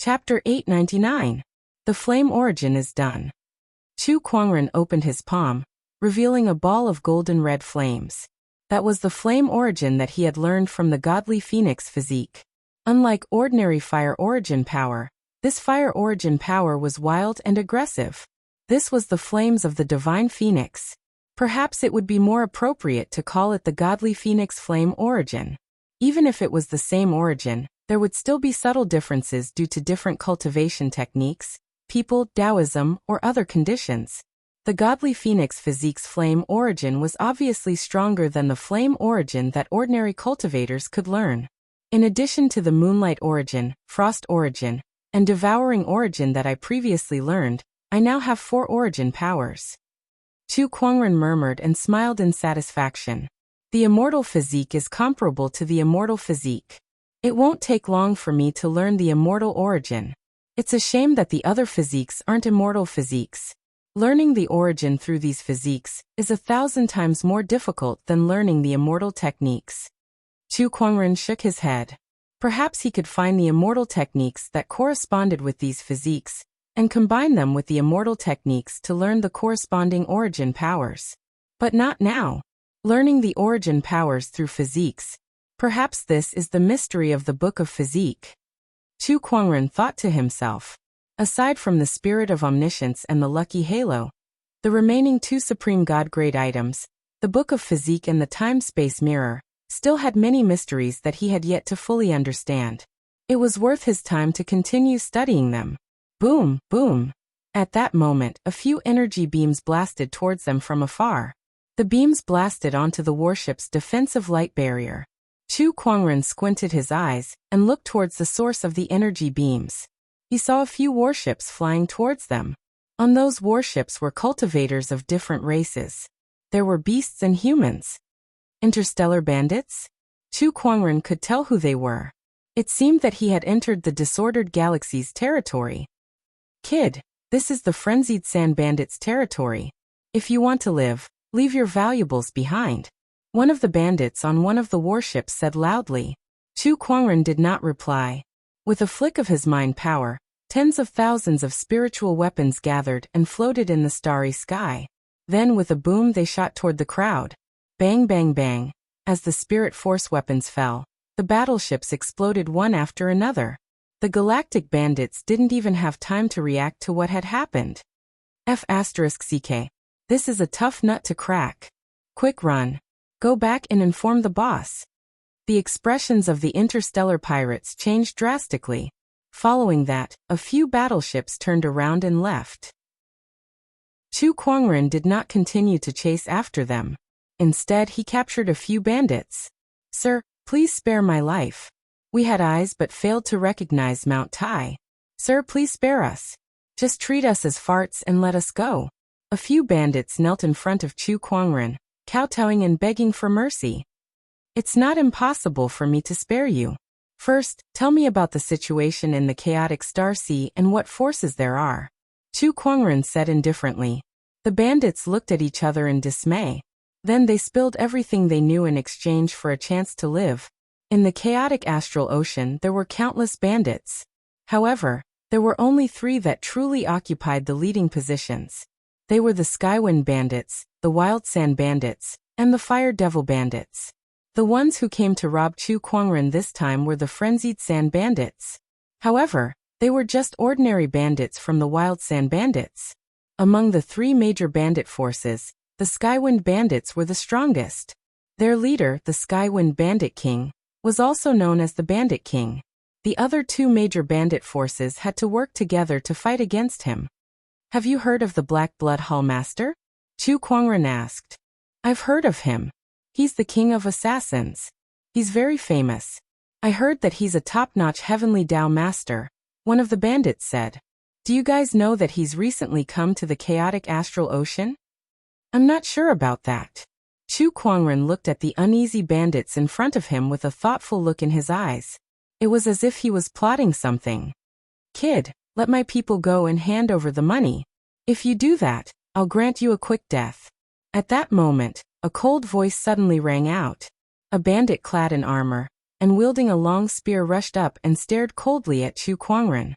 Chapter 899. The flame origin is done. Chu Kuangren opened his palm, revealing a ball of golden red flames. That was the flame origin that he had learned from the godly phoenix physique. Unlike ordinary fire origin power, this fire origin power was wild and aggressive. This was the flames of the divine phoenix. Perhaps it would be more appropriate to call it the godly phoenix flame origin. Even if it was the same origin, there would still be subtle differences due to different cultivation techniques, people, Taoism, or other conditions. The godly phoenix physique's flame origin was obviously stronger than the flame origin that ordinary cultivators could learn. In addition to the moonlight origin, frost origin, and devouring origin that I previously learned, I now have 4 origin powers. Chu Kuangren murmured and smiled in satisfaction. The immortal physique is comparable to the immortal physique. It won't take long for me to learn the immortal origin. It's a shame that the other physiques aren't immortal physiques. Learning the origin through these physiques is 1,000 times more difficult than learning the immortal techniques. Chu Kuangren shook his head. Perhaps he could find the immortal techniques that corresponded with these physiques, and combine them with the immortal techniques to learn the corresponding origin powers. But not now. Learning the origin powers through physiques. Perhaps this is the mystery of the Book of Physique. Chu Kuangren thought to himself. Aside from the spirit of omniscience and the lucky halo, the remaining 2 supreme god-grade items, the Book of Physique and the time-space mirror, still had many mysteries that he had yet to fully understand. It was worth his time to continue studying them. Boom, boom. At that moment, a few energy beams blasted towards them from afar. The beams blasted onto the warship's defensive light barrier. Chu Kuangren squinted his eyes and looked towards the source of the energy beams. He saw a few warships flying towards them. On those warships were cultivators of different races. There were beasts and humans. Interstellar bandits? Chu Kuangren could tell who they were. It seemed that he had entered the disordered galaxy's territory. Kid, this is the frenzied sand bandits' territory. If you want to live, leave your valuables behind. One of the bandits on one of the warships said loudly. Chu Kuangren did not reply. With a flick of his mind power, tens of thousands of spiritual weapons gathered and floated in the starry sky. Then with a boom they shot toward the crowd. Bang bang bang. As the spirit force weapons fell, the battleships exploded one after another. The galactic bandits didn't even have time to react to what had happened. F***CK. This is a tough nut to crack. Quick run. Go back and inform the boss. The expressions of the interstellar pirates changed drastically. Following that, a few battleships turned around and left. Chu Kuangren did not continue to chase after them. Instead, he captured a few bandits. Sir, please spare my life. We had eyes but failed to recognize Mount Tai. Sir, please spare us. Just treat us as farts and let us go. A few bandits knelt in front of Chu Kuangren, kowtowing and begging for mercy. It's not impossible for me to spare you. First, tell me about the situation in the chaotic star sea and what forces there are. Chu Kuangren said indifferently. The bandits looked at each other in dismay. Then they spilled everything they knew in exchange for a chance to live. In the chaotic astral ocean there were countless bandits. However, there were only 3 that truly occupied the leading positions. They were the Skywind bandits, the Wild Sand bandits, and the Fire Devil bandits. The ones who came to rob Chu Kuangren this time were the frenzied sand bandits. However, they were just ordinary bandits from the Wild Sand bandits. Among the 3 major bandit forces, the Skywind bandits were the strongest. Their leader, the Skywind Bandit King, was also known as the Bandit King. The other 2 major bandit forces had to work together to fight against him. Have you heard of the Black Blood Hall Master? Chu Kuangren asked. I've heard of him. He's the king of assassins. He's very famous. I heard that he's a top-notch heavenly Tao master, one of the bandits said. Do you guys know that he's recently come to the chaotic astral ocean? I'm not sure about that. Chu Kuangren looked at the uneasy bandits in front of him with a thoughtful look in his eyes. It was as if he was plotting something. Kid, let my people go and hand over the money. If you do that, I'll grant you a quick death. At that moment, a cold voice suddenly rang out. A bandit clad in armor, and wielding a long spear rushed up and stared coldly at Chu Kuangren.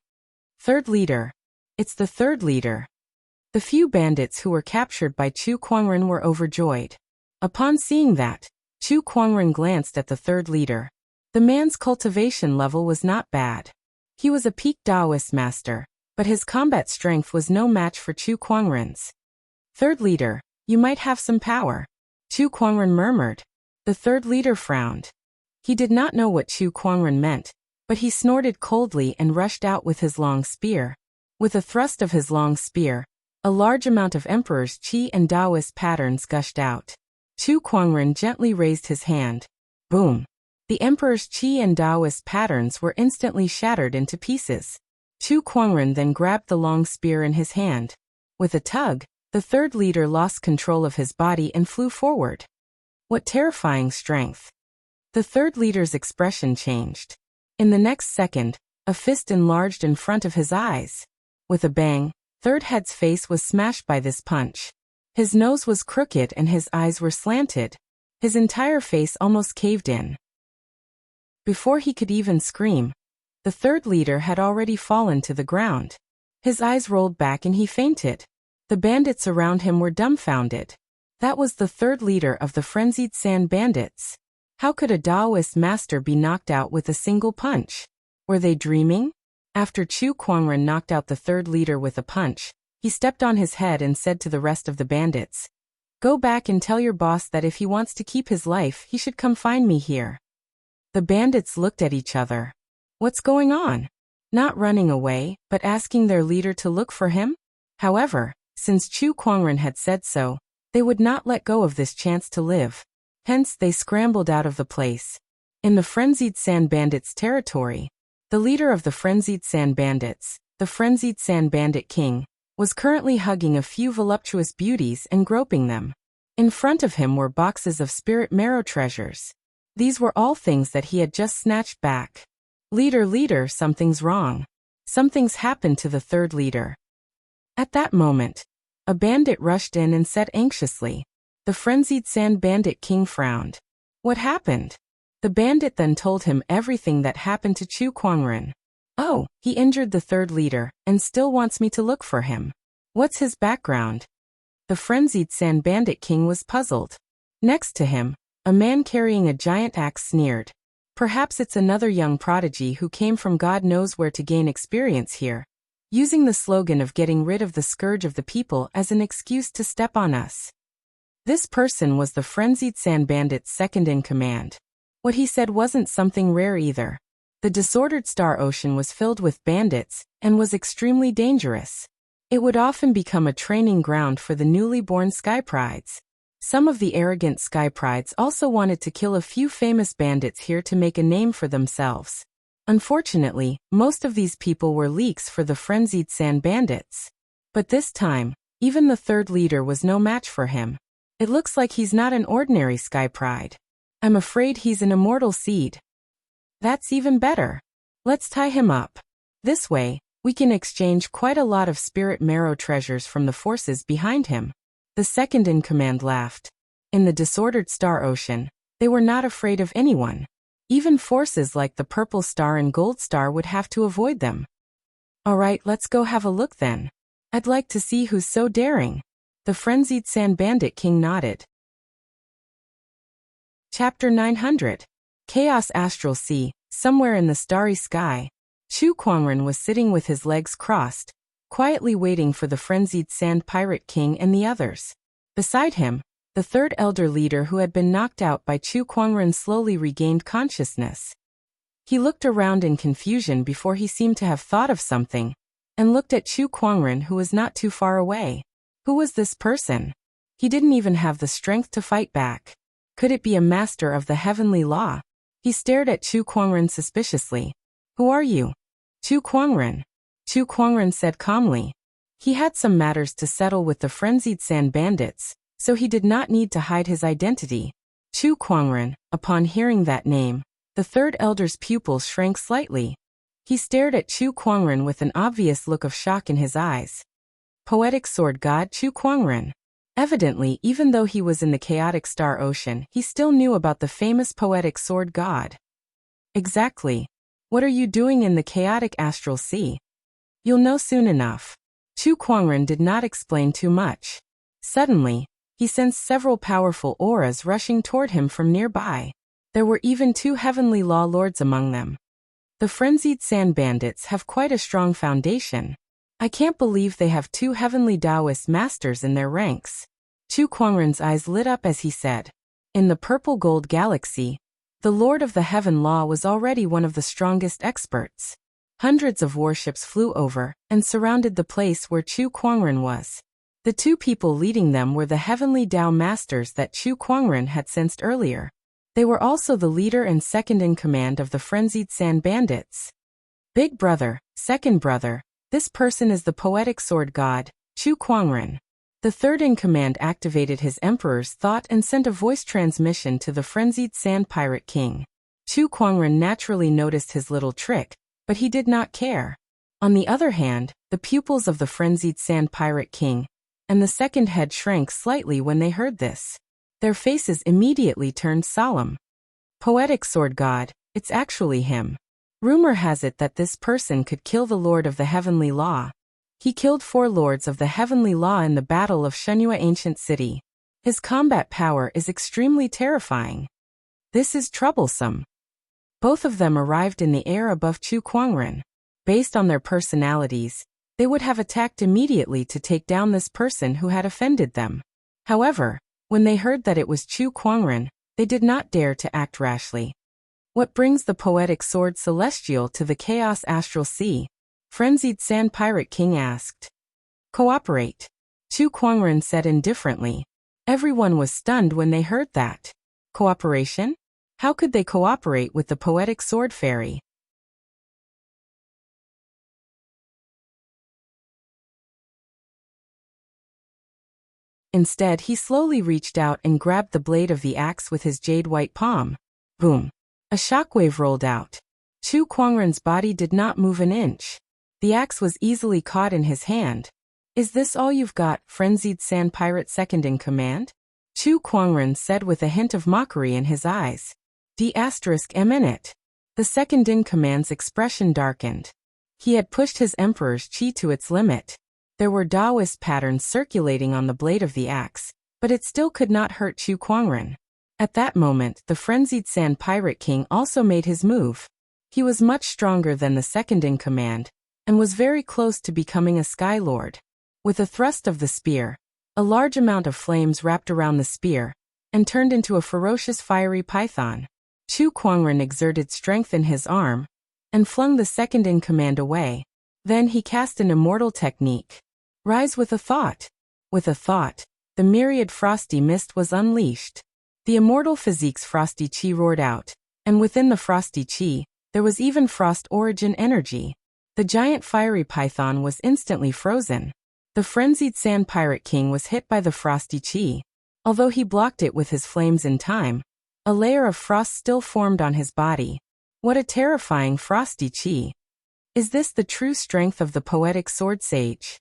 Third leader. It's the third leader. The few bandits who were captured by Chu Kuangren were overjoyed. Upon seeing that, Chu Kuangren glanced at the third leader. The man's cultivation level was not bad. He was a peak Taoist master, but his combat strength was no match for Chu Kuangren's. Third leader, you might have some power. Chu Kuangren murmured. The third leader frowned. He did not know what Chu Kuangren meant, but he snorted coldly and rushed out with his long spear. With a thrust of his long spear, a large amount of Emperor's Qi and Taoist patterns gushed out. Chu Kuangren gently raised his hand. Boom! The Emperor's Qi and Taoist patterns were instantly shattered into pieces. Chu Kuangren then grabbed the long spear in his hand. With a tug, the third leader lost control of his body and flew forward. What terrifying strength! The third leader's expression changed. In the next second, a fist enlarged in front of his eyes. With a bang, Third Head's face was smashed by this punch. His nose was crooked and his eyes were slanted. His entire face almost caved in. Before he could even scream, the third leader had already fallen to the ground. His eyes rolled back and he fainted. The bandits around him were dumbfounded. That was the third leader of the frenzied sand bandits. How could a Taoist master be knocked out with a single punch? Were they dreaming? After Chu Kuangren knocked out the third leader with a punch, he stepped on his head and said to the rest of the bandits, "Go back and tell your boss that if he wants to keep his life, he should come find me here." The bandits looked at each other. What's going on? Not running away, but asking their leader to look for him? However, since Chu Kuangren had said so, they would not let go of this chance to live. Hence they scrambled out of the place. In the frenzied sand bandits' territory, the leader of the frenzied sand bandits, the frenzied sand bandit king, was currently hugging a few voluptuous beauties and groping them. In front of him were boxes of spirit marrow treasures. These were all things that he had just snatched back. Leader, something's wrong. Something's happened to the third leader. At that moment, a bandit rushed in and said anxiously. The frenzied sand bandit king frowned. What happened? The bandit then told him everything that happened to Chu Kuangren. Oh, he injured the third leader, and still wants me to look for him. What's his background? The frenzied sand bandit king was puzzled. Next to him, a man carrying a giant axe sneered. Perhaps it's another young prodigy who came from God knows where to gain experience here, using the slogan of getting rid of the scourge of the people as an excuse to step on us. This person was the frenzied sand bandit's second in command. What he said wasn't something rare either. The disordered Star Ocean was filled with bandits and was extremely dangerous. It would often become a training ground for the newly born Sky Prides. Some of the arrogant Sky Prides also wanted to kill a few famous bandits here to make a name for themselves. Unfortunately, most of these people were leaks for the frenzied sand bandits. But this time, even the third leader was no match for him. It looks like he's not an ordinary Sky Pride. I'm afraid he's an immortal seed. That's even better. Let's tie him up. This way, we can exchange quite a lot of spirit marrow treasures from the forces behind him. The second in command laughed. In the disordered Star Ocean, they were not afraid of anyone. Even forces like the Purple Star and Gold Star would have to avoid them. Alright, let's go have a look then. I'd like to see who's so daring. The frenzied sand bandit king nodded. Chapter 900. Chaos Astral Sea. Somewhere in the starry sky, Chu Kuangren was sitting with his legs crossed, quietly waiting for the frenzied sand pirate king and the others. Beside him, the third elder leader who had been knocked out by Chu Kuangren slowly regained consciousness. He looked around in confusion before he seemed to have thought of something, and looked at Chu Kuangren who was not too far away. Who was this person? He didn't even have the strength to fight back. Could it be a master of the heavenly law? He stared at Chu Kuangren suspiciously. Who are you? Chu Kuangren. Chu Kuangren said calmly. He had some matters to settle with the frenzied sand bandits, so he did not need to hide his identity. Chu Kuangren, upon hearing that name, the third elder's pupils shrank slightly. He stared at Chu Kuangren with an obvious look of shock in his eyes. Poetic sword god Chu Kuangren. Evidently, even though he was in the chaotic Star Ocean, he still knew about the famous poetic sword god. Exactly. What are you doing in the chaotic astral sea? You'll know soon enough. Chu Kuangren did not explain too much. Suddenly, he sensed several powerful auras rushing toward him from nearby. There were even 2 heavenly law lords among them. The frenzied sand bandits have quite a strong foundation. I can't believe they have 2 heavenly Taoist masters in their ranks. Chu Kuangren's eyes lit up as he said. In the purple gold galaxy, the Lord of the Heaven Law was already one of the strongest experts. Hundreds of warships flew over and surrounded the place where Chu Kuangren was. The 2 people leading them were the heavenly Tao masters that Chu Kuangren had sensed earlier. They were also the leader and second in command of the frenzied sand bandits. Big brother, second brother, this person is the poetic sword god, Chu Kuangren. The third in command activated his emperor's thought and sent a voice transmission to the frenzied sand pirate king. Chu Kuangren naturally noticed his little trick, but he did not care. On the other hand, the pupils of the frenzied sand pirate king and the second head shrank slightly when they heard this. Their faces immediately turned solemn. Poetic sword god, it's actually him. Rumor has it that this person could kill the Lord of the Heavenly Law. He killed 4 lords of the Heavenly Law in the Battle of Shenhua Ancient City. His combat power is extremely terrifying. This is troublesome. Both of them arrived in the air above Chu Kuangren. Based on their personalities, they would have attacked immediately to take down this person who had offended them. However, when they heard that it was Chu Kuangren, they did not dare to act rashly. What brings the poetic sword celestial to the chaos astral sea? Frenzied Sand Pirate King asked. Cooperate. Chu Kuangren said indifferently. Everyone was stunned when they heard that. Cooperation? How could they cooperate with the poetic sword fairy? Instead, he slowly reached out and grabbed the blade of the axe with his jade-white palm. Boom! A shockwave rolled out. Chu Kuangren's body did not move an inch. The axe was easily caught in his hand. Is this all you've got, frenzied sand pirate second in command? Chu Kuangren said with a hint of mockery in his eyes. D****. The second in command's expression darkened. He had pushed his emperor's chi to its limit. There were Taoist patterns circulating on the blade of the axe, but it still could not hurt Chu Kuangren. At that moment, the frenzied sand pirate king also made his move. He was much stronger than the second in command, and was very close to becoming a Sky Lord. With a thrust of the spear, a large amount of flames wrapped around the spear, and turned into a ferocious fiery python. Chu Kuangren exerted strength in his arm, and flung the second in command away. Then he cast an immortal technique. Rise with a thought. With a thought, the myriad frosty mist was unleashed. The immortal physique's frosty chi roared out, and within the frosty chi, there was even frost origin energy. The giant fiery python was instantly frozen. The frenzied sand pirate king was hit by the frosty chi. Although he blocked it with his flames in time, a layer of frost still formed on his body. What a terrifying frosty chi. Is this the true strength of the poetic sword sage?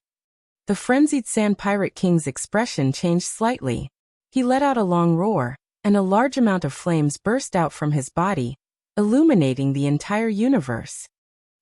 The frenzied sand pirate king's expression changed slightly. He let out a long roar, and a large amount of flames burst out from his body, illuminating the entire universe.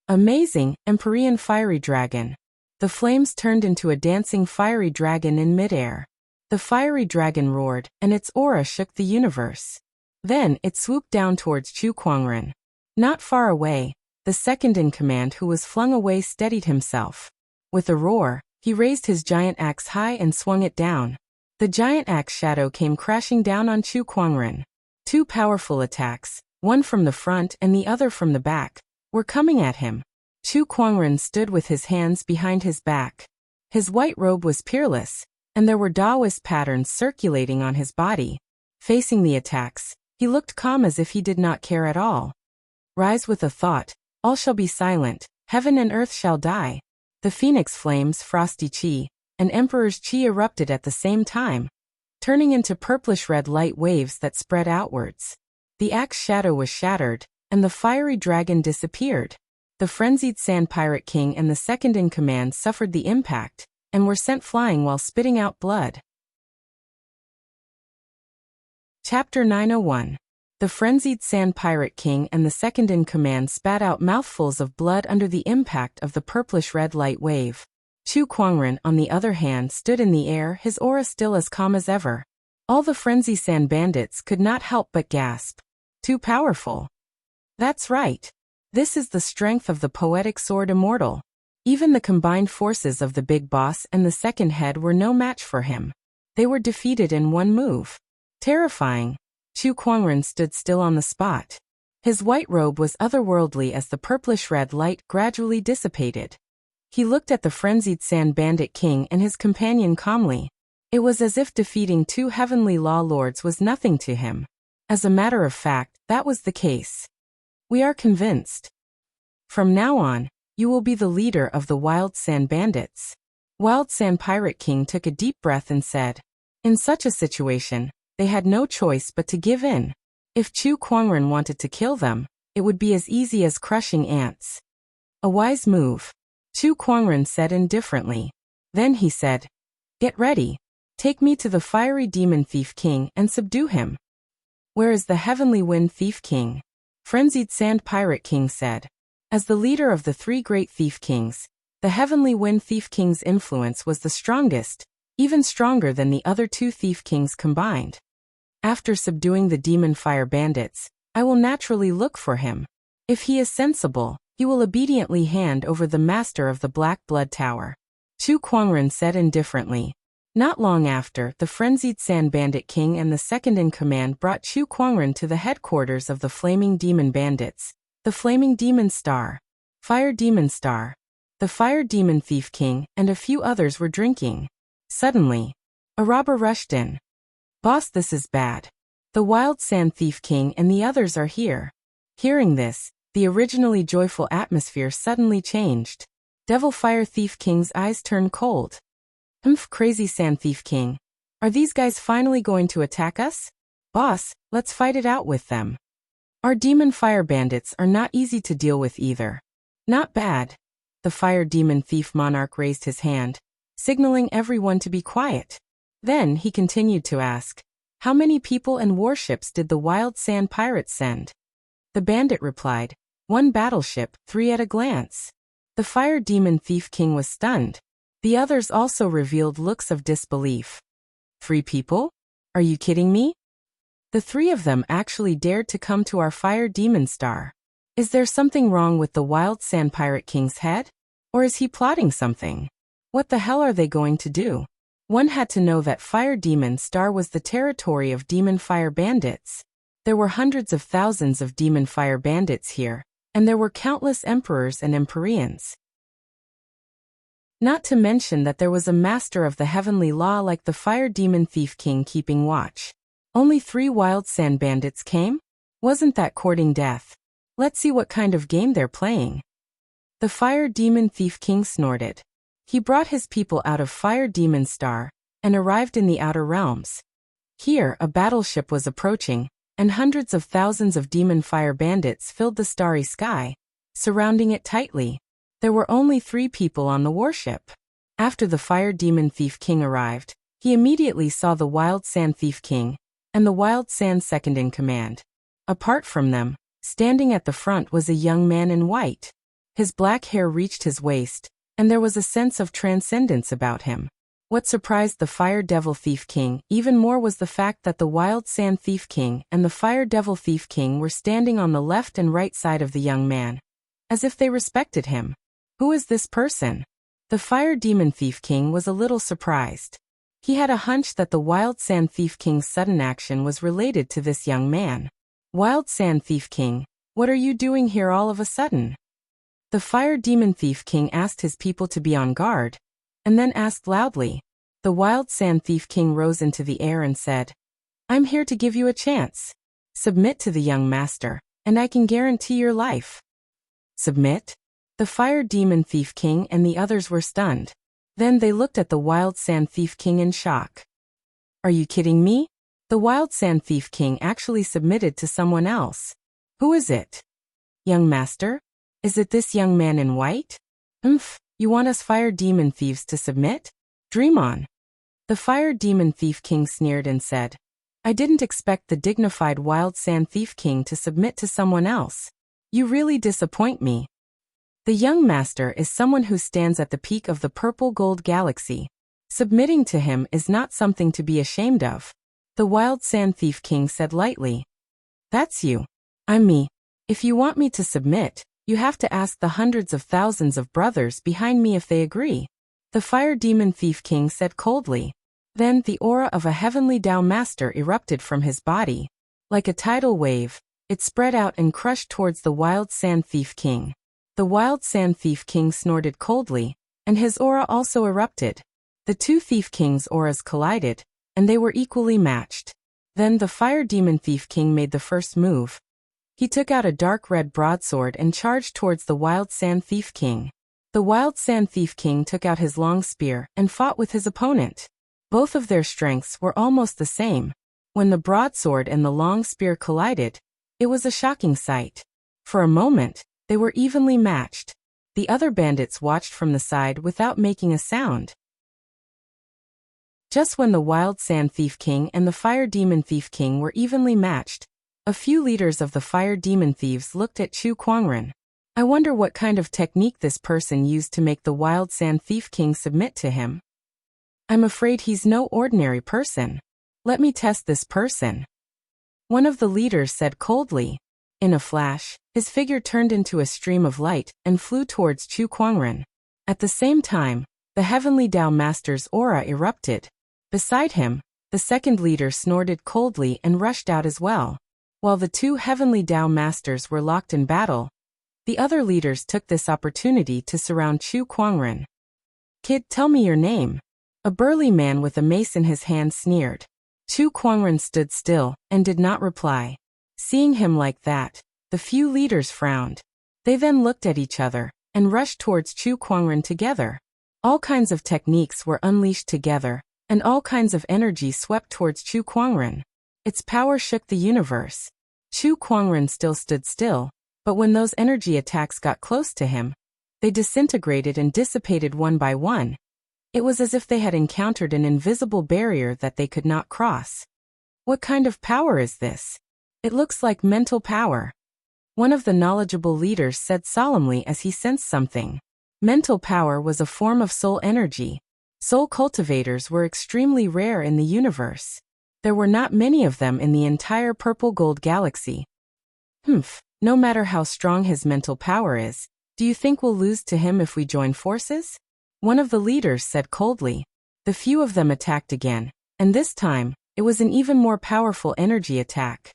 Amazing, Empyrean fiery dragon. The flames turned into a dancing fiery dragon in midair. The fiery dragon roared, and its aura shook the universe. Then it swooped down towards Chu Kuangren. Not far away, the second in command who was flung away steadied himself. With a roar, he raised his giant axe high and swung it down. The giant axe shadow came crashing down on Chu Kuangren. 2 powerful attacks, one from the front and the other from the back, were coming at him. Chu Kuangren stood with his hands behind his back. His white robe was peerless, and there were Taoist patterns circulating on his body. Facing the attacks, he looked calm as if he did not care at all. Rise with a thought, all shall be silent, heaven and earth shall die. The phoenix flames, frosty chi, and emperor's chi erupted at the same time, turning into purplish-red light waves that spread outwards. The axe shadow was shattered, and the fiery dragon disappeared. The frenzied sand pirate king and the second in command suffered the impact, and were sent flying while spitting out blood. Chapter 901. The frenzied Sand Pirate King and the second-in-command spat out mouthfuls of blood under the impact of the purplish-red light wave. Chu Kuangren, on the other hand, stood in the air, his aura still as calm as ever. All the frenzy sand bandits could not help but gasp. Too powerful. That's right. This is the strength of the poetic sword immortal. Even the combined forces of the big boss and the second head were no match for him. They were defeated in one move. Terrifying. Chu Kuangren stood still on the spot. His white robe was otherworldly as the purplish-red light gradually dissipated. He looked at the frenzied Sand Bandit King and his companion calmly. It was as if defeating two heavenly law lords was nothing to him. As a matter of fact, that was the case. We are convinced. From now on, you will be the leader of the Wild Sand Bandits. Wild Sand Pirate King took a deep breath and said, in such a situation, they had no choice but to give in. If Chu Kuangren wanted to kill them, it would be as easy as crushing ants. A wise move. Chu Kuangren said indifferently. Then he said, get ready. Take me to the fiery demon thief king and subdue him. Where is the heavenly wind thief king? Frenzied Sand Pirate King said. As the leader of the three great thief kings, the heavenly wind thief king's influence was the strongest, even stronger than the other two thief kings combined. After subduing the demon fire bandits, I will naturally look for him. If he is sensible, he will obediently hand over the master of the Black Blood Tower. Chu Kuangren said indifferently. Not long after, the frenzied Sand Bandit King and the second-in-command brought Chu Kuangren to the headquarters of the Flaming Demon Bandits, the Flaming Demon Star, Fire Demon Star, the Fire Demon Thief King, and a few others were drinking. Suddenly, a robber rushed in. Boss, this is bad. The Wild Sand Thief King and the others are here. Hearing this, the originally joyful atmosphere suddenly changed. Devil Fire Thief King's eyes turned cold. Crazy Sand Thief King. Are these guys finally going to attack us? Boss, let's fight it out with them. Our demon fire bandits are not easy to deal with either. Not bad. The Fire Demon Thief Monarch raised his hand, signaling everyone to be quiet. Then he continued to ask, how many people and warships did the Wild Sand Pirates send? The bandit replied, 1 battleship, 3 at a glance. The Fire Demon Thief King was stunned. The others also revealed looks of disbelief. 3 people? Are you kidding me? The 3 of them actually dared to come to our Fire Demon Star. Is there something wrong with the Wild Sand Pirate King's head? Or is he plotting something? What the hell are they going to do? One had to know that Fire Demon Star was the territory of demon fire bandits. There were hundreds of thousands of demon fire bandits here, and there were countless emperors and empyreans. Not to mention that there was a master of the heavenly law like the Fire Demon Thief King keeping watch. Only 3 wild sand bandits came? Wasn't that courting death? Let's see what kind of game they're playing. The Fire Demon Thief King snorted. He brought his people out of Fire Demon Star and arrived in the Outer Realms. Here, a battleship was approaching, and hundreds of thousands of demon fire bandits filled the starry sky, surrounding it tightly. There were only 3 people on the warship. After the Fire Demon Thief King arrived, he immediately saw the Wild Sand Thief King and the Wild Sand Second-in-Command. Apart from them, standing at the front was a young man in white. His black hair reached his waist, and there was a sense of transcendence about him. What surprised the Fire Devil Thief King even more was the fact that the Wild Sand Thief King and the Fire Devil Thief King were standing on the left and right side of the young man, as if they respected him. Who is this person? The Fire Demon Thief King was a little surprised. He had a hunch that the Wild Sand Thief King's sudden action was related to this young man. Wild Sand Thief King, what are you doing here all of a sudden? The Fire Demon Thief King asked his people to be on guard, and then asked loudly. The Wild Sand Thief King rose into the air and said, I'm here to give you a chance. Submit to the young master, and I can guarantee your life. Submit? The Fire Demon Thief King and the others were stunned. Then they looked at the Wild Sand Thief King in shock. Are you kidding me? The Wild Sand Thief King actually submitted to someone else. Who is it? Young master? Is it this young man in white? You want us Fire Demon Thieves to submit? Dream on. The Fire Demon Thief King sneered and said, I didn't expect the dignified Wild Sand Thief King to submit to someone else. You really disappoint me. The young master is someone who stands at the peak of the purple gold galaxy. Submitting to him is not something to be ashamed of. The Wild Sand Thief King said lightly. That's you. I'm me. If you want me to submit, you have to ask the hundreds of thousands of brothers behind me if they agree. The Fire Demon Thief King said coldly. Then the aura of a heavenly Tao master erupted from his body. Like a tidal wave, it spread out and crushed towards the Wild Sand Thief King. The Wild Sand Thief King snorted coldly, and his aura also erupted. The two Thief Kings' auras collided, and they were equally matched. Then the Fire Demon Thief King made the first move. He took out a dark red broadsword and charged towards the Wild Sand Thief King. The Wild Sand Thief King took out his long spear and fought with his opponent. Both of their strengths were almost the same. When the broadsword and the long spear collided, it was a shocking sight. For a moment, they were evenly matched. The other bandits watched from the side without making a sound. Just when the Wild Sand Thief King and the Fire Demon Thief King were evenly matched, a few leaders of the Fire Demon Thieves looked at Chu Kuangren. I wonder what kind of technique this person used to make the Wild Sand Thief King submit to him. I'm afraid he's no ordinary person. Let me test this person. One of the leaders said coldly. In a flash, his figure turned into a stream of light and flew towards Chu Kuangren. At the same time, the Heavenly Tao Master's aura erupted. Beside him, the second leader snorted coldly and rushed out as well. While the two Heavenly Tao Masters were locked in battle, the other leaders took this opportunity to surround Chu Kuangren. Kid, tell me your name. A burly man with a mace in his hand sneered. Chu Kuangren stood still and did not reply. Seeing him like that, the few leaders frowned. They then looked at each other and rushed towards Chu Kuangren together. All kinds of techniques were unleashed together, and all kinds of energy swept towards Chu Kuangren. Its power shook the universe. Chu Kuangren still stood still, but when those energy attacks got close to him, they disintegrated and dissipated one by one. It was as if they had encountered an invisible barrier that they could not cross. What kind of power is this? It looks like mental power. One of the knowledgeable leaders said solemnly as he sensed something. Mental power was a form of soul energy. Soul cultivators were extremely rare in the universe. There were not many of them in the entire purple gold galaxy. No matter how strong his mental power is, do you think we'll lose to him if we join forces? One of the leaders said coldly. The few of them attacked again, and this time, it was an even more powerful energy attack.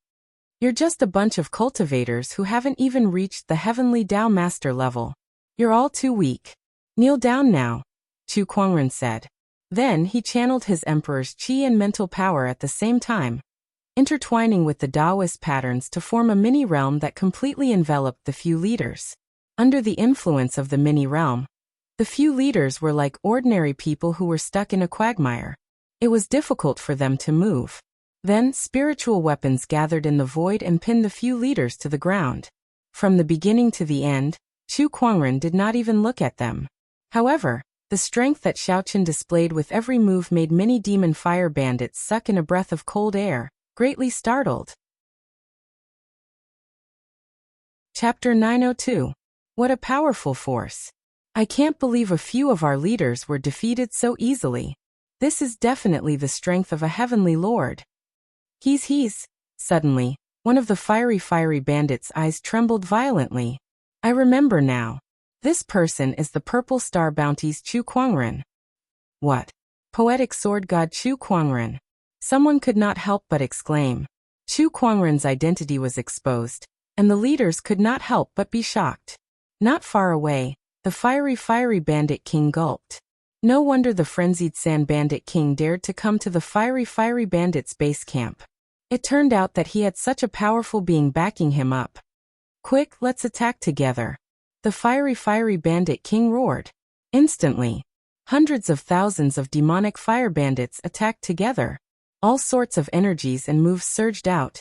You're just a bunch of cultivators who haven't even reached the Heavenly Tao Master level. You're all too weak. Kneel down now, Chu Kuangren said. Then he channeled his emperor's qi and mental power at the same time, intertwining with the Taoist patterns to form a mini-realm that completely enveloped the few leaders. Under the influence of the mini-realm, the few leaders were like ordinary people who were stuck in a quagmire. It was difficult for them to move. Then, spiritual weapons gathered in the void and pinned the few leaders to the ground. From the beginning to the end, Chu Kuangren did not even look at them. However, the strength that Xiaoqin displayed with every move made many demon fire bandits suck in a breath of cold air, greatly startled. Chapter 902. What a powerful force. I can't believe a few of our leaders were defeated so easily. This is definitely the strength of a heavenly lord. He's. Suddenly, one of the fiery bandits' eyes trembled violently. I remember now. This person is the Purple Star Bounty's Chu Kuangren. What? Poetic sword god Chu Kuangren. Someone could not help but exclaim. Chu Kuangren's identity was exposed, and the leaders could not help but be shocked. Not far away, the fiery bandit king gulped. No wonder the frenzied sand bandit king dared to come to the fiery bandit's base camp. It turned out that he had such a powerful being backing him up. Quick, let's attack together. The fiery bandit king roared. Instantly, hundreds of thousands of demonic fire bandits attacked together. All sorts of energies and moves surged out,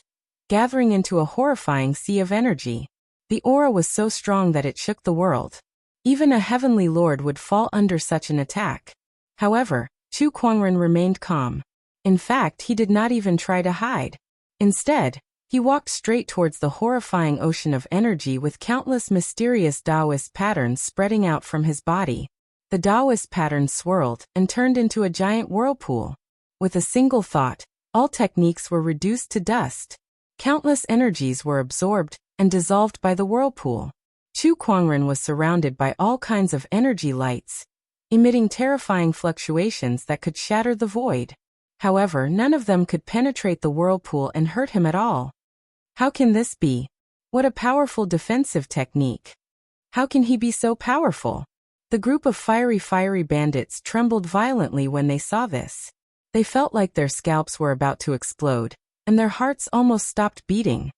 gathering into a horrifying sea of energy. The aura was so strong that it shook the world. Even a heavenly lord would fall under such an attack. However, Chu Kuangren remained calm. In fact, he did not even try to hide. Instead, he walked straight towards the horrifying ocean of energy with countless mysterious Taoist patterns spreading out from his body. The Taoist patterns swirled and turned into a giant whirlpool. With a single thought, all techniques were reduced to dust. Countless energies were absorbed and dissolved by the whirlpool. Chu Kuangren was surrounded by all kinds of energy lights, emitting terrifying fluctuations that could shatter the void. However, none of them could penetrate the whirlpool and hurt him at all. How can this be? What a powerful defensive technique. How can he be so powerful? The group of fiery bandits trembled violently when they saw this. They felt like their scalps were about to explode, and their hearts almost stopped beating.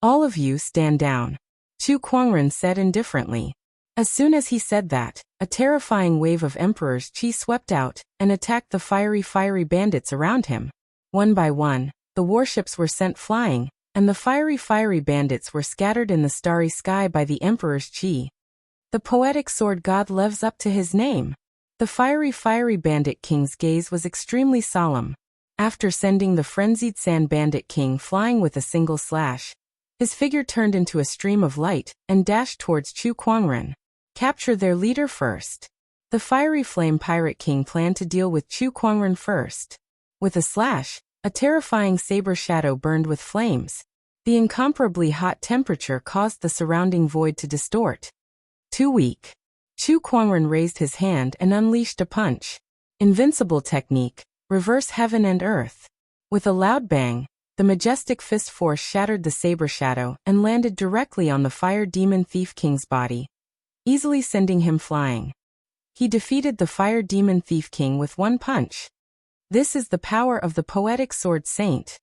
All of you stand down, Chu Kuangren said indifferently. As soon as he said that, a terrifying wave of Emperor's Qi swept out and attacked the fiery bandits around him. One by one, the warships were sent flying, and the fiery bandits were scattered in the starry sky by the Emperor's Qi. The poetic sword god lives up to his name. The fiery bandit king's gaze was extremely solemn. After sending the frenzied sand bandit king flying with a single slash, his figure turned into a stream of light and dashed towards Chu Kuangren. Capture their leader first. The fiery flame pirate king planned to deal with Chu Kuangren first. With a slash, a terrifying saber shadow burned with flames. The incomparably hot temperature caused the surrounding void to distort. Too weak. Chu Kuangren raised his hand and unleashed a punch. Invincible technique, reverse heaven and earth. With a loud bang, the majestic fist force shattered the saber shadow and landed directly on the fire demon thief king's body, easily sending him flying. He defeated the fire demon thief king with one punch. This is the power of the poetic sword saint.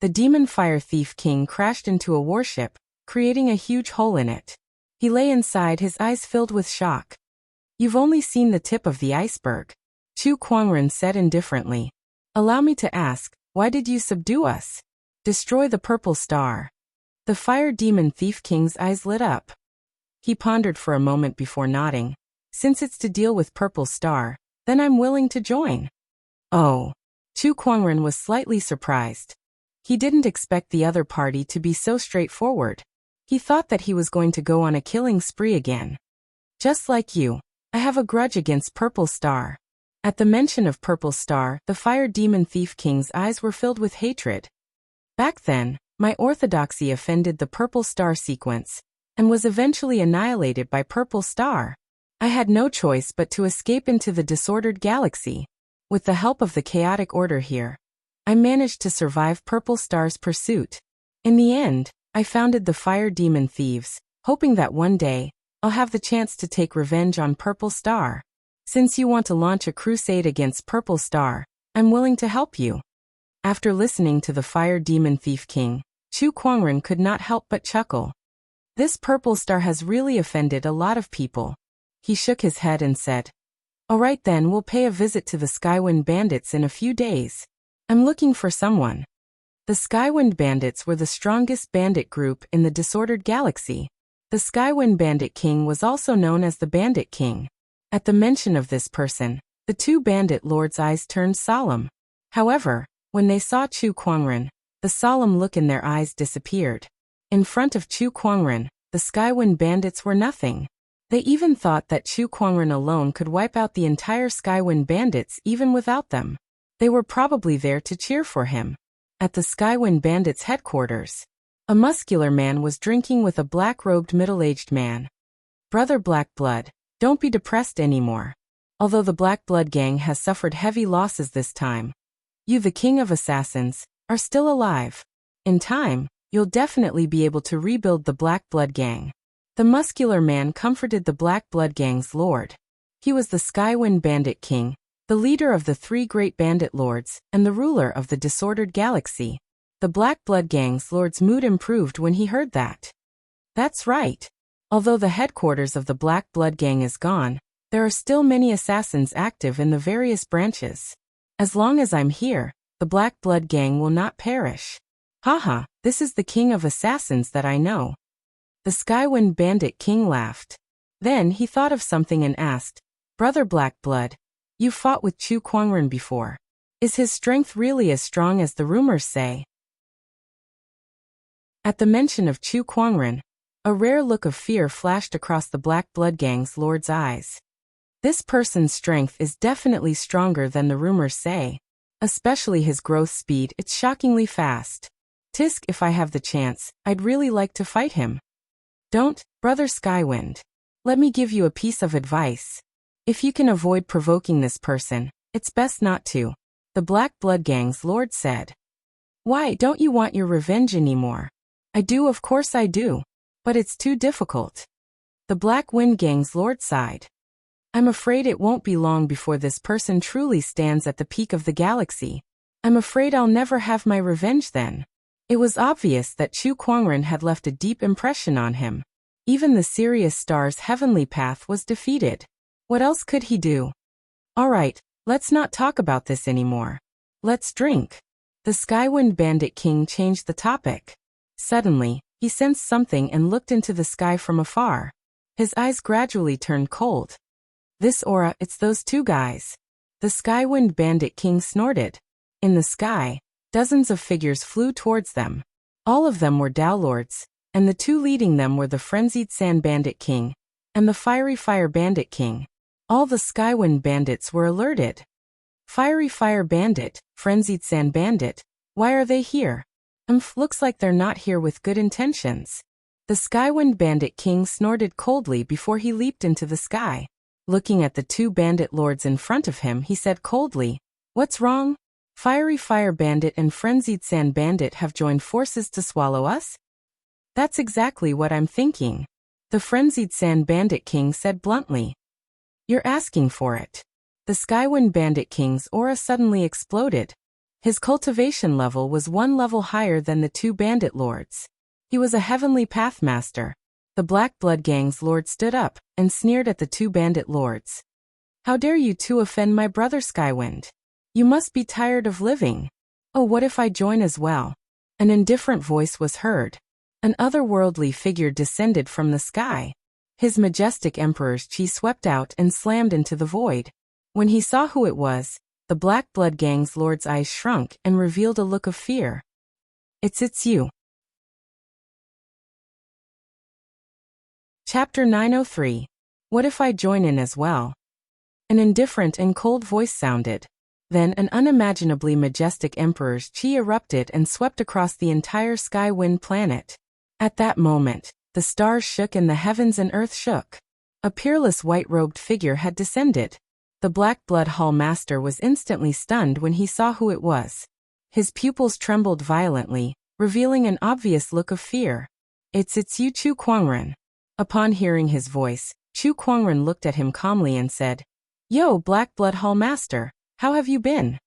The demon fire thief king crashed into a warship, creating a huge hole in it. He lay inside, his eyes filled with shock. You've only seen the tip of the iceberg, Chu Kuangren said indifferently. Allow me to ask, why did you subdue us? Destroy the purple star. The fire demon thief king's eyes lit up. He pondered for a moment before nodding. Since it's to deal with purple star, then I'm willing to join. Oh. Chu Kuangren was slightly surprised. He didn't expect the other party to be so straightforward. He thought that he was going to go on a killing spree again. Just like you, I have a grudge against Purple Star. At the mention of Purple Star, the fire demon thief king's eyes were filled with hatred. Back then, my orthodoxy offended the Purple Star sequence, and was eventually annihilated by Purple Star. I had no choice but to escape into the disordered galaxy. With the help of the chaotic order here, I managed to survive Purple Star's pursuit. In the end, I founded the Fire Demon Thieves, hoping that one day, I'll have the chance to take revenge on Purple Star. Since you want to launch a crusade against Purple Star, I'm willing to help you. After listening to the Fire Demon Thief King, Chu Kuangren could not help but chuckle. This Purple Star has really offended a lot of people. He shook his head and said, Alright then, we'll pay a visit to the Skywind Bandits in a few days. I'm looking for someone. The Skywind Bandits were the strongest bandit group in the disordered galaxy. The Skywind Bandit King was also known as the Bandit King. At the mention of this person, the two bandit lords' eyes turned solemn. However, when they saw Chu Kuangren, the solemn look in their eyes disappeared. In front of Chu Kuangren, the Skywind Bandits were nothing. They even thought that Chu Kuangren alone could wipe out the entire Skywind Bandits even without them. They were probably there to cheer for him. At the Skywind Bandits' headquarters, a muscular man was drinking with a black-robed middle-aged man. Brother Black Blood, don't be depressed anymore. Although the Black Blood gang has suffered heavy losses this time, you, the king of assassins, are still alive. In time, you'll definitely be able to rebuild the Black Blood gang. The muscular man comforted the Black Blood gang's lord. He was the Skywind Bandit King, the leader of the three great bandit lords, and the ruler of the disordered galaxy. The Black Blood gang's lord's mood improved when he heard that. That's right. Although the headquarters of the Black Blood gang is gone, there are still many assassins active in the various branches. As long as I'm here, the Black Blood gang will not perish. Haha, this is the king of assassins that I know. The Skywind Bandit King laughed. Then he thought of something and asked, Brother Black Blood, You fought with Chu Kuangren before. Is his strength really as strong as the rumors say? At the mention of Chu Kuangren, a rare look of fear flashed across the Black Blood Gang's lord's eyes. This person's strength is definitely stronger than the rumors say. Especially his growth speed, it's shockingly fast. Tisk, if I have the chance, I'd really like to fight him. Don't, Brother Skywind. Let me give you a piece of advice. If you can avoid provoking this person, it's best not to, the Black Blood Gang's lord said. Why don't you want your revenge anymore? I do, of course I do. But it's too difficult. The Black Wind Gang's lord sighed. I'm afraid it won't be long before this person truly stands at the peak of the galaxy. I'm afraid I'll never have my revenge then. It was obvious that Chu Kuangren had left a deep impression on him. Even the Sirius Star's heavenly path was defeated. What else could he do? All right, let's not talk about this anymore. Let's drink. The Skywind Bandit King changed the topic. Suddenly, he sensed something and looked into the sky from afar. His eyes gradually turned cold. This aura, it's those two guys. The Skywind Bandit King snorted. In the sky, dozens of figures flew towards them. All of them were Dao Lords, and the two leading them were the Frenzied Sand Bandit King and the Fiery Fire Bandit King. All the Skywind Bandits were alerted. Fiery Fire Bandit, Frenzied Sand Bandit, why are they here? Looks like they're not here with good intentions. The Skywind Bandit King snorted coldly before he leaped into the sky. Looking at the two bandit lords in front of him, he said coldly, "What's wrong? Fiery Fire Bandit and Frenzied Sand Bandit have joined forces to swallow us?" "That's exactly what I'm thinking," the Frenzied Sand Bandit King said bluntly. "You're asking for it." The Skywind Bandit King's aura suddenly exploded. His cultivation level was one level higher than the two bandit lords. He was a heavenly pathmaster. The Black Blood Gang's lord stood up and sneered at the two bandit lords. "How dare you two offend my brother Skywind? You must be tired of living. Oh, what if I join as well?" An indifferent voice was heard. An otherworldly figure descended from the sky. His majestic emperor's chi swept out and slammed into the void. When he saw who it was, the Black Blood Gang's lord's eyes shrunk and revealed a look of fear. It's you. Chapter 903. What if I join in as well? An indifferent and cold voice sounded. Then an unimaginably majestic emperor's chi erupted and swept across the entire Skywind planet. At that moment, the stars shook and the heavens and earth shook. A peerless white-robed figure had descended. The Black Blood Hall Master was instantly stunned when he saw who it was. His pupils trembled violently, revealing an obvious look of fear. It's you, Chu Kuangren." Upon hearing his voice, Chu Kuangren looked at him calmly and said, "Yo, Black Blood Hall Master, how have you been?"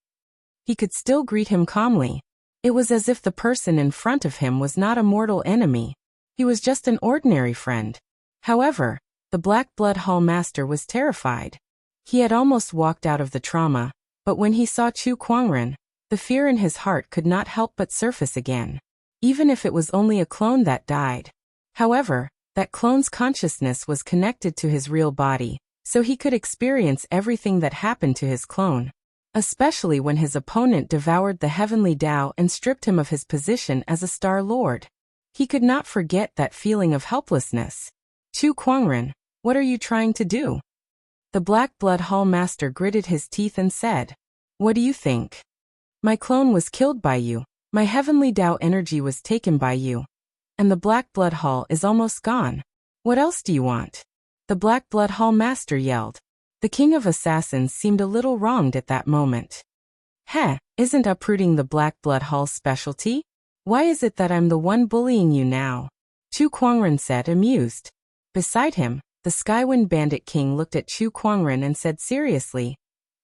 He could still greet him calmly. It was as if the person in front of him was not a mortal enemy. He was just an ordinary friend. However, the Black Blood Hall Master was terrified. He had almost walked out of the trauma, but when he saw Chu Kuangren, the fear in his heart could not help but surface again. Even if it was only a clone that died. However, that clone's consciousness was connected to his real body, so he could experience everything that happened to his clone. Especially when his opponent devoured the heavenly Tao and stripped him of his position as a Star Lord. He could not forget that feeling of helplessness. "Chu Kuangren, what are you trying to do?" The Black Blood Hall Master gritted his teeth and said, "What do you think? My clone was killed by you, my heavenly Tao energy was taken by you, and the Black Blood Hall is almost gone. What else do you want?" The Black Blood Hall Master yelled. The King of Assassins seemed a little wronged at that moment. Isn't uprooting the Black Blood Hall's specialty? Why is it that I'm the one bullying you now?" Chu Kuangren said, amused. Beside him, the Skywind Bandit King looked at Chu Kuangren and said seriously,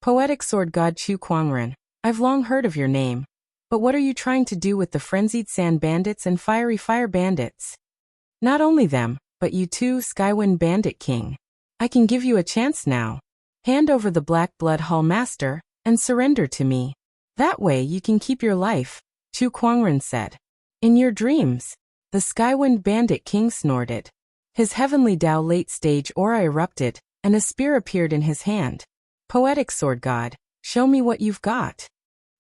"Poetic Sword God Chu Kuangren, I've long heard of your name. But what are you trying to do with the Frenzied Sand Bandits and Fiery Fire Bandits? Not only them, but you too, Skywind Bandit King. I can give you a chance now. Hand over the Black Blood Hall Master, and surrender to me. That way you can keep your life," Chu Kuangren said. "In your dreams." The Skywind Bandit King snorted. His heavenly Tao late-stage aura erupted, and a spear appeared in his hand. Poetic sword god, show me what you've got.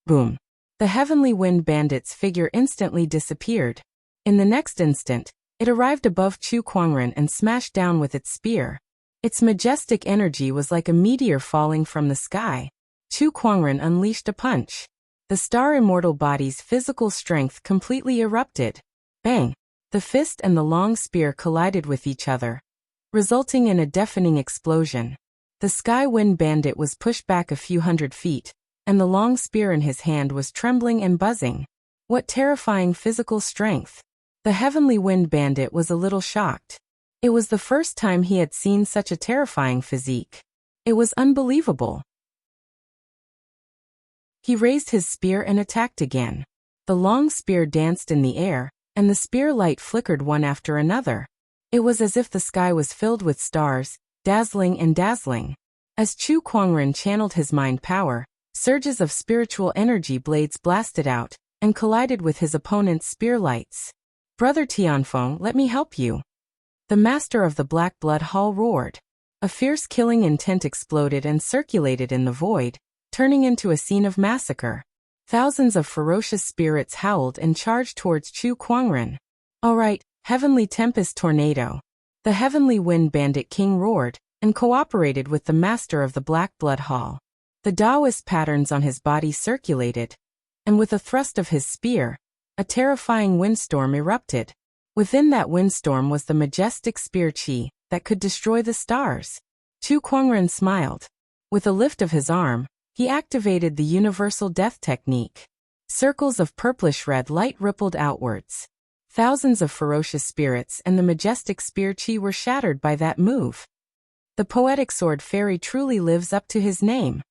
Boom. The heavenly wind bandit's figure instantly disappeared. In the next instant, it arrived above Chu Kuangren and smashed down with its spear. Its majestic energy was like a meteor falling from the sky. Chu Kuangren unleashed a punch. The star immortal body's physical strength completely erupted. Bang! The fist and the long spear collided with each other, resulting in a deafening explosion. The sky wind bandit was pushed back a few hundred feet, and the long spear in his hand was trembling and buzzing. What terrifying physical strength! The heavenly wind bandit was a little shocked. It was the first time he had seen such a terrifying physique. It was unbelievable. He raised his spear and attacked again. The long spear danced in the air, and the spear light flickered one after another. It was as if the sky was filled with stars, dazzling and dazzling. As Chu Kuangren channeled his mind power, surges of spiritual energy blades blasted out, and collided with his opponent's spear lights. Brother Tianfeng, let me help you. The master of the Black Blood Hall roared. A fierce killing intent exploded and circulated in the void, turning into a scene of massacre. Thousands of ferocious spirits howled and charged towards Chu Kuangren. All right, Heavenly Tempest Tornado. The Heavenly Wind Bandit King roared, and cooperated with the master of the Black Blood Hall. The Taoist patterns on his body circulated, and with a thrust of his spear, a terrifying windstorm erupted. Within that windstorm was the majestic spear chi that could destroy the stars. Chu Kuangren smiled. With a lift of his arm, he activated the universal death technique. Circles of purplish-red light rippled outwards. Thousands of ferocious spirits and the majestic spear chi were shattered by that move. The poetic sword fairy truly lives up to his name.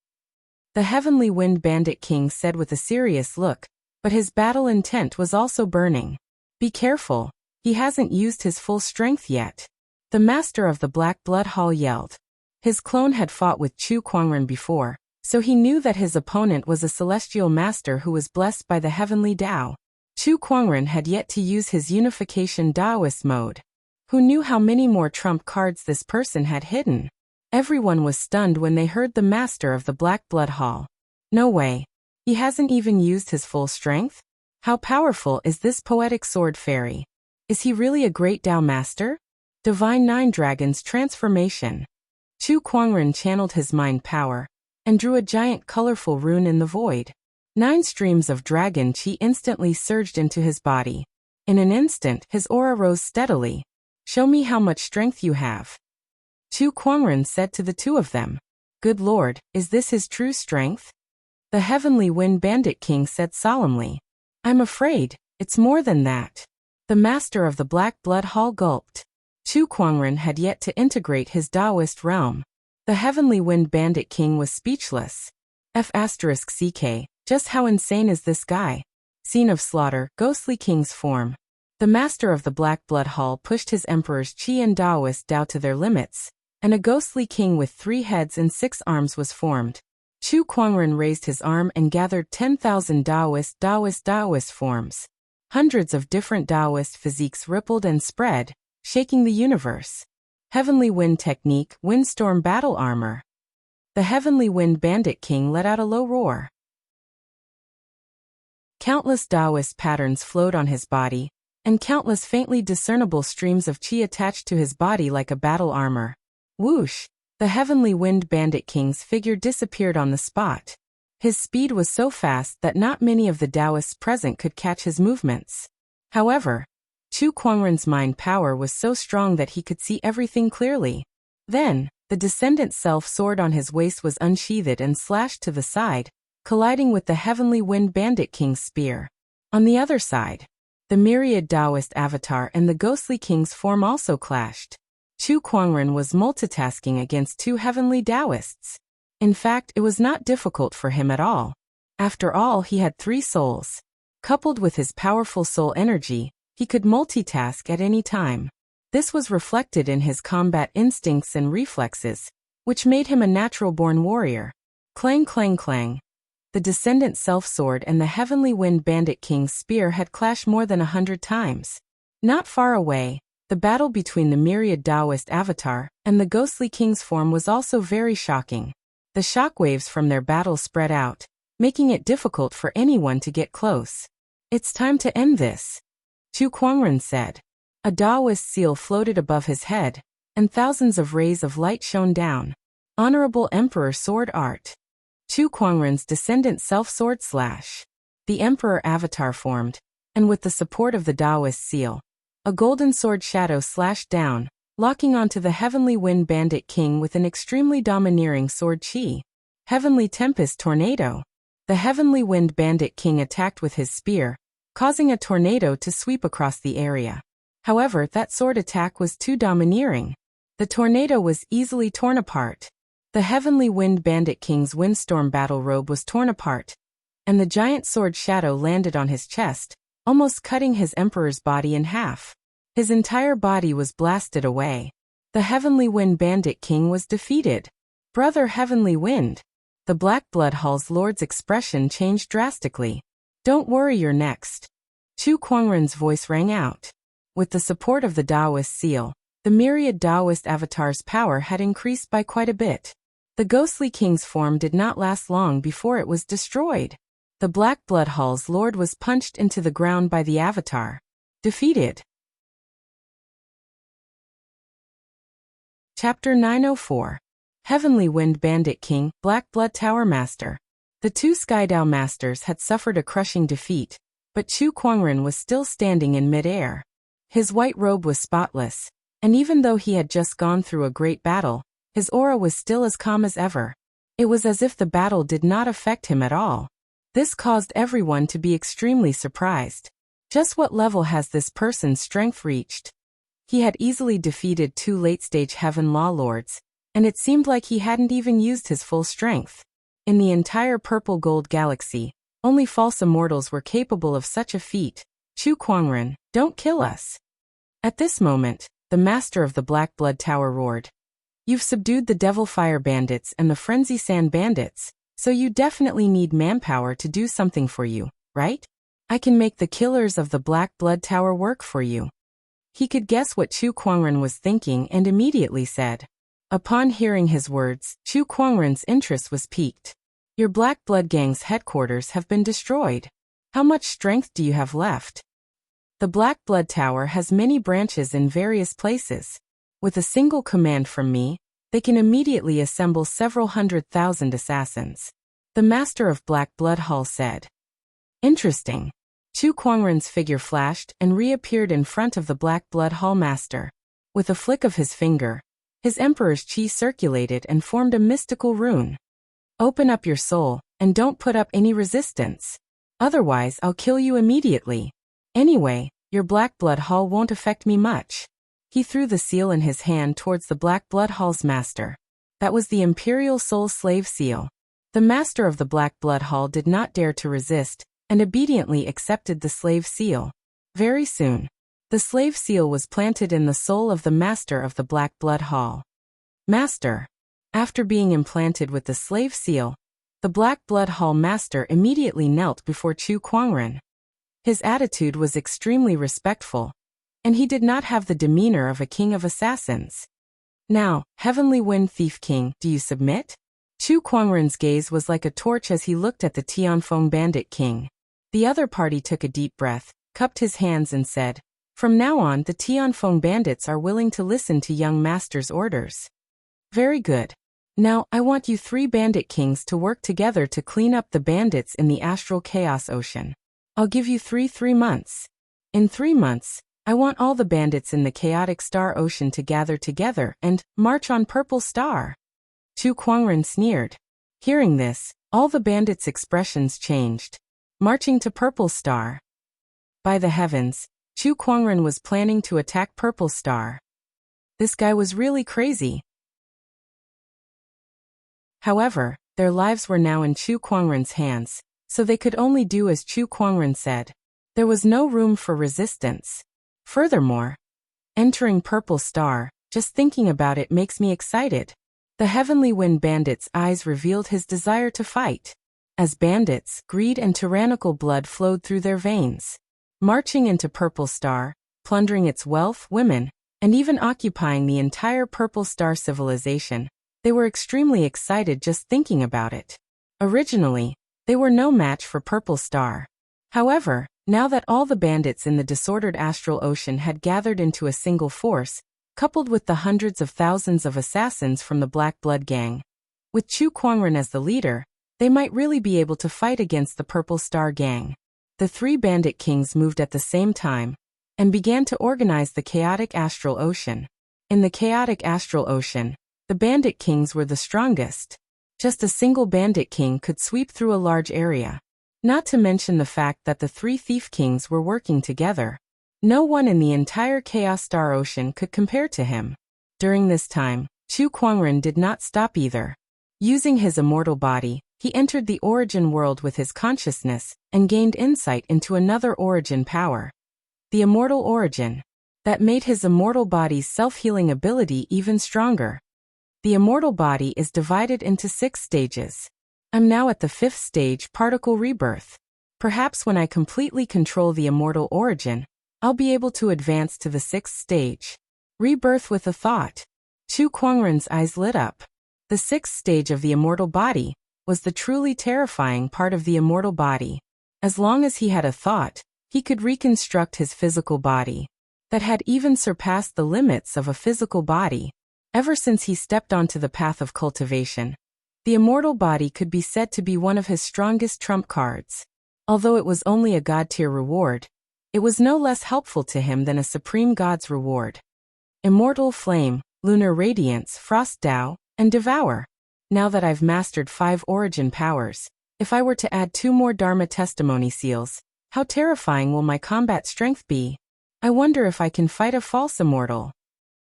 The Heavenly Wind Bandit King said with a serious look, but his battle intent was also burning. Be careful, he hasn't used his full strength yet. The master of the Black Blood Hall yelled. His clone had fought with Chu Kuangren before, so he knew that his opponent was a celestial master who was blessed by the heavenly Tao. Chu Kuangren had yet to use his unification Taoist mode. Who knew how many more trump cards this person had hidden? Everyone was stunned when they heard the master of the Black Blood Hall. No way. He hasn't even used his full strength? How powerful is this poetic sword fairy? Is he really a great Tao master? Divine Nine Dragons Transformation. Chu Kuangren channeled his mind power, and drew a giant colorful rune in the void. 9 streams of dragon chi instantly surged into his body. In an instant, his aura rose steadily. Show me how much strength you have. Chu Kuangren said to the two of them. Good Lord, is this his true strength? The Heavenly Wind Bandit King said solemnly. I'm afraid, it's more than that. The master of the Black Blood Hall gulped. Chu Kuangren had yet to integrate his Taoist realm. The Heavenly Wind Bandit King was speechless. F***CK, just how insane is this guy? Scene of slaughter, ghostly king's form. The master of the Black Blood Hall pushed his emperor's Qi and Taoist Tao to their limits, and a ghostly king with 3 heads and 6 arms was formed. Chu Kuangren raised his arm and gathered 10,000 Taoist forms. Hundreds of different Taoist physiques rippled and spread, shaking the universe. Heavenly Wind Technique, Windstorm Battle Armor. The Heavenly Wind Bandit King let out a low roar. Countless Taoist patterns flowed on his body, and countless faintly discernible streams of chi attached to his body like a battle armor. Whoosh! The Heavenly Wind Bandit King's figure disappeared on the spot. His speed was so fast that not many of the Taoists present could catch his movements. However, Chu Kuangren's mind power was so strong that he could see everything clearly. Then, the descendant self-sword on his waist was unsheathed and slashed to the side, colliding with the Heavenly Wind Bandit King's spear. On the other side, the myriad Taoist avatar and the ghostly king's form also clashed. Chu Kuangren was multitasking against 2 heavenly Taoists. In fact, it was not difficult for him at all. After all, he had 3 souls. Coupled with his powerful soul energy, he could multitask at any time. This was reflected in his combat instincts and reflexes, which made him a natural-born warrior. Clang clang clang. The descendant self-sword and the Heavenly Wind Bandit King's spear had clashed more than 100 times. Not far away, the battle between the myriad Taoist avatar and the ghostly king's form was also very shocking. The shockwaves from their battle spread out, making it difficult for anyone to get close. It's time to end this, Chu Kuangren said. A Taoist seal floated above his head, and thousands of rays of light shone down. Honorable Emperor Sword Art. Chu Kuangren's descendant self-sword slash. The Emperor avatar formed, and with the support of the Taoist seal, a golden sword shadow slashed down, locking onto the Heavenly Wind Bandit King with an extremely domineering sword chi. Heavenly Tempest Tornado. The Heavenly Wind Bandit King attacked with his spear, causing a tornado to sweep across the area. However, that sword attack was too domineering. The tornado was easily torn apart. The Heavenly Wind Bandit King's windstorm battle robe was torn apart, and the giant sword shadow landed on his chest, almost cutting his emperor's body in half. His entire body was blasted away. The Heavenly Wind Bandit King was defeated. Brother Heavenly Wind. The Black Blood Hall's lord's expression changed drastically. Don't worry, you're next. Chu Kuangren's voice rang out. With the support of the Taoist seal, the myriad Taoist avatar's power had increased by quite a bit. The ghostly king's form did not last long before it was destroyed. The Black Blood Hall's lord was punched into the ground by the avatar. Defeated. Chapter 904. Heavenly Wind Bandit King, Black Blood Tower Master. The two Sky Dao Masters had suffered a crushing defeat, but Chu Kuangren was still standing in mid-air. His white robe was spotless, and even though he had just gone through a great battle, his aura was still as calm as ever. It was as if the battle did not affect him at all. This caused everyone to be extremely surprised. Just what level has this person's strength reached? He had easily defeated two late-stage Heaven Law Lords, and it seemed like he hadn't even used his full strength. In the entire Purple Gold Galaxy, only false immortals were capable of such a feat. Chu Kuangren, don't kill us. At this moment, the master of the Black Blood Tower roared. You've subdued the Devil Fire Bandits and the Frenzy Sand Bandits, so you definitely need manpower to do something for you, right? I can make the killers of the Black Blood Tower work for you. He could guess what Chu Kuangren was thinking and immediately said. Upon hearing his words, Chu Kuangren's interest was piqued. Your Black Blood Gang's headquarters have been destroyed. How much strength do you have left? The Black Blood Tower has many branches in various places. With a single command from me, they can immediately assemble several 100,000 assassins. The Master of Black Blood Hall said. Interesting. Chu Kuangren's figure flashed and reappeared in front of the Black Blood Hall Master. With a flick of his finger, his emperor's chi circulated and formed a mystical rune. Open up your soul, and don't put up any resistance. Otherwise I'll kill you immediately. Anyway, your Black Blood Hall won't affect me much. He threw the seal in his hand towards the Black Blood Hall's master. That was the Imperial Soul Slave Seal. The master of the Black Blood Hall did not dare to resist, and obediently accepted the slave seal. Very soon, the slave seal was planted in the soul of the master of the Black Blood Hall. Master. After being implanted with the slave seal, the Black Blood Hall master immediately knelt before Chu Kuangren. His attitude was extremely respectful, and he did not have the demeanor of a king of assassins. Now, Heavenly Wind Thief King, do you submit? Chu Kuangren's gaze was like a torch as he looked at the Tianfeng Bandit King. The other party took a deep breath, cupped his hands and said, From now on the Tianfeng Bandits are willing to listen to young master's orders. Very good. Now, I want you three bandit kings to work together to clean up the bandits in the Astral Chaos Ocean. I'll give you 3 months. In 3 months, I want all the bandits in the Chaotic Star Ocean to gather together and march on Purple Star. Chu Kuangren sneered. Hearing this, all the bandits' expressions changed. Marching to Purple Star. By the heavens, Chu Kuangren was planning to attack Purple Star. This guy was really crazy. However, their lives were now in Chu Kuangren's hands, so they could only do as Chu Kuangren said. There was no room for resistance. Furthermore, entering Purple Star, just thinking about it makes me excited. The Heavenly Wind Bandit's eyes revealed his desire to fight. As bandits, greed and tyrannical blood flowed through their veins. Marching into Purple Star, plundering its wealth, women, and even occupying the entire Purple Star civilization, They were extremely excited just thinking about it. Originally, they were no match for Purple Star. However, now that all the bandits in the disordered astral ocean had gathered into a single force, coupled with the hundreds of thousands of assassins from the Black Blood Gang, with Chu Kuangren as the leader, they might really be able to fight against the Purple Star Gang. The three bandit kings moved at the same time and began to organize the chaotic astral ocean. In the chaotic astral ocean, the bandit kings were the strongest. Just a single bandit king could sweep through a large area. Not to mention the fact that the three thief kings were working together. No one in the entire Chaos Star Ocean could compare to him. During this time, Chu Kuangren did not stop either. Using his immortal body, he entered the origin world with his consciousness and gained insight into another origin power. The immortal origin. That made his immortal body's self-healing ability even stronger. The immortal body is divided into 6 stages. I'm now at the 5th stage, particle rebirth. Perhaps when I completely control the immortal origin, I'll be able to advance to the 6th stage. Rebirth with a thought. Chu Kuangren's eyes lit up. The 6th stage of the immortal body was the truly terrifying part of the immortal body. As long as he had a thought, he could reconstruct his physical body. That had even surpassed the limits of a physical body. Ever since he stepped onto the path of cultivation, the immortal body could be said to be one of his strongest trump cards. Although it was only a god-tier reward, it was no less helpful to him than a supreme god's reward. Immortal Flame, Lunar Radiance, Frost Tao, and Devour. Now that I've mastered 5 origin powers, if I were to add 2 more Dharma testimony seals, how terrifying will my combat strength be? I wonder if I can fight a false immortal.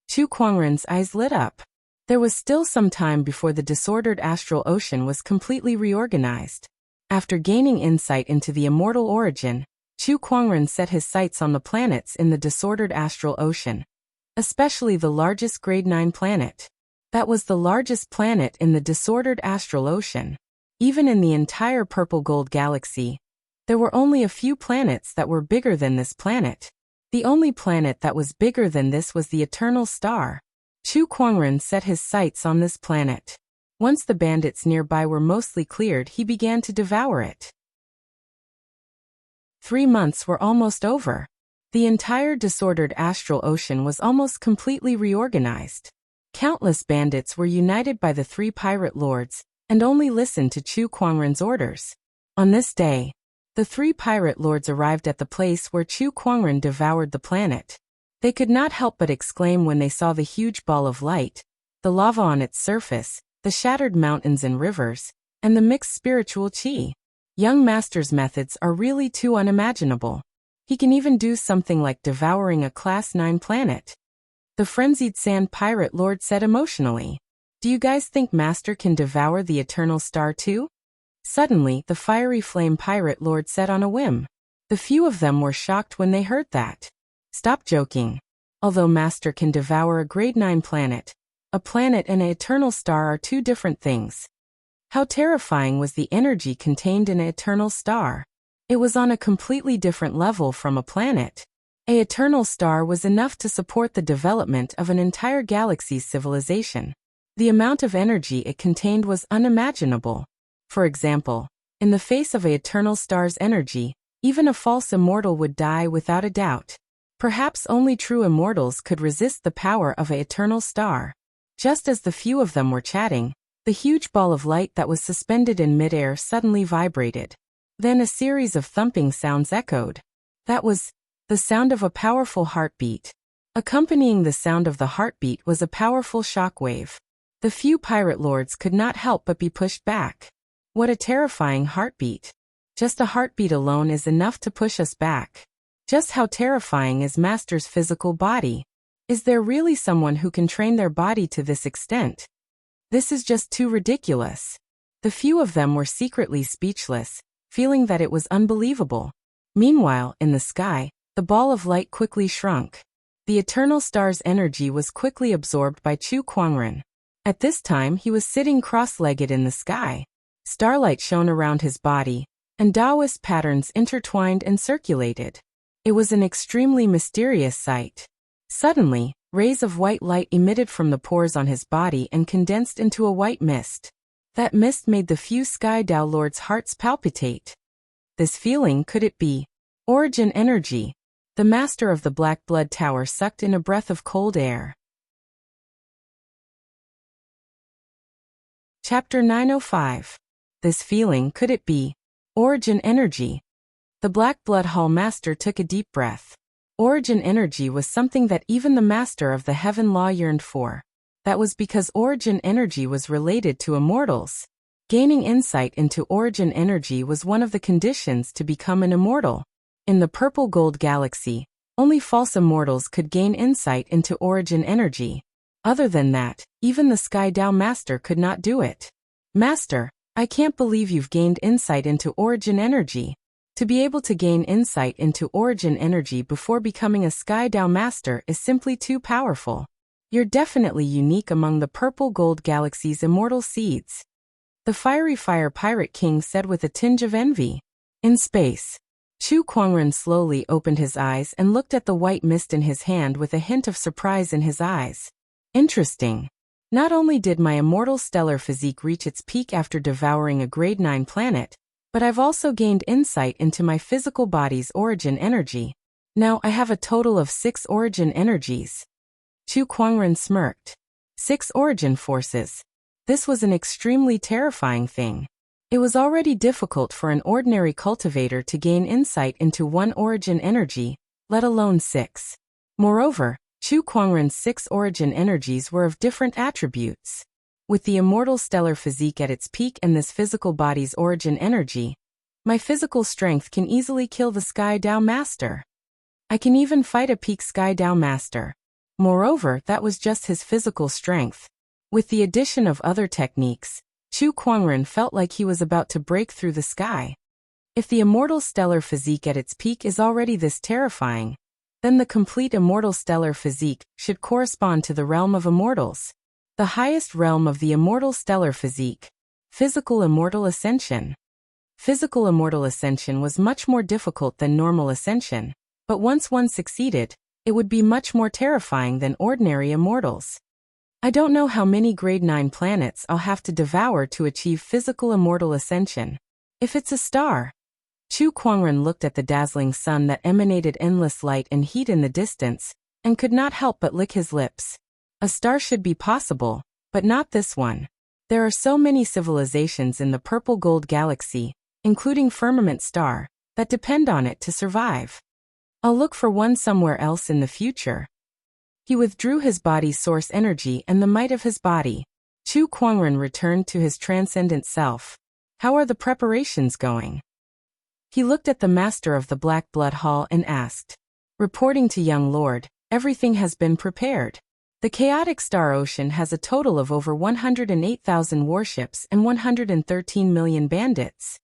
Chu Kuangren's eyes lit up. There was still some time before the disordered astral ocean was completely reorganized. After gaining insight into the immortal origin, Chu Kuangren set his sights on the planets in the disordered astral ocean, especially the largest grade 9 planet. That was the largest planet in the disordered astral ocean. Even in the entire Purple Gold Galaxy, there were only a few planets that were bigger than this planet. The only planet that was bigger than this was the Eternal Star. Chu Kuangren set his sights on this planet. Once the bandits nearby were mostly cleared, he began to devour it. 3 months were almost over. The entire disordered astral ocean was almost completely reorganized. Countless bandits were united by the 3 pirate lords and only listened to Chu Kuangren's orders. On this day, the 3 pirate lords arrived at the place where Chu Kuangren devoured the planet. They could not help but exclaim when they saw the huge ball of light, the lava on its surface, the shattered mountains and rivers, and the mixed spiritual chi. Young Master's methods are really too unimaginable. He can even do something like devouring a Class 9 planet. The frenzied Sand Pirate Lord said emotionally. Do you guys think Master can devour the Eternal Star too? Suddenly, the Fiery Flame Pirate Lord said on a whim. The few of them were shocked when they heard that. Stop joking. Although Master can devour a grade 9 planet, a planet and an eternal star are 2 different things. How terrifying was the energy contained in an eternal star? It was on a completely different level from a planet. An eternal star was enough to support the development of an entire galaxy's civilization. The amount of energy it contained was unimaginable. For example, in the face of an eternal star's energy, even a false immortal would die without a doubt. Perhaps only true immortals could resist the power of an eternal star. Just as the few of them were chatting, the huge ball of light that was suspended in midair suddenly vibrated. Then a series of thumping sounds echoed. That was the sound of a powerful heartbeat. Accompanying the sound of the heartbeat was a powerful shockwave. The few pirate lords could not help but be pushed back. What a terrifying heartbeat. Just a heartbeat alone is enough to push us back. Just how terrifying is Master's physical body? Is there really someone who can train their body to this extent? This is just too ridiculous. The few of them were secretly speechless, feeling that it was unbelievable. Meanwhile, in the sky, the ball of light quickly shrunk. The eternal star's energy was quickly absorbed by Chu Kuangren. At this time he was sitting cross-legged in the sky. Starlight shone around his body, and Taoist patterns intertwined and circulated. It was an extremely mysterious sight. Suddenly, Rays of white light emitted from the pores on his body and condensed into a white mist. That mist made the few Sky Dao Lords' hearts palpitate. This feeling, could it be origin energy? The master of the Black Blood Tower sucked in a breath of cold air. Chapter 905. This feeling, could it be origin energy? The Black Blood Hall Master took a deep breath. Origin energy was something that even the Master of the Heaven Law yearned for. That was because origin energy was related to immortals. Gaining insight into origin energy was one of the conditions to become an immortal. In the Purple Gold Galaxy, only false immortals could gain insight into origin energy. Other than that, even the Sky Dao Master could not do it. Master, I can't believe you've gained insight into origin energy. To be able to gain insight into origin energy before becoming a Sky Dao Master is simply too powerful. You're definitely unique among the Purple Gold Galaxy's immortal seeds. The Fiery Fire Pirate King said with a tinge of envy. In space. Chu Kuangren slowly opened his eyes and looked at the white mist in his hand with a hint of surprise in his eyes. Interesting. Not only did my immortal stellar physique reach its peak after devouring a grade 9 planet, but I've also gained insight into my physical body's origin energy. Now I have a total of 6 origin energies. Chu Kuangren smirked. 6 origin forces. This was an extremely terrifying thing. It was already difficult for an ordinary cultivator to gain insight into 1 origin energy, let alone 6. Moreover, Chu Kuangren's 6 origin energies were of different attributes. With the immortal stellar physique at its peak and this physical body's origin energy, my physical strength can easily kill the Sky Dao Master. I can even fight a peak Sky Dao Master. Moreover, that was just his physical strength. With the addition of other techniques, Chu Kuangren felt like he was about to break through the sky. If the immortal stellar physique at its peak is already this terrifying, then the complete immortal stellar physique should correspond to the realm of immortals. The highest realm of the immortal stellar physique. Physical immortal ascension. Physical immortal ascension was much more difficult than normal ascension, but once one succeeded, it would be much more terrifying than ordinary immortals. I don't know how many grade 9 planets I'll have to devour to achieve physical immortal ascension. If it's a star. Chu Kuangren looked at the dazzling sun that emanated endless light and heat in the distance, and could not help but lick his lips. A star should be possible, but not this one. There are so many civilizations in the Purple Gold Galaxy, including Firmament Star, that depend on it to survive. I'll look for one somewhere else in the future. He withdrew his body's source energy and the might of his body. Chu Kuangren returned to his transcendent self. How are the preparations going? He looked at the master of the Black Blood Hall and asked. Reporting to young lord, everything has been prepared. The chaotic star ocean has a total of over 108,000 warships and 113 million bandits.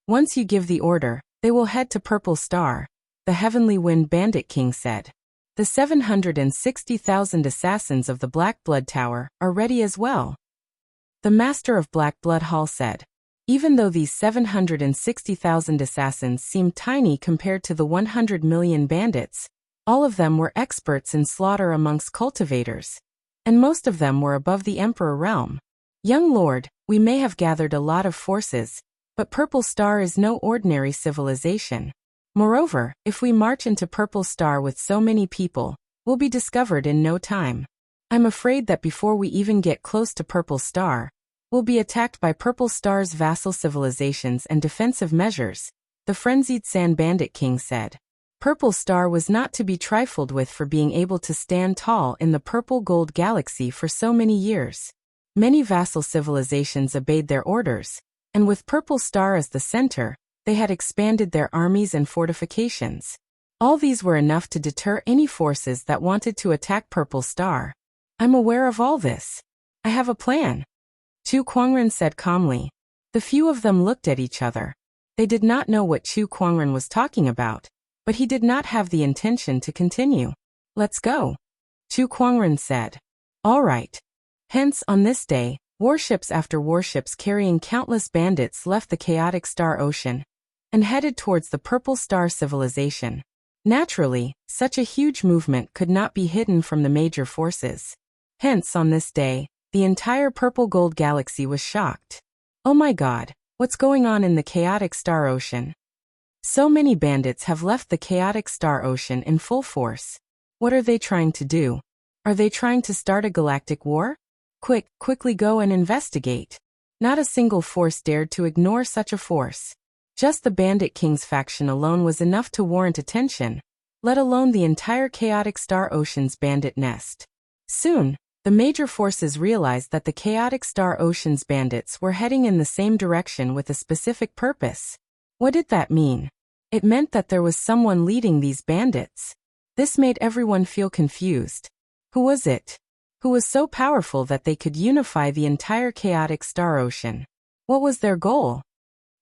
Once you give the order, they will head to Purple Star, the Heavenly Wind Bandit King said. The 760,000 assassins of the Black Blood Tower are ready as well. The master of Black Blood Hall said. Even though these 760,000 assassins seem tiny compared to the 100 million bandits, all of them were experts in slaughter amongst cultivators, and most of them were above the Emperor realm. Young lord, we may have gathered a lot of forces, but Purple Star is no ordinary civilization. Moreover, if we march into Purple Star with so many people, we'll be discovered in no time. I'm afraid that before we even get close to Purple Star, we'll be attacked by Purple Star's vassal civilizations and defensive measures, the frenzied Sand Bandit King said. Purple Star was not to be trifled with for being able to stand tall in the Purple Gold Galaxy for so many years. Many vassal civilizations obeyed their orders, and with Purple Star as the center, they had expanded their armies and fortifications. All these were enough to deter any forces that wanted to attack Purple Star. I'm aware of all this. I have a plan. Chu Kuangren said calmly. The few of them looked at each other. They did not know what Chu Kuangren was talking about, but he did not have the intention to continue. Let's go. Chu Kuangren said. All right. Hence, on this day, warships after warships carrying countless bandits left the chaotic Star Ocean and headed towards the Purple Star civilization. Naturally, such a huge movement could not be hidden from the major forces. Hence, on this day, the entire purple gold galaxy was shocked. Oh my God, what's going on in the chaotic star ocean? So many bandits have left the chaotic star ocean in full force. What are they trying to do? Are they trying to start a galactic war? Quickly go and investigate. Not a single force dared to ignore such a force. Just the Bandit King's faction alone was enough to warrant attention, let alone the entire chaotic star ocean's bandit nest. Soon, the major forces realized that the chaotic star ocean's bandits were heading in the same direction with a specific purpose. What did that mean? It meant that there was someone leading these bandits. This made everyone feel confused. Who was it? Who was so powerful that they could unify the entire chaotic star ocean? What was their goal?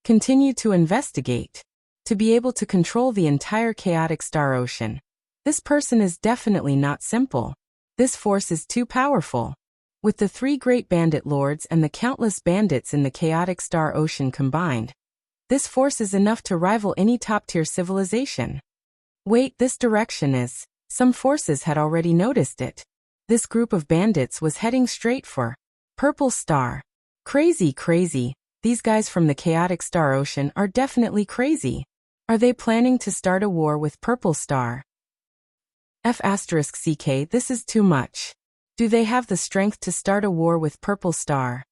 Continue to investigate. To be able to control the entire chaotic star ocean. This person is definitely not simple. This force is too powerful. With the 3 great bandit lords and the countless bandits in the chaotic star ocean combined, this force is enough to rival any top-tier civilization. Wait, this direction is... Some forces had already noticed it. This group of bandits was heading straight for Purple Star. Crazy. These guys from the chaotic star ocean are definitely crazy. Are they planning to start a war with Purple Star? F***CK, this is too much. Do they have the strength to start a war with Purple Star?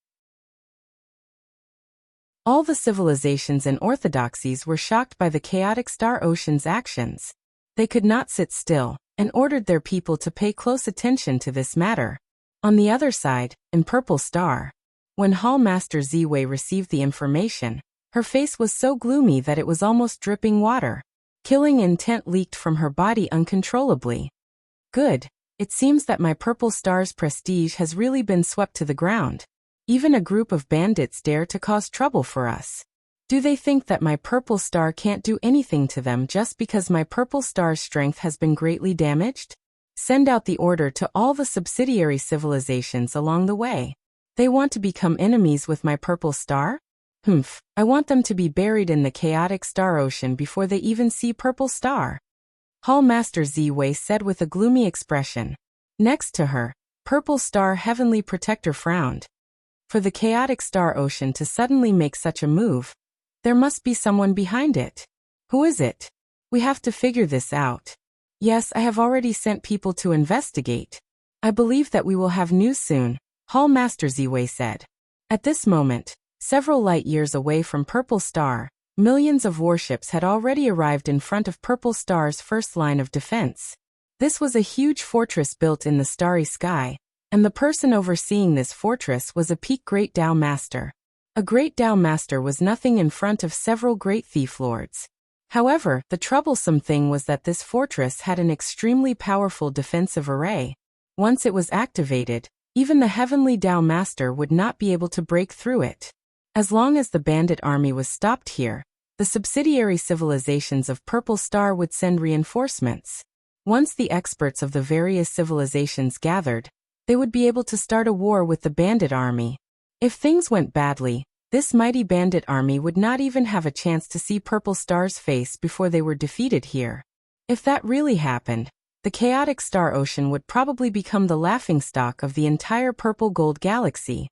All the civilizations and orthodoxies were shocked by the chaotic star ocean's actions. They could not sit still, and ordered their people to pay close attention to this matter. On the other side, in Purple Star, when Hall Master Ziwei received the information, her face was so gloomy that it was almost dripping water. Killing intent leaked from her body uncontrollably. Good. It seems that my Purple Star's prestige has really been swept to the ground. Even a group of bandits dare to cause trouble for us. Do they think that my Purple Star can't do anything to them just because my Purple Star's strength has been greatly damaged? Send out the order to all the subsidiary civilizations along the way. They want to become enemies with my Purple Star? I want them to be buried in the chaotic star ocean before they even see Purple Star. Hall Master Ziwei said with a gloomy expression. Next to her, Purple Star Heavenly Protector frowned. For the chaotic star ocean to suddenly make such a move, there must be someone behind it. Who is it? We have to figure this out. Yes, I have already sent people to investigate. I believe that we will have news soon, Hall Master Ziwei said. At this moment, several light years away from Purple Star, millions of warships had already arrived in front of Purple Star's first line of defense. This was a huge fortress built in the starry sky, and the person overseeing this fortress was a peak Great Dao Master. A Great Dao Master was nothing in front of several great thief lords. However, the troublesome thing was that this fortress had an extremely powerful defensive array. Once it was activated, even the Heavenly Dao Master would not be able to break through it. As long as the bandit army was stopped here, the subsidiary civilizations of Purple Star would send reinforcements. Once the experts of the various civilizations gathered, they would be able to start a war with the bandit army. If things went badly, this mighty bandit army would not even have a chance to see Purple Star's face before they were defeated here. If that really happened, the chaotic star ocean would probably become the laughingstock of the entire purple gold galaxy.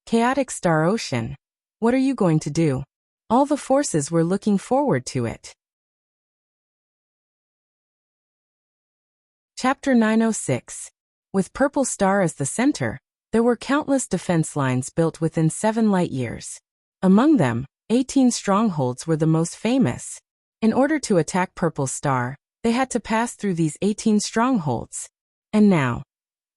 Chaotic star ocean. What are you going to do? All the forces were looking forward to it. Chapter 906. With Purple Star as the center, there were countless defense lines built within 7 light years. Among them, 18 strongholds were the most famous. In order to attack Purple Star, they had to pass through these 18 strongholds. And now,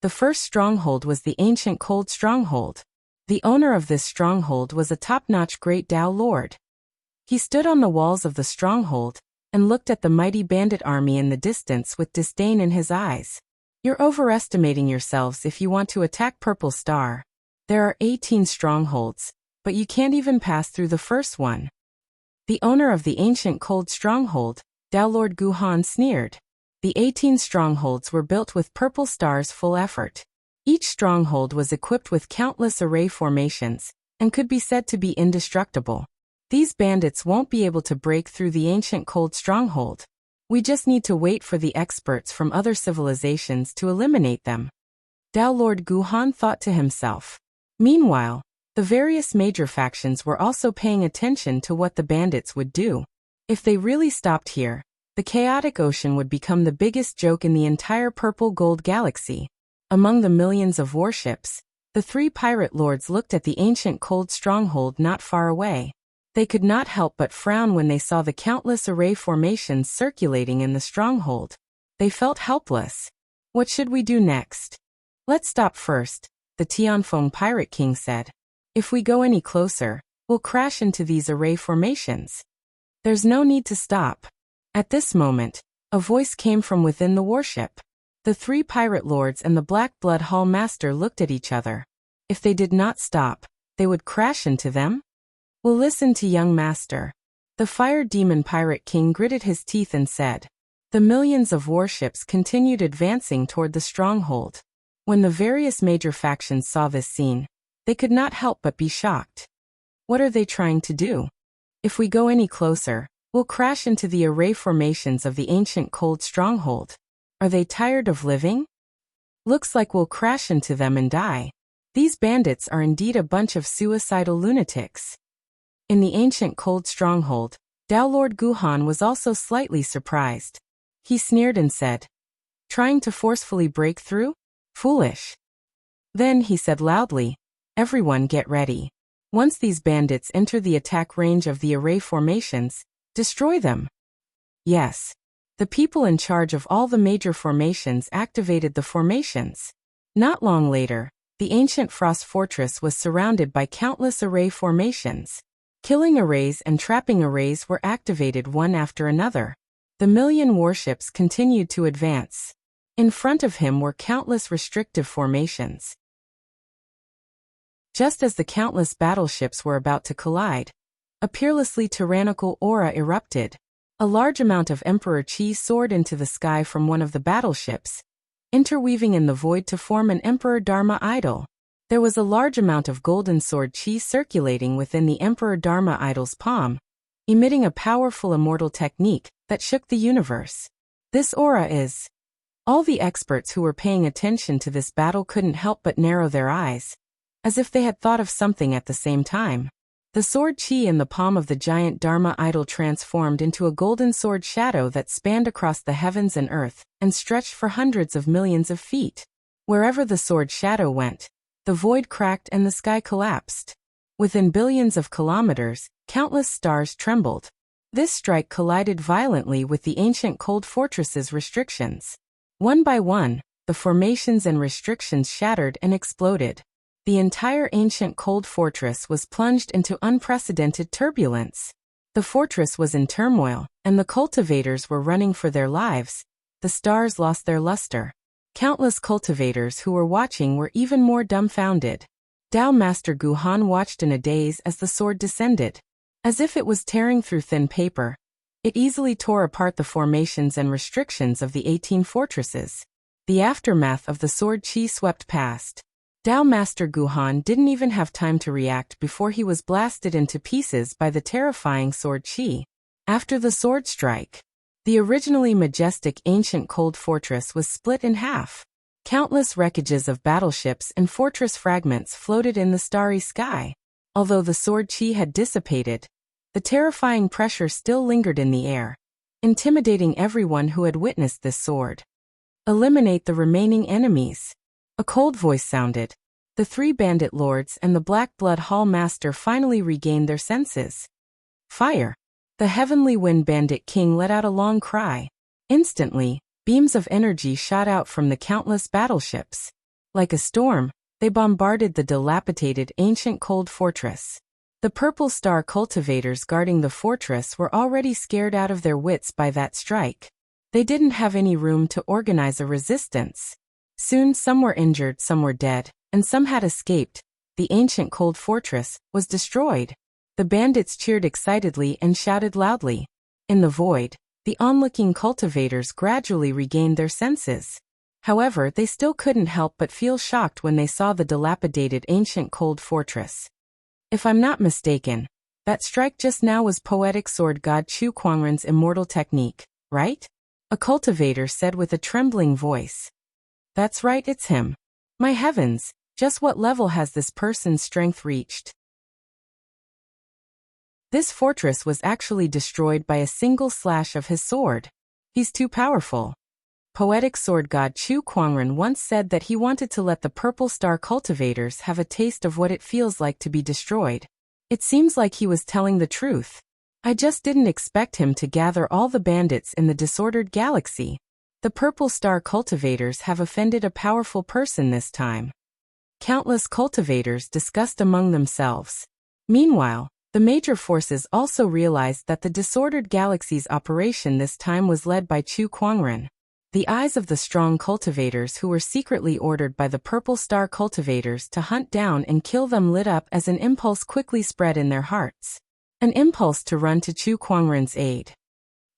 the first stronghold was the ancient Cold Stronghold. The owner of this stronghold was a top-notch Great Dao Lord. He stood on the walls of the stronghold and looked at the mighty bandit army in the distance with disdain in his eyes. You're overestimating yourselves if you want to attack Purple Star. There are 18 strongholds, but you can't even pass through the first one. The owner of the ancient Cold Stronghold, Dao Lord Guhan, sneered. The 18 strongholds were built with Purple Star's full effort. Each stronghold was equipped with countless array formations, and could be said to be indestructible. These bandits won't be able to break through the ancient Cold Stronghold. We just need to wait for the experts from other civilizations to eliminate them. Dao Lord Guhan thought to himself. Meanwhile, the various major factions were also paying attention to what the bandits would do. If they really stopped here, the chaotic ocean would become the biggest joke in the entire purple gold galaxy. Among the millions of warships, the three pirate lords looked at the ancient cold stronghold not far away. They could not help but frown when they saw the countless array formations circulating in the stronghold. They felt helpless. What should we do next? Let's stop first, the Tianfeng Pirate King said. If we go any closer, we'll crash into these array formations. There's no need to stop. At this moment, a voice came from within the warship. The three pirate lords and the Black Blood Hall Master looked at each other. If they did not stop, they would crash into them? We'll listen to young master. The Fire Demon Pirate King gritted his teeth and said. The millions of warships continued advancing toward the stronghold. When the various major factions saw this scene, they could not help but be shocked. What are they trying to do? If we go any closer, we'll crash into the array formations of the ancient cold stronghold. Are they tired of living? Looks like we'll crash into them and die. These bandits are indeed a bunch of suicidal lunatics. In the ancient cold stronghold, Dao Lord Guhan was also slightly surprised. He sneered and said, trying to forcefully break through? Foolish. Then he said loudly, everyone get ready. Once these bandits enter the attack range of the array formations, destroy them. Yes. The people in charge of all the major formations activated the formations. Not long later, the ancient Frost Fortress was surrounded by countless array formations. Killing arrays and trapping arrays were activated one after another. The million warships continued to advance. In front of him were countless restrictive formations. Just as the countless battleships were about to collide, a peerlessly tyrannical aura erupted. A large amount of Emperor Qi soared into the sky from one of the battleships, interweaving in the void to form an Emperor Dharma idol. There was a large amount of golden sword Qi circulating within the Emperor Dharma idol's palm, emitting a powerful immortal technique that shook the universe. This aura is... All the experts who were paying attention to this battle couldn't help but narrow their eyes, as if they had thought of something at the same time. The sword Qi in the palm of the giant Dharma idol transformed into a golden sword shadow that spanned across the heavens and earth, and stretched for hundreds of millions of feet. Wherever the sword shadow went, the void cracked and the sky collapsed. Within billions of kilometers, countless stars trembled. This strike collided violently with the ancient cold fortress's restrictions. One by one, the formations and restrictions shattered and exploded. The entire ancient cold fortress was plunged into unprecedented turbulence. The fortress was in turmoil, and the cultivators were running for their lives. The stars lost their luster. Countless cultivators who were watching were even more dumbfounded. Dao Master Guhan watched in a daze as the sword descended. As if it was tearing through thin paper, it easily tore apart the formations and restrictions of the 18 fortresses. The aftermath of the sword Qi swept past. Dao Master Guhan didn't even have time to react before he was blasted into pieces by the terrifying sword Qi. After the sword strike, the originally majestic ancient cold fortress was split in half. Countless wreckages of battleships and fortress fragments floated in the starry sky. Although the sword Qi had dissipated, the terrifying pressure still lingered in the air, intimidating everyone who had witnessed this sword. Eliminate the remaining enemies. A cold voice sounded. The three bandit lords and the Black Blood Hall Master finally regained their senses. Fire! The Heavenly Wind Bandit King let out a long cry. Instantly, beams of energy shot out from the countless battleships. Like a storm, they bombarded the dilapidated ancient cold fortress. The Purple Star cultivators guarding the fortress were already scared out of their wits by that strike. They didn't have any room to organize a resistance. Soon some were injured, some were dead, and some had escaped. The ancient cold fortress was destroyed. The bandits cheered excitedly and shouted loudly. In the void, the onlooking cultivators gradually regained their senses. However, they still couldn't help but feel shocked when they saw the dilapidated ancient cold fortress. If I'm not mistaken, that strike just now was poetic sword god Chu Kuangren's immortal technique, right? a cultivator said with a trembling voice. That's right, it's him. My heavens, just what level has this person's strength reached? This fortress was actually destroyed by a single slash of his sword. He's too powerful. Poetic sword god Chu Kuangren once said that he wanted to let the Purple Star cultivators have a taste of what it feels like to be destroyed. It seems like he was telling the truth. I just didn't expect him to gather all the bandits in the disordered galaxy. The Purple Star cultivators have offended a powerful person this time. Countless cultivators discussed among themselves. Meanwhile, the major forces also realized that the disordered galaxy's operation this time was led by Chu Kuangren. The eyes of the strong cultivators who were secretly ordered by the Purple Star cultivators to hunt down and kill them lit up as an impulse quickly spread in their hearts. An impulse to run to Chu Kuangren's aid.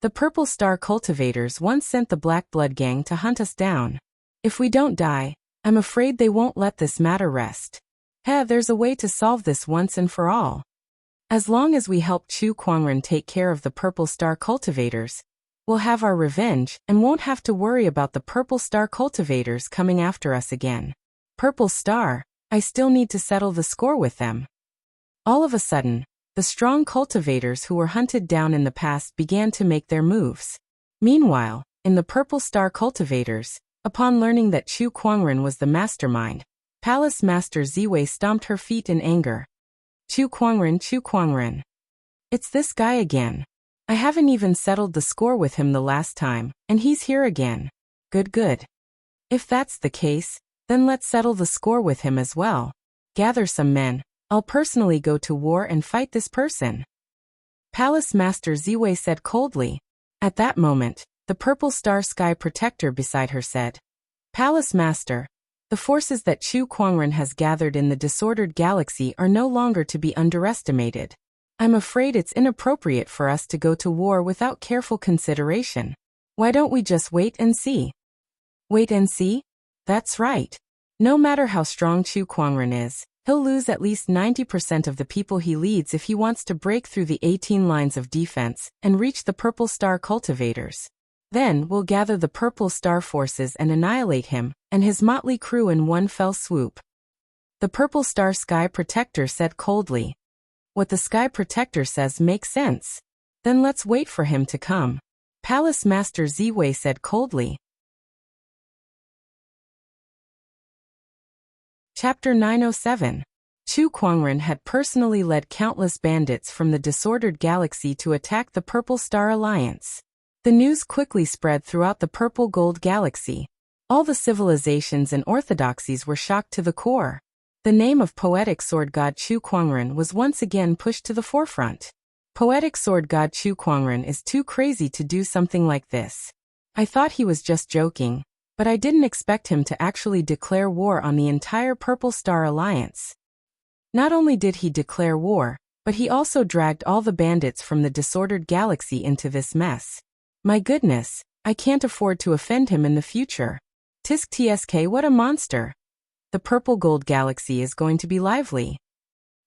The Purple Star cultivators once sent the Black Blood Gang to hunt us down. If we don't die, I'm afraid they won't let this matter rest. There's a way to solve this once and for all. As long as we help Chu Kuangren take care of the Purple Star cultivators, we'll have our revenge and won't have to worry about the Purple Star cultivators coming after us again. Purple Star, I still need to settle the score with them. All of a sudden, the strong cultivators who were hunted down in the past began to make their moves. Meanwhile, in the Purple Star cultivators, upon learning that Chu Kuangren was the mastermind, Palace Master Ziwei stomped her feet in anger. Chu Kuangren. It's this guy again. I haven't even settled the score with him the last time, and he's here again. Good. If that's the case, then let's settle the score with him as well. Gather some men. I'll personally go to war and fight this person. Palace Master Ziwei said coldly. At that moment, the Purple Star Sky Protector beside her said, Palace Master, the forces that Chu Kuangren has gathered in the disordered galaxy are no longer to be underestimated. I'm afraid it's inappropriate for us to go to war without careful consideration. Why don't we just wait and see? Wait and see? That's right. No matter how strong Chu Kuangren is, he'll lose at least 90% of the people he leads if he wants to break through the 18 lines of defense and reach the Purple Star cultivators. Then we'll gather the Purple Star forces and annihilate him and his motley crew in one fell swoop. The Purple Star Sky Protector said coldly. What the Sky Protector says makes sense. Then let's wait for him to come. Palace Master Ziwei said coldly. Chapter 907. Chu Kuangren had personally led countless bandits from the disordered galaxy to attack the Purple Star Alliance. The news quickly spread throughout the Purple Gold Galaxy. All the civilizations and orthodoxies were shocked to the core. The name of poetic sword god Chu Kuangren was once again pushed to the forefront. Poetic sword god Chu Kuangren is too crazy to do something like this. I thought he was just joking, but I didn't expect him to actually declare war on the entire Purple Star Alliance. Not only did he declare war, but he also dragged all the bandits from the disordered galaxy into this mess. My goodness, I can't afford to offend him in the future. Tisk tsk, what a monster. The Purple Gold Galaxy is going to be lively.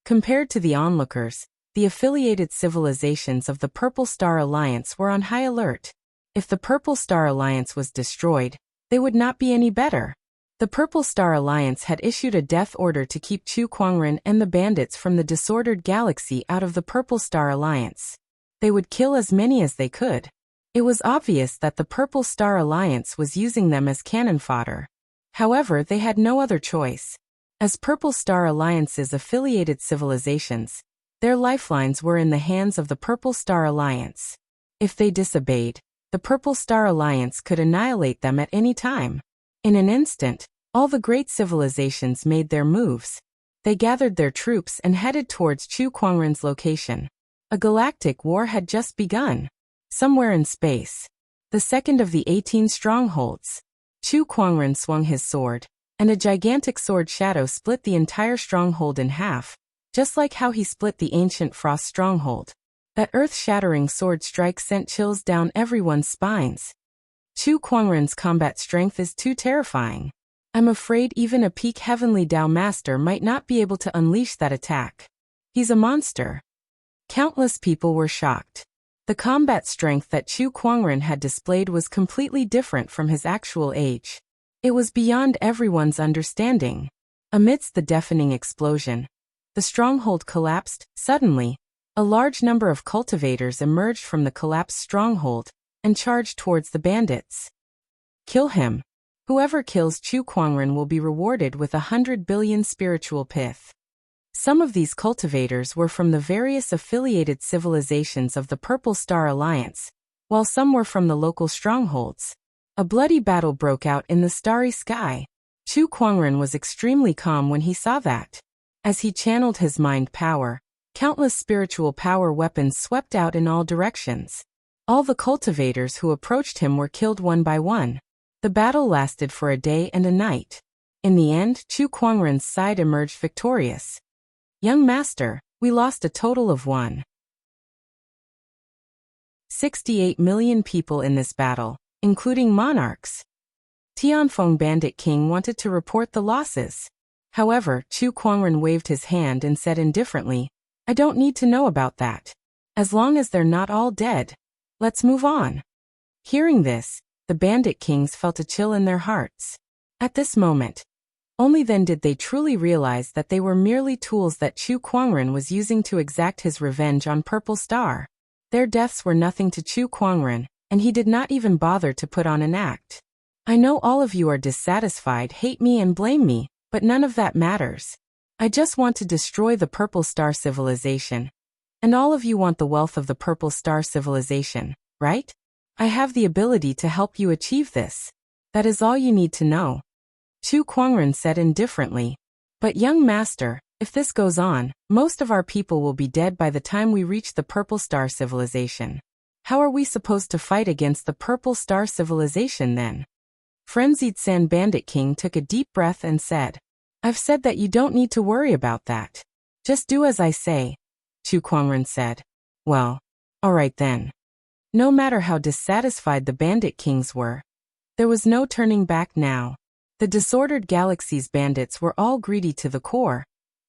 Compared to the onlookers, the affiliated civilizations of the Purple Star Alliance were on high alert. If the Purple Star Alliance was destroyed, they would not be any better. The Purple Star Alliance had issued a death order to keep Chu Kuangren and the bandits from the disordered galaxy out of the Purple Star Alliance. They would kill as many as they could. It was obvious that the Purple Star Alliance was using them as cannon fodder. However, they had no other choice. As Purple Star Alliance's affiliated civilizations, their lifelines were in the hands of the Purple Star Alliance. If they disobeyed, the Purple Star Alliance could annihilate them at any time. In an instant, all the great civilizations made their moves. They gathered their troops and headed towards Chu Kuangren's location. A galactic war had just begun. Somewhere in space. The second of the 18 strongholds. Chu Kuangren swung his sword, and a gigantic sword shadow split the entire stronghold in half, just like how he split the ancient Frost stronghold. That earth-shattering sword strike sent chills down everyone's spines. Chu Kuangren's combat strength is too terrifying. I'm afraid even a peak Heavenly Dao Master might not be able to unleash that attack. He's a monster. Countless people were shocked. The combat strength that Chu Kuangren had displayed was completely different from his actual age. It was beyond everyone's understanding. Amidst the deafening explosion, the stronghold collapsed. Suddenly, a large number of cultivators emerged from the collapsed stronghold and charged towards the bandits. Kill him. Whoever kills Chu Kuangren will be rewarded with 100 billion spiritual pith. Some of these cultivators were from the various affiliated civilizations of the Purple Star Alliance, while some were from the local strongholds. A bloody battle broke out in the starry sky. Chu Kuangren was extremely calm when he saw that. As he channeled his mind power, countless spiritual power weapons swept out in all directions. All the cultivators who approached him were killed one by one. The battle lasted for a day and a night. In the end, Chu Kuangren's side emerged victorious. Young master, we lost a total of 168 million people in this battle, including monarchs. Tianfeng Bandit King wanted to report the losses. However, Chu Kuangren waved his hand and said indifferently, I don't need to know about that. As long as they're not all dead. Let's move on. Hearing this, the Bandit Kings felt a chill in their hearts. At this moment, only then did they truly realize that they were merely tools that Chu Kuangren was using to exact his revenge on Purple Star. Their deaths were nothing to Chu Kuangren, and he did not even bother to put on an act. I know all of you are dissatisfied, hate me and blame me, but none of that matters. I just want to destroy the Purple Star civilization. And all of you want the wealth of the Purple Star civilization, right? I have the ability to help you achieve this. That is all you need to know. Chu Kuangren said indifferently. But young master, if this goes on, most of our people will be dead by the time we reach the Purple Star civilization. How are we supposed to fight against the Purple Star civilization then? Frenzied Sand Bandit King took a deep breath and said, I've said that you don't need to worry about that. Just do as I say. Chu Kuangren said. Well, all right then. No matter how dissatisfied the Bandit Kings were, there was no turning back now. The disordered galaxy's bandits were all greedy to the core,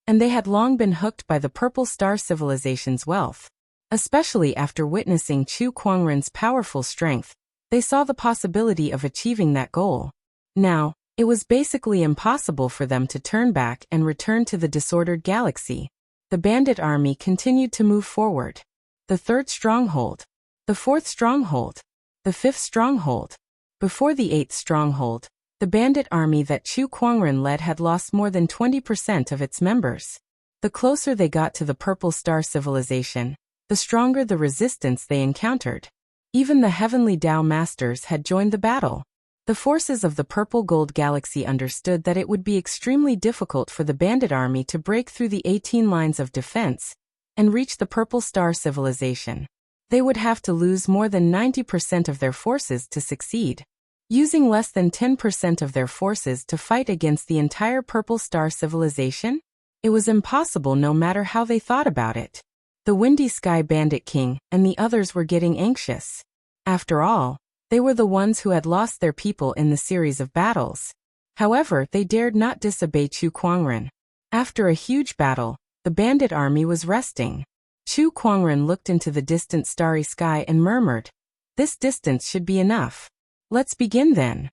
and they had long been hooked by the Purple Star civilization's wealth. Especially after witnessing Chu Kuangren's powerful strength, they saw the possibility of achieving that goal. Now, it was basically impossible for them to turn back and return to the disordered galaxy. The bandit army continued to move forward. The third stronghold. The fourth stronghold. The fifth stronghold. Before the eighth stronghold, the bandit army that Chu Kuangren led had lost more than 20% of its members. The closer they got to the Purple Star civilization, the stronger the resistance they encountered. Even the Heavenly Tao Masters had joined the battle. The forces of the Purple Gold Galaxy understood that it would be extremely difficult for the bandit army to break through the 18 lines of defense and reach the Purple Star civilization. They would have to lose more than 90% of their forces to succeed. Using less than 10% of their forces to fight against the entire Purple Star civilization? It was impossible no matter how they thought about it. The Windy Sky Bandit King and the others were getting anxious. After all, they were the ones who had lost their people in the series of battles. However, they dared not disobey Chu Kuangren. After a huge battle, the bandit army was resting. Chu Kuangren looked into the distant starry sky and murmured, This distance should be enough. Let's begin then.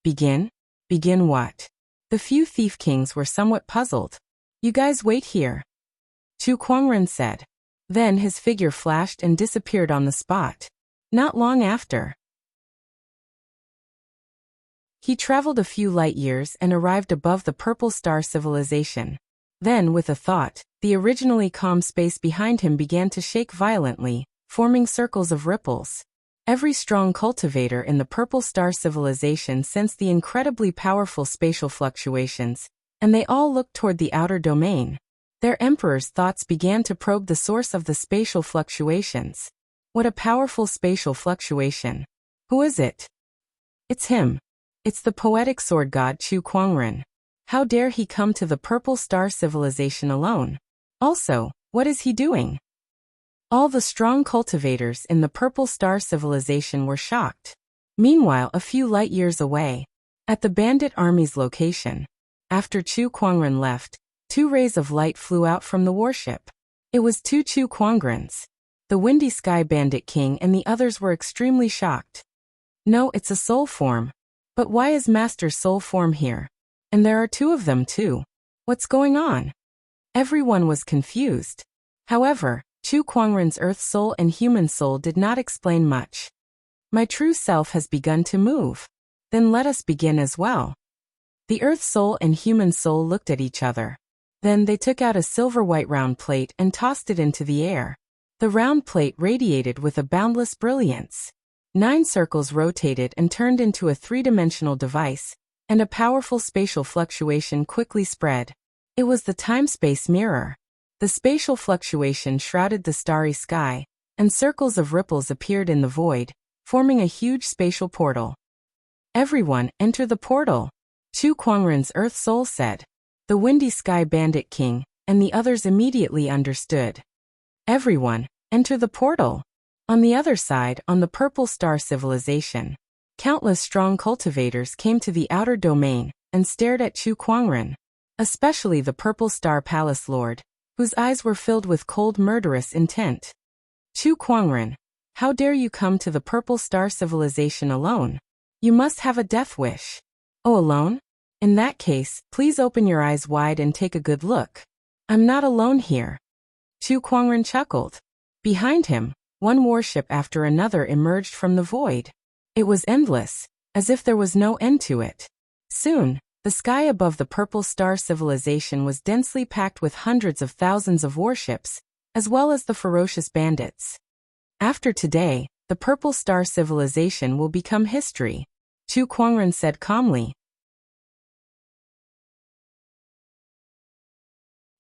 Begin? Begin what? The few thief kings were somewhat puzzled. You guys wait here. Chu Kuangren said. Then his figure flashed and disappeared on the spot. Not long after, he traveled a few light years and arrived above the Purple Star civilization. Then, with a thought, the originally calm space behind him began to shake violently, forming circles of ripples. Every strong cultivator in the Purple Star civilization sensed the incredibly powerful spatial fluctuations, and they all looked toward the outer domain. Their emperor's thoughts began to probe the source of the spatial fluctuations. What a powerful spatial fluctuation. Who is it? It's him. It's the poetic sword god Chu Kuangren. How dare he come to the Purple Star civilization alone? Also, what is he doing? All the strong cultivators in the Purple Star civilization were shocked. Meanwhile, a few light years away, at the bandit army's location, after Chu Kuangren left, 2 rays of light flew out from the warship. It was 2 Chu Kuangrens. The Windy Sky Bandit King and the others were extremely shocked. No, it's a soul form. But why is Master Soul Form here? And there are two of them too. What's going on? Everyone was confused. However, Chu Kuangren's Earth Soul and Human Soul did not explain much. My true self has begun to move. Then let us begin as well. The Earth Soul and Human Soul looked at each other. Then they took out a silver-white round plate and tossed it into the air. The round plate radiated with a boundless brilliance. 9 circles rotated and turned into a 3-dimensional device, and a powerful spatial fluctuation quickly spread. It was the time-space mirror. The spatial fluctuation shrouded the starry sky, and circles of ripples appeared in the void, forming a huge spatial portal. Everyone, enter the portal, Chu Kuangren's Earth Soul said. The Windy Sky Bandit King and the others immediately understood. Everyone, enter the portal. On the other side, on the Purple Star Civilization, countless strong cultivators came to the outer domain and stared at Chu Kuangren, especially the Purple Star Palace Lord, whose eyes were filled with cold murderous intent. Chu Kuangren, how dare you come to the Purple Star Civilization alone? You must have a death wish. Oh, alone? In that case, please open your eyes wide and take a good look. I'm not alone here. Chu Kuangren chuckled. Behind him, one warship after another emerged from the void. It was endless, as if there was no end to it. Soon, the sky above the Purple Star Civilization was densely packed with hundreds of thousands of warships, as well as the ferocious bandits. After today, the Purple Star Civilization will become history, Chu Kuangren said calmly.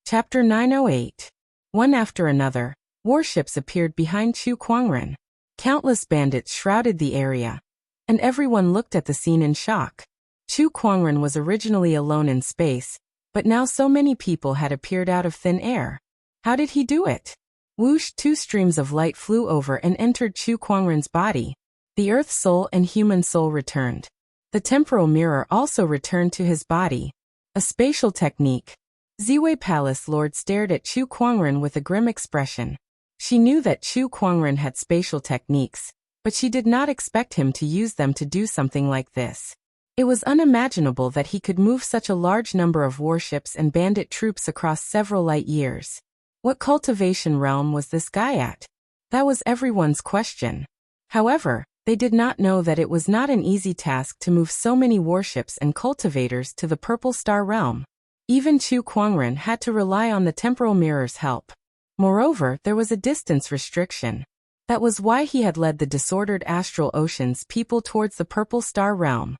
Chapter 908. One after another, warships appeared behind Chu Kuangren. Countless bandits shrouded the area, and everyone looked at the scene in shock. Chu Kuangren was originally alone in space, but now so many people had appeared out of thin air. How did he do it? Whoosh! 2 streams of light flew over and entered Chu Kuangren's body. The Earth Soul and Human Soul returned. The temporal mirror also returned to his body. A spatial technique. Ziwei Palace Lord stared at Chu Kuangren with a grim expression. She knew that Chu Kuangren had spatial techniques, but she did not expect him to use them to do something like this. It was unimaginable that he could move such a large number of warships and bandit troops across several light years. What cultivation realm was this guy at? That was everyone's question. However, they did not know that it was not an easy task to move so many warships and cultivators to the Purple Star realm. Even Chu Kuangren had to rely on the temporal mirror's help. Moreover, there was a distance restriction. That was why he had led the disordered astral ocean's people towards the Purple Star realm.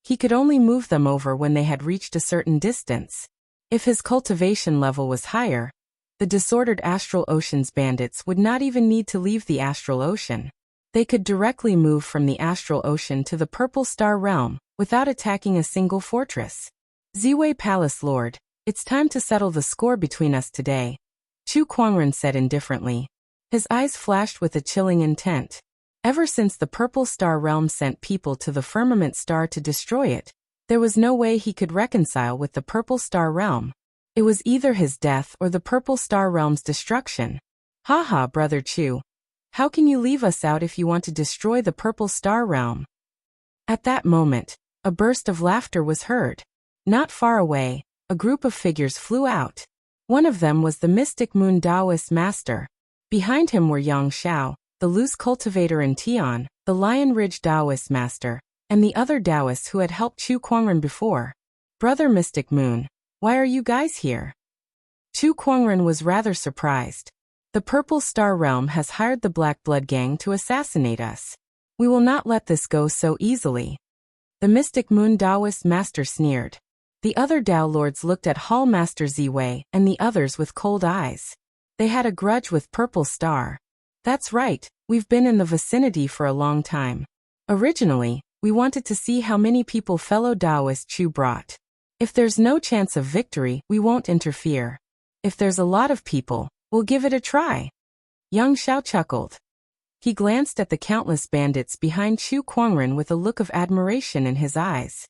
He could only move them over when they had reached a certain distance. If his cultivation level was higher, the disordered astral ocean's bandits would not even need to leave the astral ocean. They could directly move from the astral ocean to the Purple Star realm, without attacking a single fortress. Ziwei Palace Lord, it's time to settle the score between us today, Chu Kuangren said indifferently. His eyes flashed with a chilling intent. Ever since the Purple Star realm sent people to the firmament star to destroy it, there was no way he could reconcile with the Purple Star realm. It was either his death or the Purple Star realm's destruction. Haha, Brother Chu. How can you leave us out if you want to destroy the Purple Star realm? At that moment, a burst of laughter was heard. Not far away, a group of figures flew out. One of them was the Mystic Moon Taoist Master. Behind him were Yang Xiao, the Loose Cultivator, and Tian, the Lion Ridge Taoist Master, and the other Taoists who had helped Chu Kuangren before. Brother Mystic Moon, why are you guys here? Chu Kuangren was rather surprised. The Purple Star realm has hired the Black Blood Gang to assassinate us. We will not let this go so easily. The Mystic Moon Taoist Master sneered. The other Tao Lords looked at Hall Master Ziwei and the others with cold eyes. They had a grudge with Purple Star. That's right, we've been in the vicinity for a long time. Originally, we wanted to see how many people fellow Taoist Chu brought. If there's no chance of victory, we won't interfere. If there's a lot of people, we'll give it a try. Yang Xiao chuckled. He glanced at the countless bandits behind Chu Kuangren with a look of admiration in his eyes.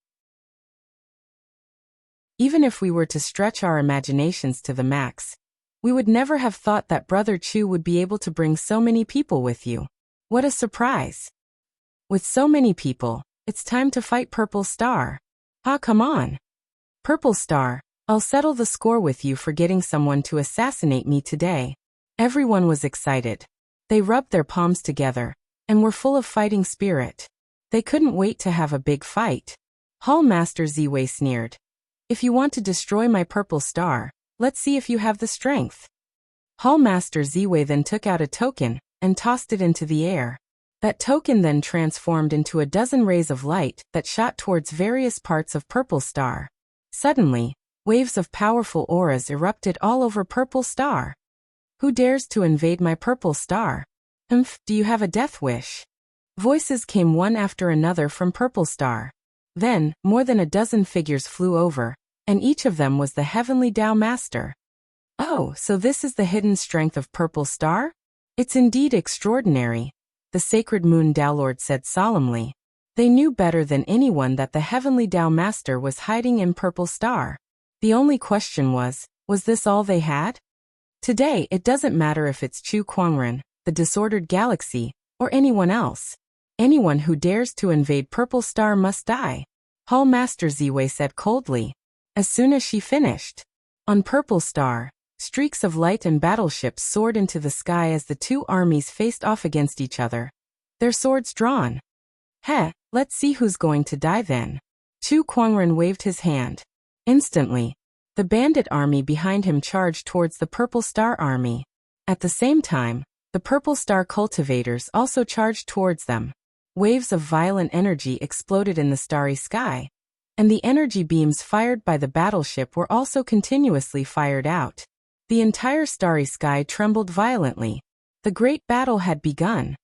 Even if we were to stretch our imaginations to the max, We would never have thought that Brother Chu would be able to bring so many people with you. What a surprise. With so many people, it's time to fight Purple Star. Ah, come on. Purple Star, I'll settle the score with you for getting someone to assassinate me today. Everyone was excited. They rubbed their palms together and were full of fighting spirit. They couldn't wait to have a big fight. Hall Master Ziwei sneered. If you want to destroy my Purple Star, let's see if you have the strength. Hall Master Ziwei then took out a token and tossed it into the air. That token then transformed into a dozen rays of light that shot towards various parts of Purple Star. Suddenly, waves of powerful auras erupted all over Purple Star. Who dares to invade my Purple Star? Do you have a death wish? Voices came one after another from Purple Star. Then, more than a dozen figures flew over, and each of them was the Heavenly Tao Master. Oh, so this is the hidden strength of Purple Star? It's indeed extraordinary, the Sacred Moon Tao Lord said solemnly. They knew better than anyone that the Heavenly Tao Master was hiding in Purple Star. The only question was this all they had? Today it doesn't matter if it's Chu Kuangren, the Disordered Galaxy, or anyone else. Anyone who dares to invade Purple Star must die, Hall Master Ziwei said coldly. As soon as she finished, on Purple Star, streaks of light and battleships soared into the sky as the two armies faced off against each other, their swords drawn. Let's see who's going to die then. Chu Kuangren waved his hand. Instantly, the bandit army behind him charged towards the Purple Star army. At the same time, the Purple Star cultivators also charged towards them. Waves of violent energy exploded in the starry sky, and the energy beams fired by the battleship were also continuously fired out. The entire starry sky trembled violently. The great battle had begun.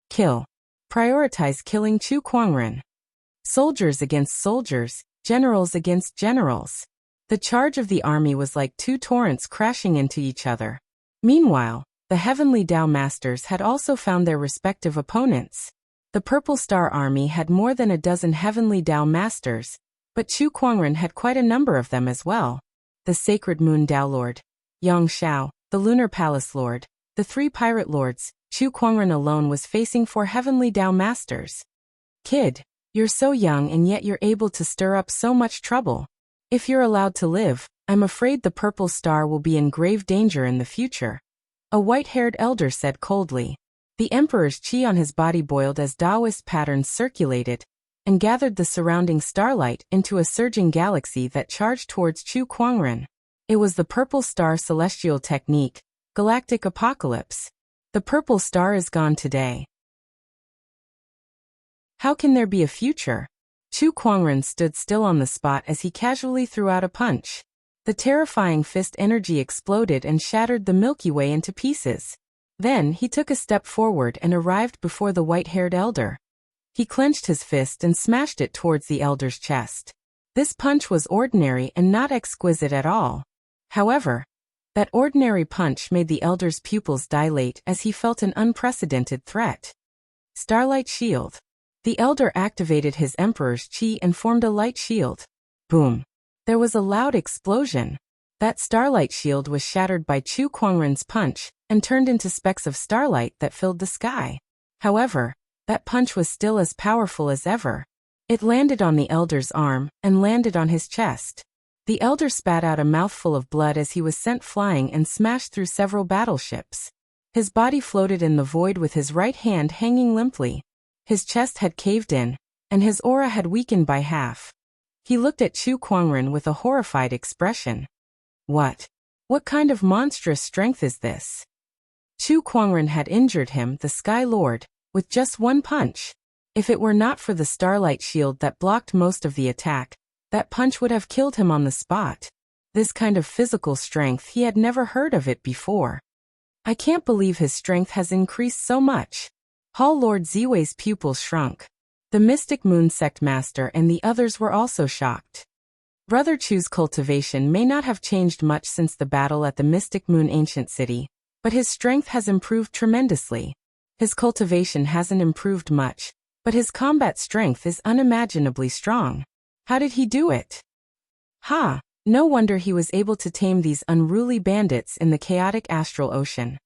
Kill. Prioritize killing Chu Kuangren. Soldiers against soldiers, generals against generals. The charge of the army was like two torrents crashing into each other. Meanwhile, the Heavenly Tao Masters had also found their respective opponents. The Purple Star Army had more than a dozen Heavenly Tao Masters, but Chu Kuangren had quite a number of them as well. The Sacred Moon Tao Lord, Yang Shao, the Lunar Palace Lord, the three Pirate Lords, Chu Kuangren alone was facing 4 Heavenly Tao Masters. Kid, you're so young and yet you're able to stir up so much trouble. If you're allowed to live, I'm afraid the Purple Star will be in grave danger in the future. A white-haired elder said coldly. The Emperor's chi on his body boiled as Taoist patterns circulated and gathered the surrounding starlight into a surging galaxy that charged towards Chu Kuangren. It was the Purple Star celestial technique, galactic apocalypse. The Purple Star is gone today. How can there be a future? Chu Kuangren stood still on the spot as he casually threw out a punch. The terrifying fist energy exploded and shattered the Milky Way into pieces. Then he took a step forward and arrived before the white-haired elder. He clenched his fist and smashed it towards the elder's chest. This punch was ordinary and not exquisite at all. However, that ordinary punch made the elder's pupils dilate as he felt an unprecedented threat. Starlight Shield. The elder activated his Emperor's chi and formed a light shield. Boom. There was a loud explosion. That starlight shield was shattered by Chu Kuangren's punch and turned into specks of starlight that filled the sky. However, that punch was still as powerful as ever. It landed on the elder's arm and landed on his chest. The elder spat out a mouthful of blood as he was sent flying and smashed through several battleships. His body floated in the void with his right hand hanging limply. His chest had caved in, and his aura had weakened by half. He looked at Chu Kuangren with a horrified expression. What kind of monstrous strength is this? Chu Kuangren had injured him, the Sky Lord, with just one punch. If it were not for the starlight shield that blocked most of the attack, that punch would have killed him on the spot. This kind of physical strength, he had never heard of it before. I can't believe his strength has increased so much. Hall Lord Ziwei's pupils shrunk. The Mystic Moon Sect Master and the others were also shocked. Brother Chu's cultivation may not have changed much since the battle at the Mystic Moon Ancient City, but his strength has improved tremendously. His cultivation hasn't improved much, but his combat strength is unimaginably strong. How did he do it? No wonder he was able to tame these unruly bandits in the chaotic astral ocean.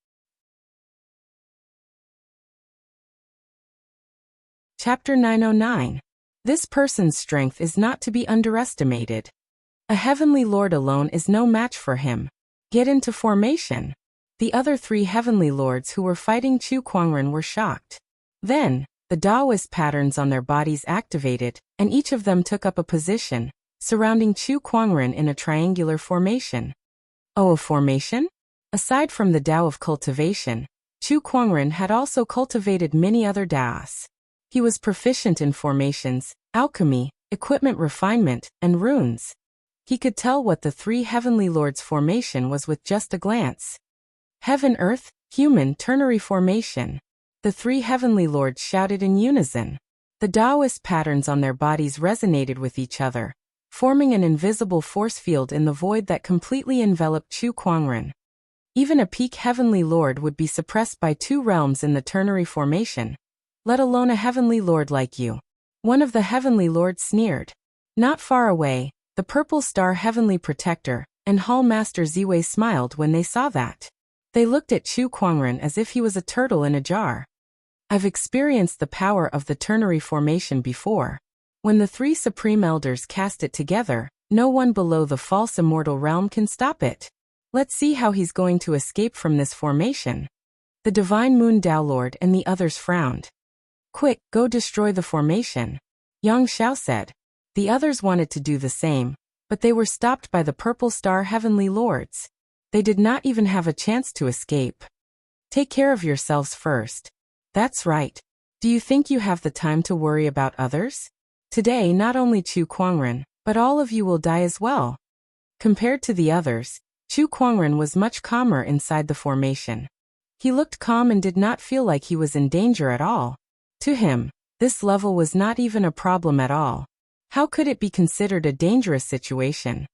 Chapter 909. This person's strength is not to be underestimated. A heavenly lord alone is no match for him. Get into formation. The other three heavenly lords who were fighting Chu Kuangren were shocked. Then, the Taoist patterns on their bodies activated, and each of them took up a position, surrounding Chu Kuangren in a triangular formation. Oh, a formation? Aside from the Tao of cultivation, Chu Kuangren had also cultivated many other Taos. He was proficient in formations, alchemy, equipment refinement, and runes. He could tell what the three heavenly lords' formation was with just a glance. Heaven, earth, human ternary formation. The three heavenly lords shouted in unison. The Taoist patterns on their bodies resonated with each other, forming an invisible force field in the void that completely enveloped Chu Kuangren. Even a peak heavenly lord would be suppressed by two realms in the ternary formation, let alone a heavenly lord like you. One of the heavenly lords sneered. Not far away, the Purple Star Heavenly Protector and Hall Master Ziwei smiled when they saw that. They looked at Chu Kuangren as if he was a turtle in a jar. I've experienced the power of the ternary formation before. When the three supreme elders cast it together, no one below the false immortal realm can stop it. Let's see how he's going to escape from this formation. The Divine Moon Tao Lord and the others frowned. Quick, go destroy the formation, Yang Xiao said. The others wanted to do the same, but they were stopped by the Purple Star Heavenly Lords. They did not even have a chance to escape. Take care of yourselves first. That's right. Do you think you have the time to worry about others? Today not only Chu Kuangren, but all of you will die as well. Compared to the others, Chu Kuangren was much calmer inside the formation. He looked calm and did not feel like he was in danger at all. To him, this level was not even a problem at all. How could it be considered a dangerous situation?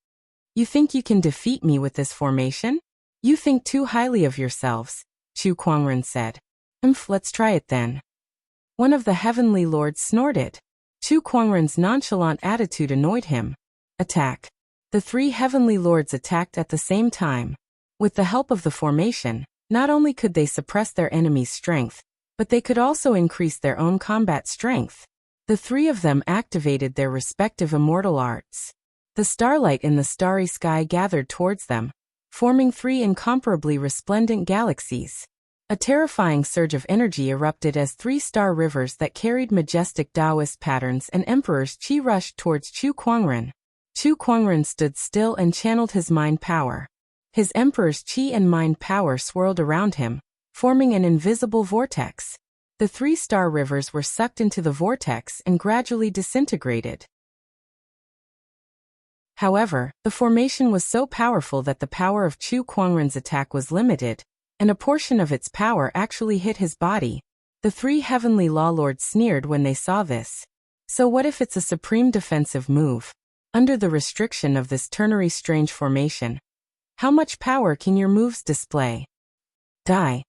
You think you can defeat me with this formation? You think too highly of yourselves, Chu Kuangren said. Let's try it then. One of the heavenly lords snorted. Chu Kuangren's nonchalant attitude annoyed him. Attack. The three heavenly lords attacked at the same time. With the help of the formation, not only could they suppress their enemy's strength, but they could also increase their own combat strength. The three of them activated their respective immortal arts. The starlight in the starry sky gathered towards them, forming three incomparably resplendent galaxies. A terrifying surge of energy erupted as three star rivers that carried majestic Taoist patterns and Emperor's Qi rushed towards Chu Kuangren. Chu Kuangren stood still and channeled his mind power. His Emperor's Qi and mind power swirled around him, forming an invisible vortex. The three star rivers were sucked into the vortex and gradually disintegrated. However, the formation was so powerful that the power of Chu Kuangren's attack was limited, and a portion of its power actually hit his body. The three heavenly law lords sneered when they saw this. So what if it's a supreme defensive move? Under the restriction of this ternary strange formation, how much power can your moves display? Die.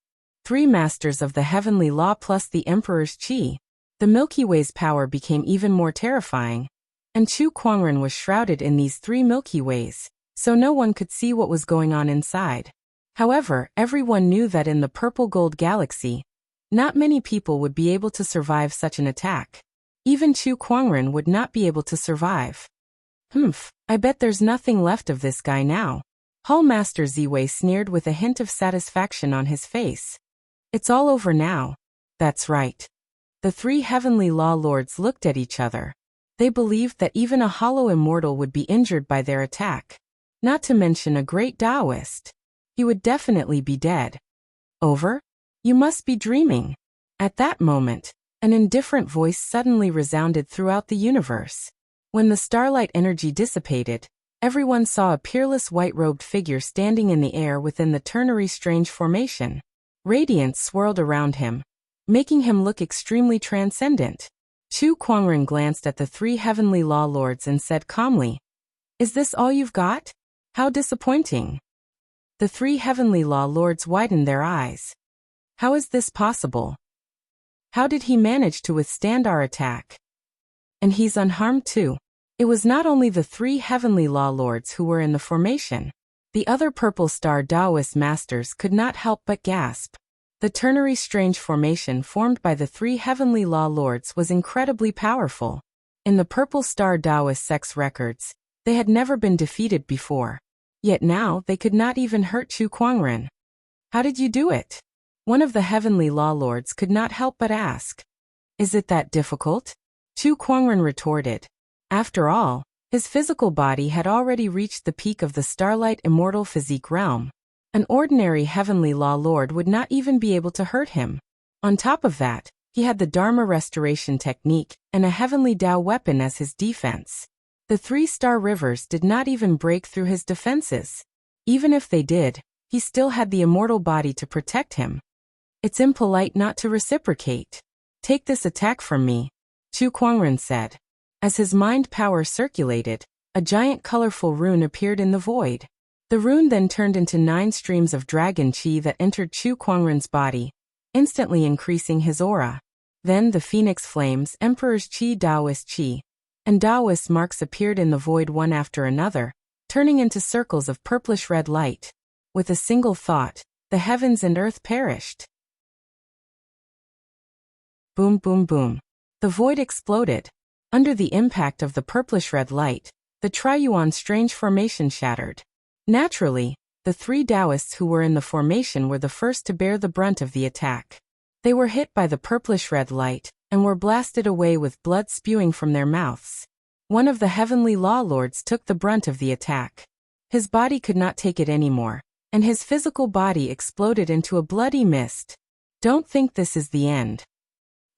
Three masters of the heavenly law plus the Emperor's Qi. The Milky Way's power became even more terrifying, and Chu Kuangren was shrouded in these three Milky Ways, so no one could see what was going on inside. However, everyone knew that in the purple gold galaxy, not many people would be able to survive such an attack. Even Chu Kuangren would not be able to survive. I bet there's nothing left of this guy now. Hall Master Ziwei sneered with a hint of satisfaction on his face. It's all over now. That's right. The three heavenly law lords looked at each other. They believed that even a hollow immortal would be injured by their attack. Not to mention a great Taoist. He would definitely be dead. Over? You must be dreaming. At that moment, an indifferent voice suddenly resounded throughout the universe. When the starlight energy dissipated, everyone saw a peerless white-robed figure standing in the air within the ternary strange formation. Radiance swirled around him, making him look extremely transcendent. Chu Kuangren glanced at the three heavenly law lords and said calmly, "Is this all you've got? How disappointing." The three heavenly law lords widened their eyes. How is this possible? How did he manage to withstand our attack? And he's unharmed too. It was not only the three heavenly law lords who were in the formation. The other purple star Taoist masters could not help but gasp. The ternary strange formation formed by the three heavenly law lords was incredibly powerful. In the purple star Taoist sex records, they had never been defeated before. Yet now they could not even hurt Chu Kuangren. How did you do it? One of the heavenly law lords could not help but ask. Is it that difficult? Chu Kuangren retorted. After all, his physical body had already reached the peak of the starlight immortal physique realm. An ordinary heavenly law lord would not even be able to hurt him. On top of that, he had the Dharma restoration technique and a heavenly Tao weapon as his defense. The three-star rivers did not even break through his defenses. Even if they did, he still had the immortal body to protect him. It's impolite not to reciprocate. Take this attack from me, Chu Kuangren said. As his mind power circulated, a giant colorful rune appeared in the void. The rune then turned into 9 streams of dragon chi that entered Chu Kuangren's body, instantly increasing his aura. Then the phoenix flames, Emperor's chi, Taoist chi, and Taoist marks appeared in the void one after another, turning into circles of purplish-red light. With a single thought, the heavens and earth perished. Boom, boom, boom. The void exploded. Under the impact of the purplish-red light, the Triuan strange formation shattered. Naturally, the three Taoists who were in the formation were the first to bear the brunt of the attack. They were hit by the purplish-red light, and were blasted away with blood spewing from their mouths. One of the heavenly law lords took the brunt of the attack. His body could not take it anymore, and his physical body exploded into a bloody mist. Don't think this is the end.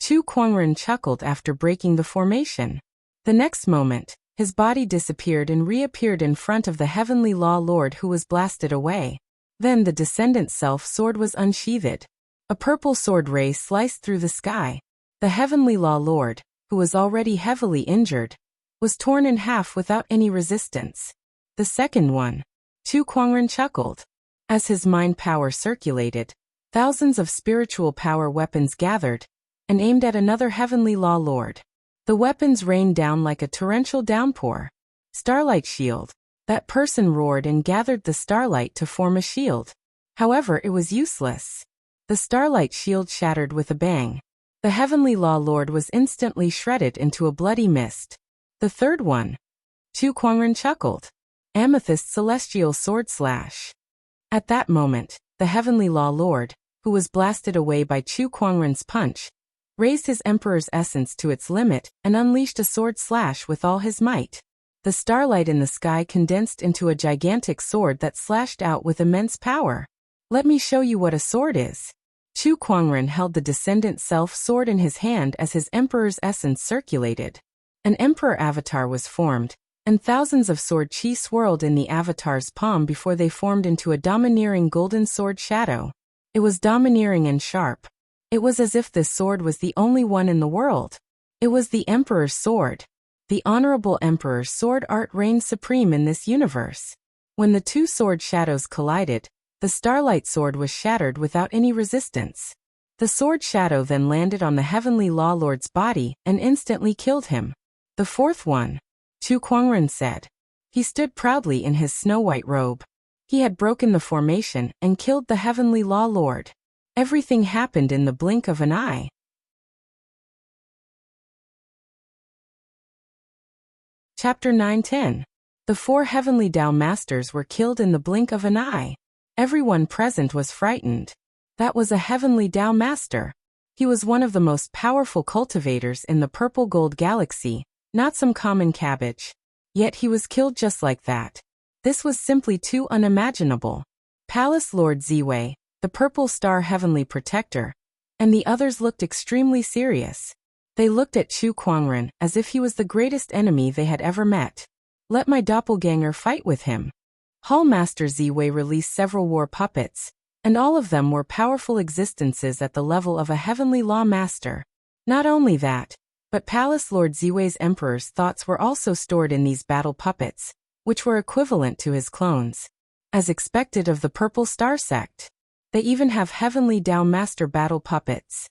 Chu Kuangren chuckled after breaking the formation. The next moment, his body disappeared and reappeared in front of the heavenly law lord who was blasted away. Then the descendant self-sword was unsheathed. A purple sword ray sliced through the sky. The heavenly law lord, who was already heavily injured, was torn in half without any resistance. The second one. Chu Kuangren chuckled. As his mind power circulated, thousands of spiritual power weapons gathered and aimed at another heavenly law lord. The weapons rained down like a torrential downpour. Starlight shield. That person roared and gathered the starlight to form a shield. However, it was useless. The starlight shield shattered with a bang. The heavenly law lord was instantly shredded into a bloody mist. The third one. Chu Kuangren chuckled. Amethyst celestial sword slash. At that moment, the heavenly law lord, who was blasted away by Chu Kuangren's punch, raised his emperor's essence to its limit and unleashed a sword slash with all his might. The starlight in the sky condensed into a gigantic sword that slashed out with immense power. Let me show you what a sword is. Chu Kuangren held the descendant self-sword in his hand as his emperor's essence circulated. An emperor avatar was formed, and thousands of sword chi swirled in the avatar's palm before they formed into a domineering golden sword shadow. It was domineering and sharp. It was as if this sword was the only one in the world. It was the Emperor's sword. The honorable Emperor's sword art reigned supreme in this universe. When the two sword shadows collided, the starlight sword was shattered without any resistance. The sword shadow then landed on the heavenly law lord's body and instantly killed him. The fourth one, Chu Kuangren said. He stood proudly in his snow-white robe. He had broken the formation and killed the heavenly law lord. Everything happened in the blink of an eye. Chapter 9-10. The 4 heavenly Tao masters were killed in the blink of an eye. Everyone present was frightened. That was a heavenly Tao master. He was one of the most powerful cultivators in the purple gold galaxy, not some common cabbage. Yet he was killed just like that. This was simply too unimaginable. Palace Lord Ziwei, the purple star heavenly protector, and the others looked extremely serious. They looked at Chu Kuangren as if he was the greatest enemy they had ever met. Let my doppelganger fight with him. Hall Master Ziwei released several war puppets, and all of them were powerful existences at the level of a heavenly law master. Not only that, but Palace Lord Ziwei's emperor's thoughts were also stored in these battle puppets, which were equivalent to his clones. As expected of the Purple Star sect, they even have heavenly Tao master battle puppets.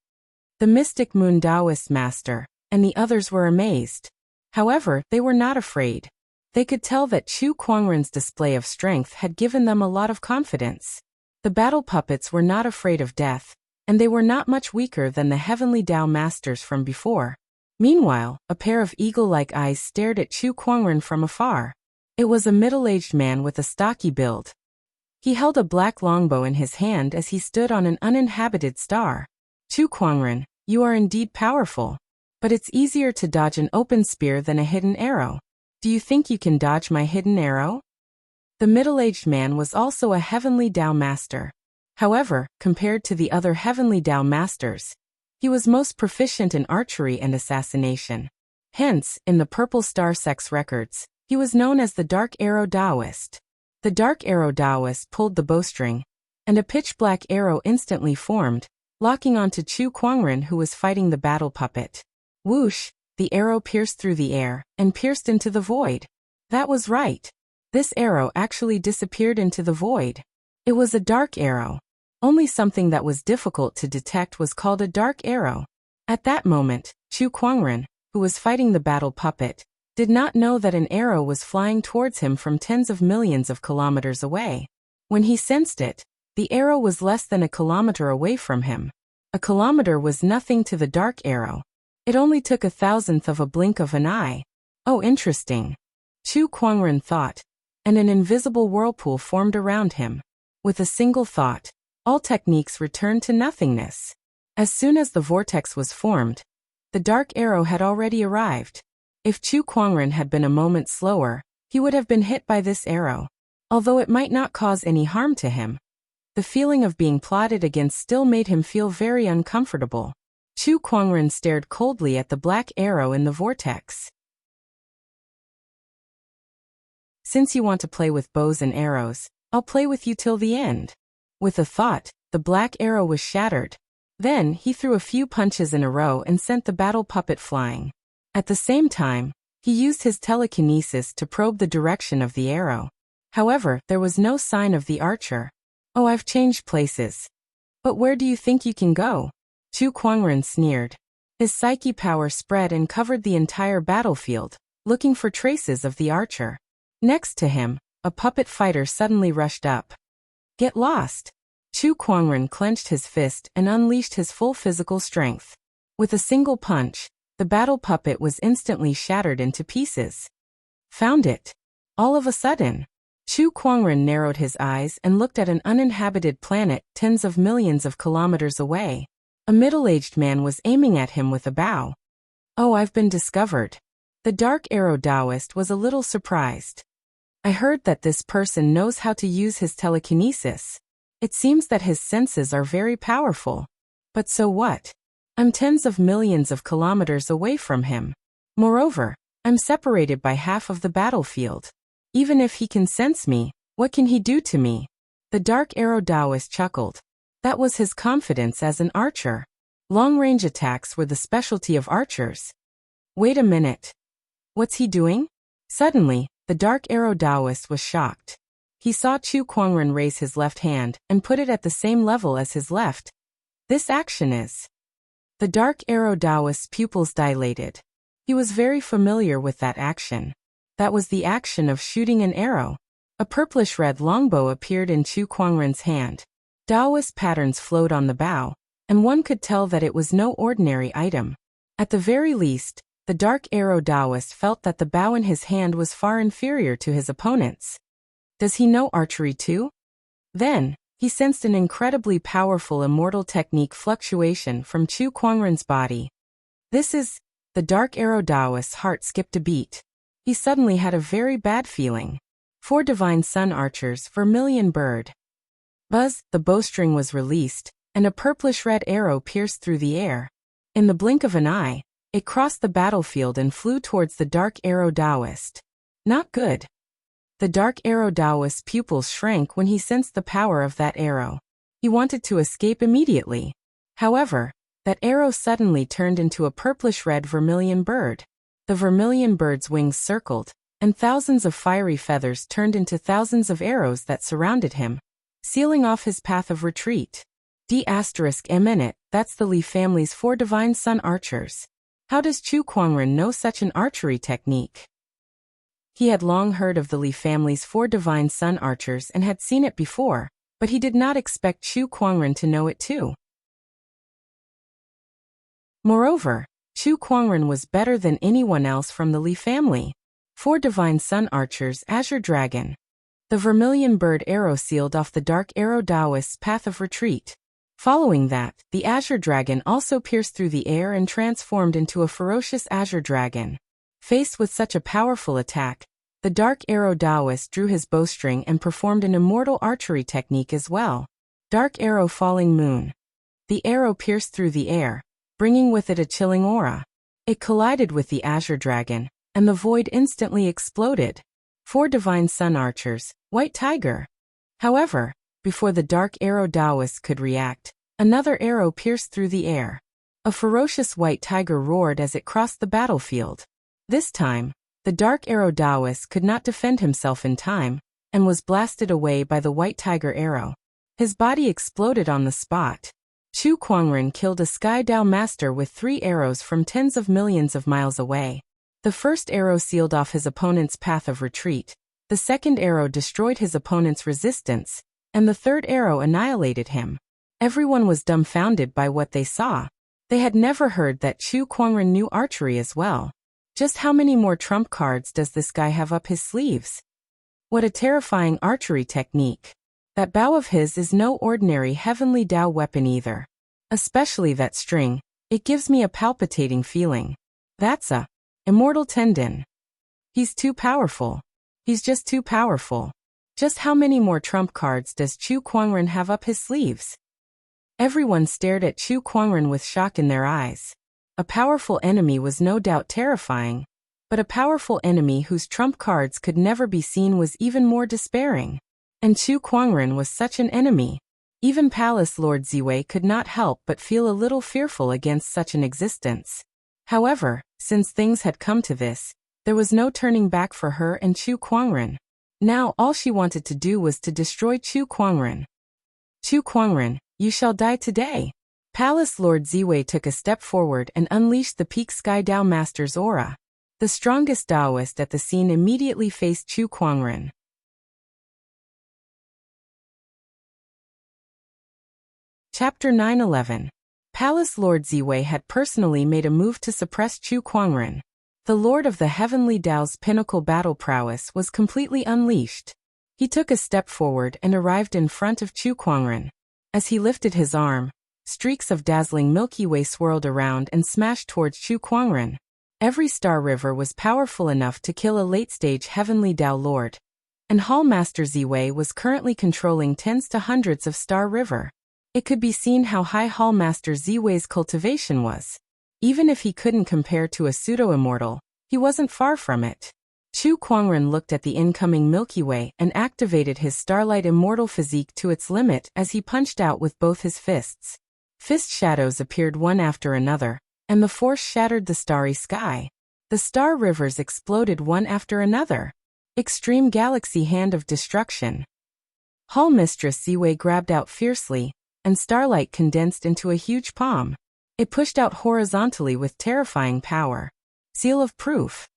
The mystic Moon Taoist master and the others were amazed. However, they were not afraid. They could tell that Chu Kuangren's display of strength had given them a lot of confidence. The battle puppets were not afraid of death, and they were not much weaker than the heavenly Tao masters from before. Meanwhile, a pair of eagle-like eyes stared at Chu Kuangren from afar. It was a middle-aged man with a stocky build. He held a black longbow in his hand as he stood on an uninhabited star. Chu Kuangren, you are indeed powerful. But it's easier to dodge an open spear than a hidden arrow. Do you think you can dodge my hidden arrow? The middle-aged man was also a heavenly Tao master. However, compared to the other heavenly Tao masters, he was most proficient in archery and assassination. Hence, in the Purple Star Sex records, he was known as the Dark Arrow Taoist. The Dark Arrow Taoist pulled the bowstring, and a pitch-black arrow instantly formed, locking onto Chu Kuangren, who was fighting the battle puppet. Whoosh! The arrow pierced through the air and pierced into the void. That was right. This arrow actually disappeared into the void. It was a dark arrow. Only something that was difficult to detect was called a dark arrow. At that moment, Chu Kuangren, who was fighting the battle puppet, did not know that an arrow was flying towards him from tens of millions of kilometers away. When he sensed it, the arrow was less than a kilometer away from him. A kilometer was nothing to the dark arrow. It only took 1,000th of a blink of an eye. Oh, interesting. Chu Kuangren thought, and an invisible whirlpool formed around him. With a single thought, all techniques returned to nothingness. As soon as the vortex was formed, the dark arrow had already arrived. If Chu Kuangren had been a moment slower, he would have been hit by this arrow. Although it might not cause any harm to him, the feeling of being plotted against still made him feel very uncomfortable. Chu Kuangren stared coldly at the black arrow in the vortex. Since you want to play with bows and arrows, I'll play with you till the end. With a thought, the black arrow was shattered. Then, he threw a few punches in a row and sent the battle puppet flying. At the same time, he used his telekinesis to probe the direction of the arrow. However, there was no sign of the archer. Oh, I've changed places. But where do you think you can go? Chu Kuangren sneered. His psyche power spread and covered the entire battlefield, looking for traces of the archer. Next to him, a puppet fighter suddenly rushed up. Get lost! Chu Kuangren clenched his fist and unleashed his full physical strength. With a single punch, the battle puppet was instantly shattered into pieces. Found it! All of a sudden, Chu Kuangren narrowed his eyes and looked at an uninhabited planet tens of millions of kilometers away. A middle-aged man was aiming at him with a bow. Oh, I've been discovered. The Dark Arrow Taoist was a little surprised. I heard that this person knows how to use his telekinesis. It seems that his senses are very powerful. But so what? I'm tens of millions of kilometers away from him. Moreover, I'm separated by half of the battlefield. Even if he can sense me, what can he do to me? The Dark Arrow Taoist chuckled. That was his confidence as an archer. Long-range attacks were the specialty of archers. Wait a minute. What's he doing? Suddenly, the Dark Arrow Taoist was shocked. He saw Chu Kuangren raise his left hand and put it at the same level as his left. This action is... The Dark Arrow Taoist's pupils dilated. He was very familiar with that action. That was the action of shooting an arrow. A purplish-red longbow appeared in Chu Kuangren's hand. Taoist patterns flowed on the bow, and one could tell that it was no ordinary item. At the very least, the Dark Arrow Taoist felt that the bow in his hand was far inferior to his opponent's. Does he know archery too? Then, he sensed an incredibly powerful immortal technique fluctuation from Chu Kuangren's body. This is... The Dark Arrow Taoist's heart skipped a beat. He suddenly had a very bad feeling. 4 Divine Sun Archers, Vermilion Bird. Buzz, the bowstring was released, and a purplish-red arrow pierced through the air. In the blink of an eye, it crossed the battlefield and flew towards the Dark Arrow Taoist. Not good. The Dark Arrow Taoist's pupils shrank when he sensed the power of that arrow. He wanted to escape immediately. However, that arrow suddenly turned into a purplish-red vermilion bird. The vermilion bird's wings circled, and thousands of fiery feathers turned into thousands of arrows that surrounded him, sealing off his path of retreat. D***, that's the Li family's 4 Divine Sun Archers. How does Chu Kuangren know such an archery technique? He had long heard of the Li family's 4 divine sun archers and had seen it before, but he did not expect Chu Kuangren to know it too. Moreover, Chu Kuangren was better than anyone else from the Li family. 4 divine sun archers, Azure Dragon. The vermilion bird arrow sealed off the dark arrow Taoist's path of retreat. Following that, the Azure Dragon also pierced through the air and transformed into a ferocious Azure Dragon. Faced with such a powerful attack, the dark arrow Taoist drew his bowstring and performed an immortal archery technique as well. Dark arrow falling moon. The arrow pierced through the air, bringing with it a chilling aura. It collided with the Azure Dragon, and the void instantly exploded. 4 divine sun archers, White Tiger. However, before the dark arrow Taoist could react, another arrow pierced through the air. A ferocious white tiger roared as it crossed the battlefield. This time, the dark arrow Taoist could not defend himself in time, and was blasted away by the white tiger arrow. His body exploded on the spot. Chu Kuangren killed a Sky Dao master with 3 arrows from tens of millions of miles away. The first arrow sealed off his opponent's path of retreat, the second arrow destroyed his opponent's resistance, and the third arrow annihilated him. Everyone was dumbfounded by what they saw. They had never heard that Chu Kuangren knew archery as well. Just how many more trump cards does this guy have up his sleeves? What a terrifying archery technique. That bow of his is no ordinary heavenly Dao weapon either. Especially that string, it gives me a palpitating feeling. That's a immortal tendon. He's too powerful. He's just too powerful. Just how many more trump cards does Chu Kuangren have up his sleeves? Everyone stared at Chu Kuangren with shock in their eyes. A powerful enemy was no doubt terrifying, but a powerful enemy whose trump cards could never be seen was even more despairing. And Chu Kuangren was such an enemy. Even Palace Lord Ziwei could not help but feel a little fearful against such an existence. However, since things had come to this, there was no turning back for her and Chu Kuangren. Now all she wanted to do was to destroy Chu Kuangren. Chu Kuangren, you shall die today. Palace Lord Ziwei took a step forward and unleashed the peak Sky Dao Master's aura. The strongest Taoist at the scene immediately faced Chu Kuangren. Chapter 9:11. Palace Lord Ziwei had personally made a move to suppress Chu Kuangren. The Lord of the Heavenly Dao's pinnacle battle prowess was completely unleashed. He took a step forward and arrived in front of Chu Kuangren. As he lifted his arm, streaks of dazzling Milky Way swirled around and smashed towards Chu Kuangren. Every star river was powerful enough to kill a late-stage Heavenly Dao Lord, and Hall Master Ziwei was currently controlling tens to hundreds of Star River. It could be seen how high Hall Master Ziwei's cultivation was. Even if he couldn't compare to a pseudo-immortal, he wasn't far from it. Chu Kuangren looked at the incoming Milky Way and activated his Starlight Immortal physique to its limit as he punched out with both his fists. Fist shadows appeared one after another, and the force shattered the starry sky. The star rivers exploded one after another. Extreme Galaxy Hand of Destruction. Hall Mistress Ziwei grabbed out fiercely, and starlight condensed into a huge palm. It pushed out horizontally with terrifying power. Seal of Proof.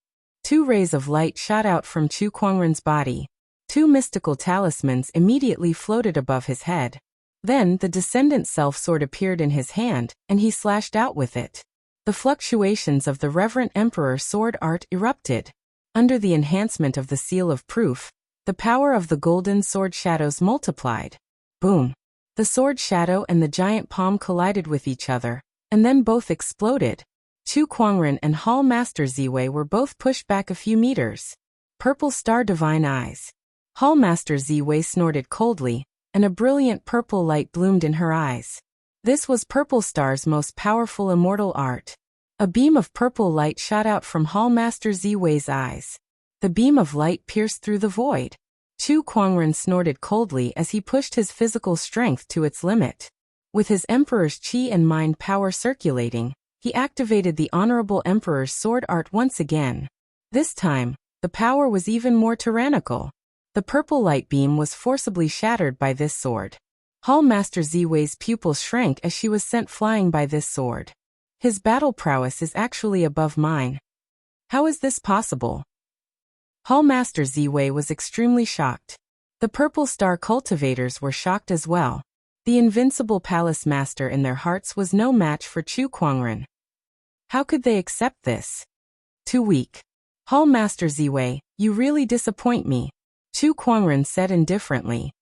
2 rays of light shot out from Chu Kuangren's body. 2 mystical talismans immediately floated above his head. Then the Descendant Self Sword appeared in his hand, and he slashed out with it. The fluctuations of the Reverent Emperor sword art erupted. Under the enhancement of the Seal of Proof, the power of the golden sword shadows multiplied. Boom! The sword shadow and the giant palm collided with each other, and then both exploded. Chu Kuangren and Hall Master Ziwei were both pushed back a few meters. Purple Star Divine Eyes. Hall Master Ziwei snorted coldly, and a brilliant purple light bloomed in her eyes. This was Purple Star's most powerful immortal art. A beam of purple light shot out from Hall Master Ziwei's eyes. The beam of light pierced through the void. Chu Kuangren snorted coldly as he pushed his physical strength to its limit. With his Emperor's Qi and mind power circulating, he activated the Honorable Emperor's sword art once again. This time, the power was even more tyrannical. The purple light beam was forcibly shattered by this sword. Hall Master Ziwei's pupils shrank as she was sent flying by this sword. His battle prowess is actually above mine. How is this possible? Hallmaster Ziwei was extremely shocked. The Purple Star cultivators were shocked as well. The invincible palace master in their hearts was no match for Chu Kuangren. How could they accept this? Too weak. Hallmaster Ziwei, you really disappoint me, Chu Kuangren said indifferently.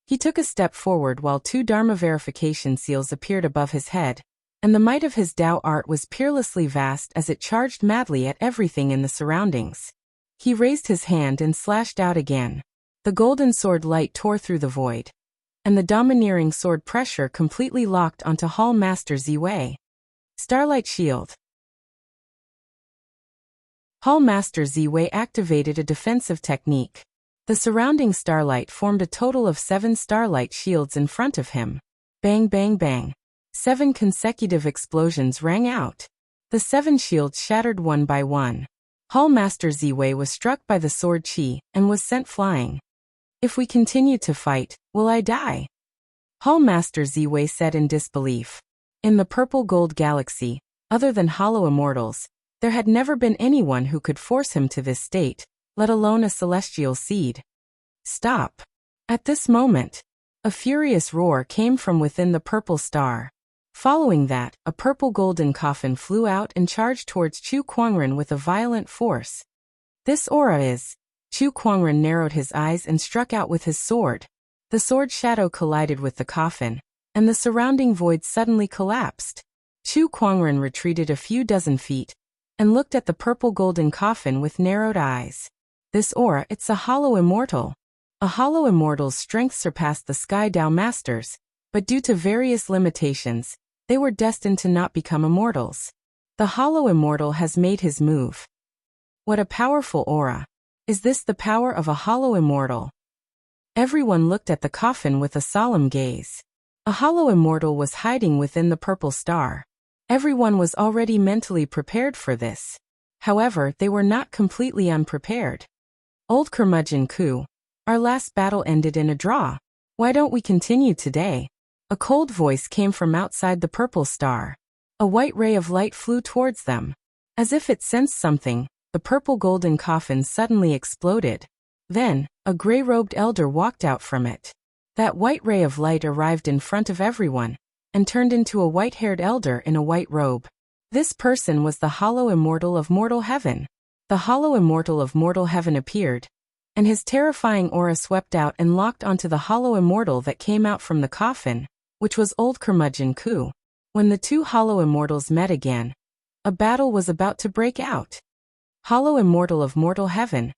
He took a step forward while 2 Dharma verification seals appeared above his head, and the might of his Tao art was peerlessly vast as it charged madly at everything in the surroundings. He raised his hand and slashed out again. The golden sword light tore through the void, and the domineering sword pressure completely locked onto Hallmaster Ziwei. Starlight Shield. Hallmaster Ziwei activated a defensive technique. The surrounding starlight formed a total of 7 starlight shields in front of him. Bang bang bang. 7 consecutive explosions rang out. The 7 shields shattered one by one. Hallmaster Ziwei was struck by the sword chi and was sent flying. If we continue to fight, will I die? Hallmaster Ziwei said in disbelief. In the purple gold galaxy, other than hollow immortals, there had never been anyone who could force him to this state, let alone a celestial seed. Stop. At this moment, a furious roar came from within the purple star. Following that, a purple golden coffin flew out and charged towards Chu Kuangren with a violent force. This aura is... Chu Kuangren narrowed his eyes and struck out with his sword. The sword shadow collided with the coffin, and the surrounding void suddenly collapsed. Chu Kuangren retreated a few dozen feet, and looked at the purple golden coffin with narrowed eyes. This aura, it's a hollow immortal. A hollow immortal's strength surpassed the Sky Dao Masters, but due to various limitations, they were destined to not become immortals. The hollow immortal has made his move. What a powerful aura. Is this the power of a hollow immortal? Everyone looked at the coffin with a solemn gaze. A hollow immortal was hiding within the purple star. Everyone was already mentally prepared for this. However, they were not completely unprepared. Old Curmudgeon Ku, our last battle ended in a draw. Why don't we continue today? A cold voice came from outside the purple star. A white ray of light flew towards them. As if it sensed something, the purple golden coffin suddenly exploded. Then, a gray-robed elder walked out from it. That white ray of light arrived in front of everyone, and turned into a white-haired elder in a white robe. This person was the hollow immortal of mortal heaven. The hollow immortal of mortal heaven appeared, and his terrifying aura swept out and locked onto the hollow immortal that came out from the coffin, which was Old Curmudgeon Ku. When the 2 hollow immortals met again, a battle was about to break out. Hollow immortal of mortal heaven.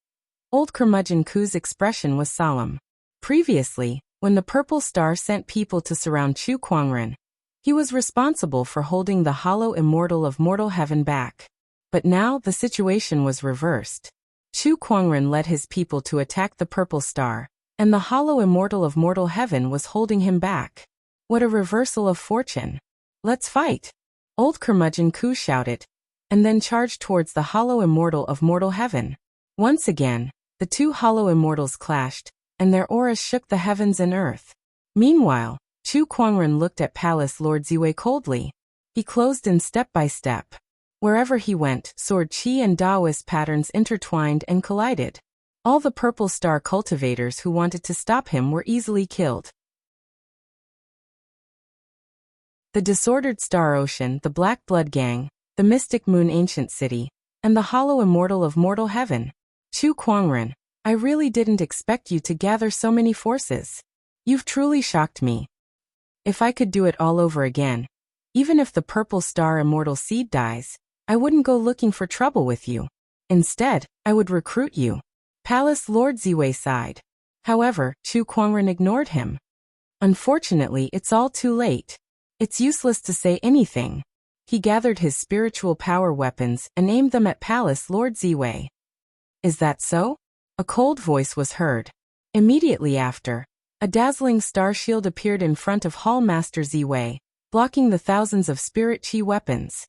Old Curmudgeon Ku's expression was solemn. Previously, when the purple star sent people to surround Chu Kuangren, he was responsible for holding the hollow immortal of mortal heaven back. But now the situation was reversed. Chu Kuangren led his people to attack the purple star, and the hollow immortal of mortal heaven was holding him back. What a reversal of fortune. Let's fight! Old Curmudgeon Ku shouted, and then charged towards the hollow immortal of mortal heaven. Once again, the 2 hollow immortals clashed, and their auras shook the heavens and earth. Meanwhile, Chu Kuangren looked at Palace Lord Ziwei coldly. He closed in step by step. Wherever he went, sword chi and Taoist patterns intertwined and collided. All the purple star cultivators who wanted to stop him were easily killed. The disordered star ocean, the Black Blood Gang, the Mystic Moon Ancient City, and the hollow immortal of mortal heaven. Chu Kuangren, I really didn't expect you to gather so many forces. You've truly shocked me. If I could do it all over again, even if the purple star immortal seed dies, I wouldn't go looking for trouble with you. Instead, I would recruit you. Palace Lord Ziwei sighed. However, Chu Kuangren ignored him. Unfortunately, it's all too late. It's useless to say anything. He gathered his spiritual power weapons and aimed them at Palace Lord Ziwei. Is that so? A cold voice was heard. Immediately after, a dazzling star shield appeared in front of Hallmaster Ziwei, blocking the thousands of spirit chi weapons.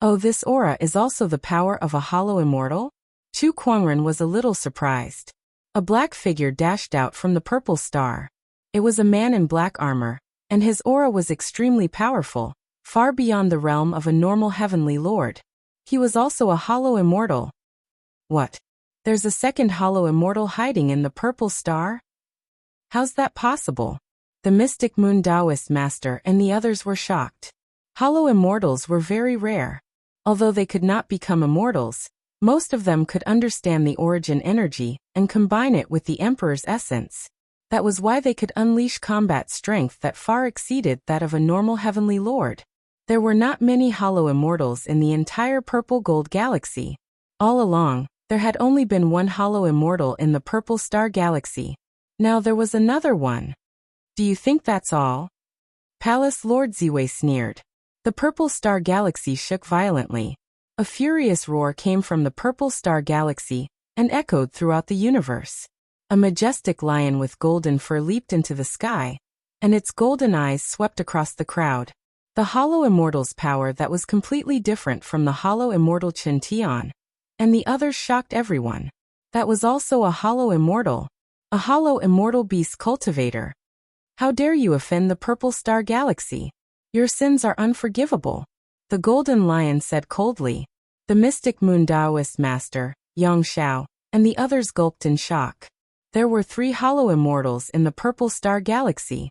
Oh, this aura is also the power of a hollow immortal? Chu Kuangren was a little surprised. A black figure dashed out from the purple star. It was a man in black armor, and his aura was extremely powerful, far beyond the realm of a normal heavenly lord. He was also a hollow immortal. What? There's a second hollow immortal hiding in the purple star? How's that possible? The mystic moon Taoist master and the others were shocked. Hollow immortals were very rare. Although they could not become immortals, most of them could understand the origin energy and combine it with the Emperor's essence. That was why they could unleash combat strength that far exceeded that of a normal heavenly lord. There were not many hollow immortals in the entire purple gold galaxy. All along, there had only been one hollow immortal in the purple star galaxy. Now there was another one. Do you think that's all? Palace Lord Ziwei sneered. The purple star galaxy shook violently. A furious roar came from the purple star galaxy and echoed throughout the universe. A majestic lion with golden fur leaped into the sky, and its golden eyes swept across the crowd. The hollow immortal's power that was completely different from the hollow immortal Chen Tian, and the others shocked everyone. That was also a hollow immortal beast cultivator. How dare you offend the purple star galaxy? Your sins are unforgivable. The golden lion said coldly. The mystic moon Taoist master, Yang Xiao, and the others gulped in shock. There were 3 hollow immortals in the purple star galaxy.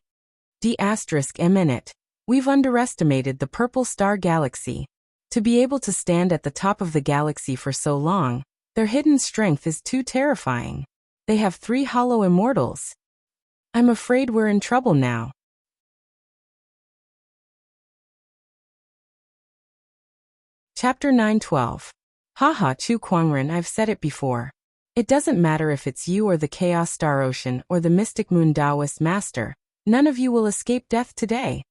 We've underestimated the purple star galaxy. To be able to stand at the top of the galaxy for so long, their hidden strength is too terrifying. They have 3 hollow immortals. I'm afraid we're in trouble now. Chapter 9:12. Haha, Chu Kuangren, I've said it before. It doesn't matter if it's you or the Chaos Star Ocean or the Mystic Moon Taoist Master, none of you will escape death today.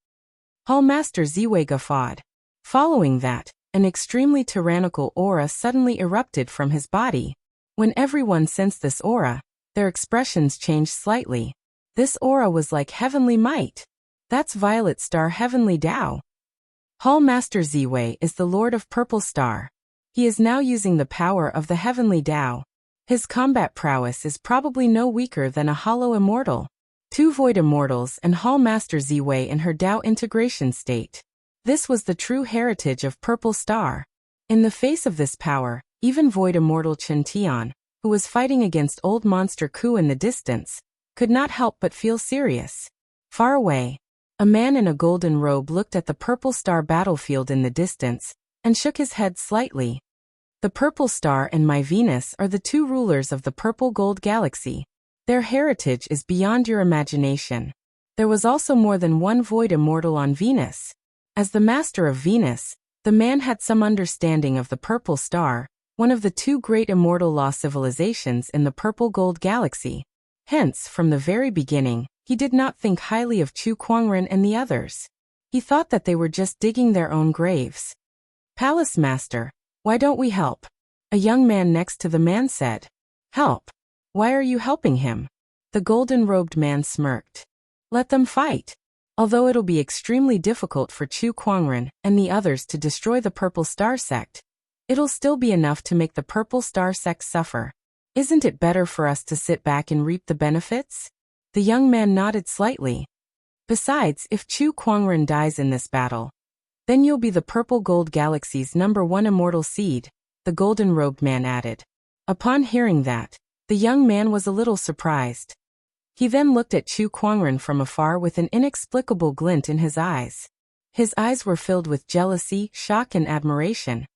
Hall Master Ziwei guffawed. Following that, an extremely tyrannical aura suddenly erupted from his body. When everyone sensed this aura, their expressions changed slightly. This aura was like heavenly might. That's Violet Star Heavenly Tao. Hall Master Ziwei is the Lord of Purple Star. He is now using the power of the Heavenly Tao. His combat prowess is probably no weaker than a hollow immortal. 2 void immortals and Hall Master Ziwei in her Tao integration state. This was the true heritage of Purple Star. In the face of this power, even void immortal Chen Tian, who was fighting against old monster Ku in the distance, could not help but feel serious. Far away, a man in a golden robe looked at the purple star battlefield in the distance, and shook his head slightly. The purple star and my Venus are the 2 rulers of the purple gold galaxy. Their heritage is beyond your imagination. There was also more than one void immortal on Venus. As the master of Venus, the man had some understanding of the purple star, one of the 2 great immortal law civilizations in the purple gold galaxy. Hence, from the very beginning, he did not think highly of Chu Kuangren and the others. He thought that they were just digging their own graves. Palace Master, why don't we help? A young man next to the man said. Help? Why are you helping him? The golden-robed man smirked. Let them fight. Although it'll be extremely difficult for Chu Kuangren and the others to destroy the Purple Star Sect, it'll still be enough to make the Purple Star Sect suffer. Isn't it better for us to sit back and reap the benefits? The young man nodded slightly. Besides, if Chu Kuangren dies in this battle, then you'll be the Purple Gold Galaxy's #1 immortal seed, the golden-robed man added. Upon hearing that, the young man was a little surprised. He then looked at Chu Kuangren from afar with an inexplicable glint in his eyes. His eyes were filled with jealousy, shock and admiration.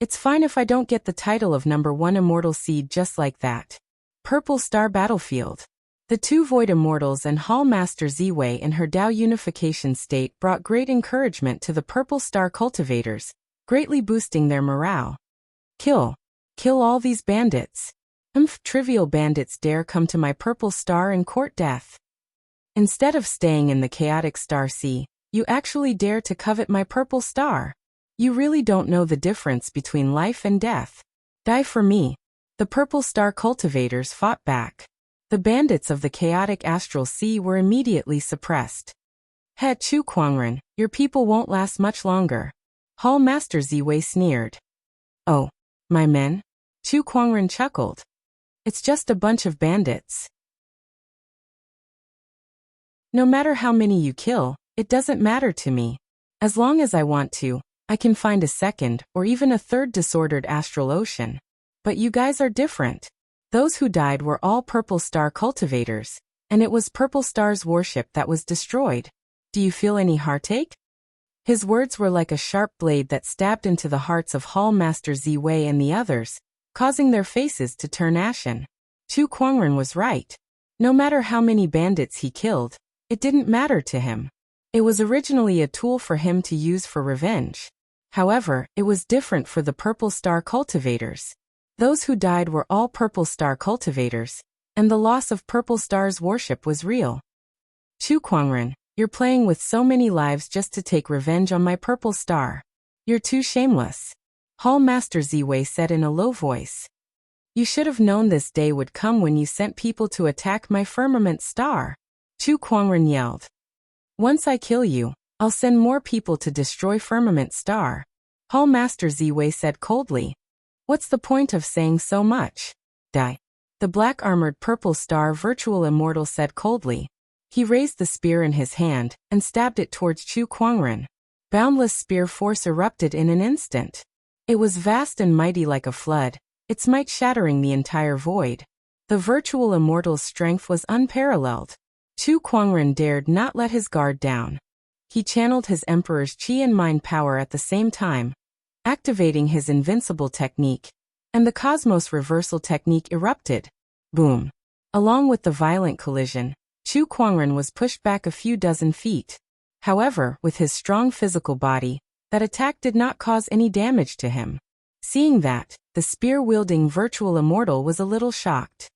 It's fine if I don't get the title of #1 immortal seed just like that. Purple Star Battlefield. The 2 void immortals and Hall Master Ziwei in her Tao unification state brought great encouragement to the Purple Star cultivators, greatly boosting their morale. Kill all these bandits. Trivial bandits dare come to my Purple Star and court death. Instead of staying in the chaotic star sea, you actually dare to covet my Purple Star. You really don't know the difference between life and death. Die for me. The Purple Star cultivators fought back. The bandits of the chaotic astral sea were immediately suppressed. He Chu Kuangren, your people won't last much longer. Hall Master Ziwei sneered. Oh, my men? Chu Kuangren chuckled. It's just a bunch of bandits. No matter how many you kill, it doesn't matter to me. As long as I want to, I can find a second or even a third disordered astral ocean. But you guys are different. Those who died were all Purple Star cultivators, and it was Purple Star's worship that was destroyed. Do you feel any heartache? His words were like a sharp blade that stabbed into the hearts of Hall Master Ziwei and the others, causing their faces to turn ashen. Chu Kuangren was right. No matter how many bandits he killed, it didn't matter to him. It was originally a tool for him to use for revenge. However, it was different for the Purple Star cultivators. Those who died were all Purple Star cultivators, and the loss of Purple Star's worship was real. Chu Kuangren, you're playing with so many lives just to take revenge on my Purple Star. You're too shameless. Hall Master Ziwei said in a low voice. You should have known this day would come when you sent people to attack my Firmament Star. Chu Kuangren yelled. Once I kill you, I'll send more people to destroy Firmament Star. Hall Master Ziwei said coldly. What's the point of saying so much? Die. The black-armored Purple Star Virtual Immortal said coldly. He raised the spear in his hand and stabbed it towards Chu Kuangren. Boundless spear force erupted in an instant. It was vast and mighty like a flood, its might shattering the entire void. The Virtual Immortal's strength was unparalleled. Chu Kuangren dared not let his guard down. He channeled his Emperor's Qi and Mind power at the same time, activating his invincible technique, and the Cosmos Reversal technique erupted. Boom! Along with the violent collision, Chu Kuangren was pushed back a few dozen feet. However, with his strong physical body, that attack did not cause any damage to him. Seeing that, the spear-wielding Virtual Immortal was a little shocked.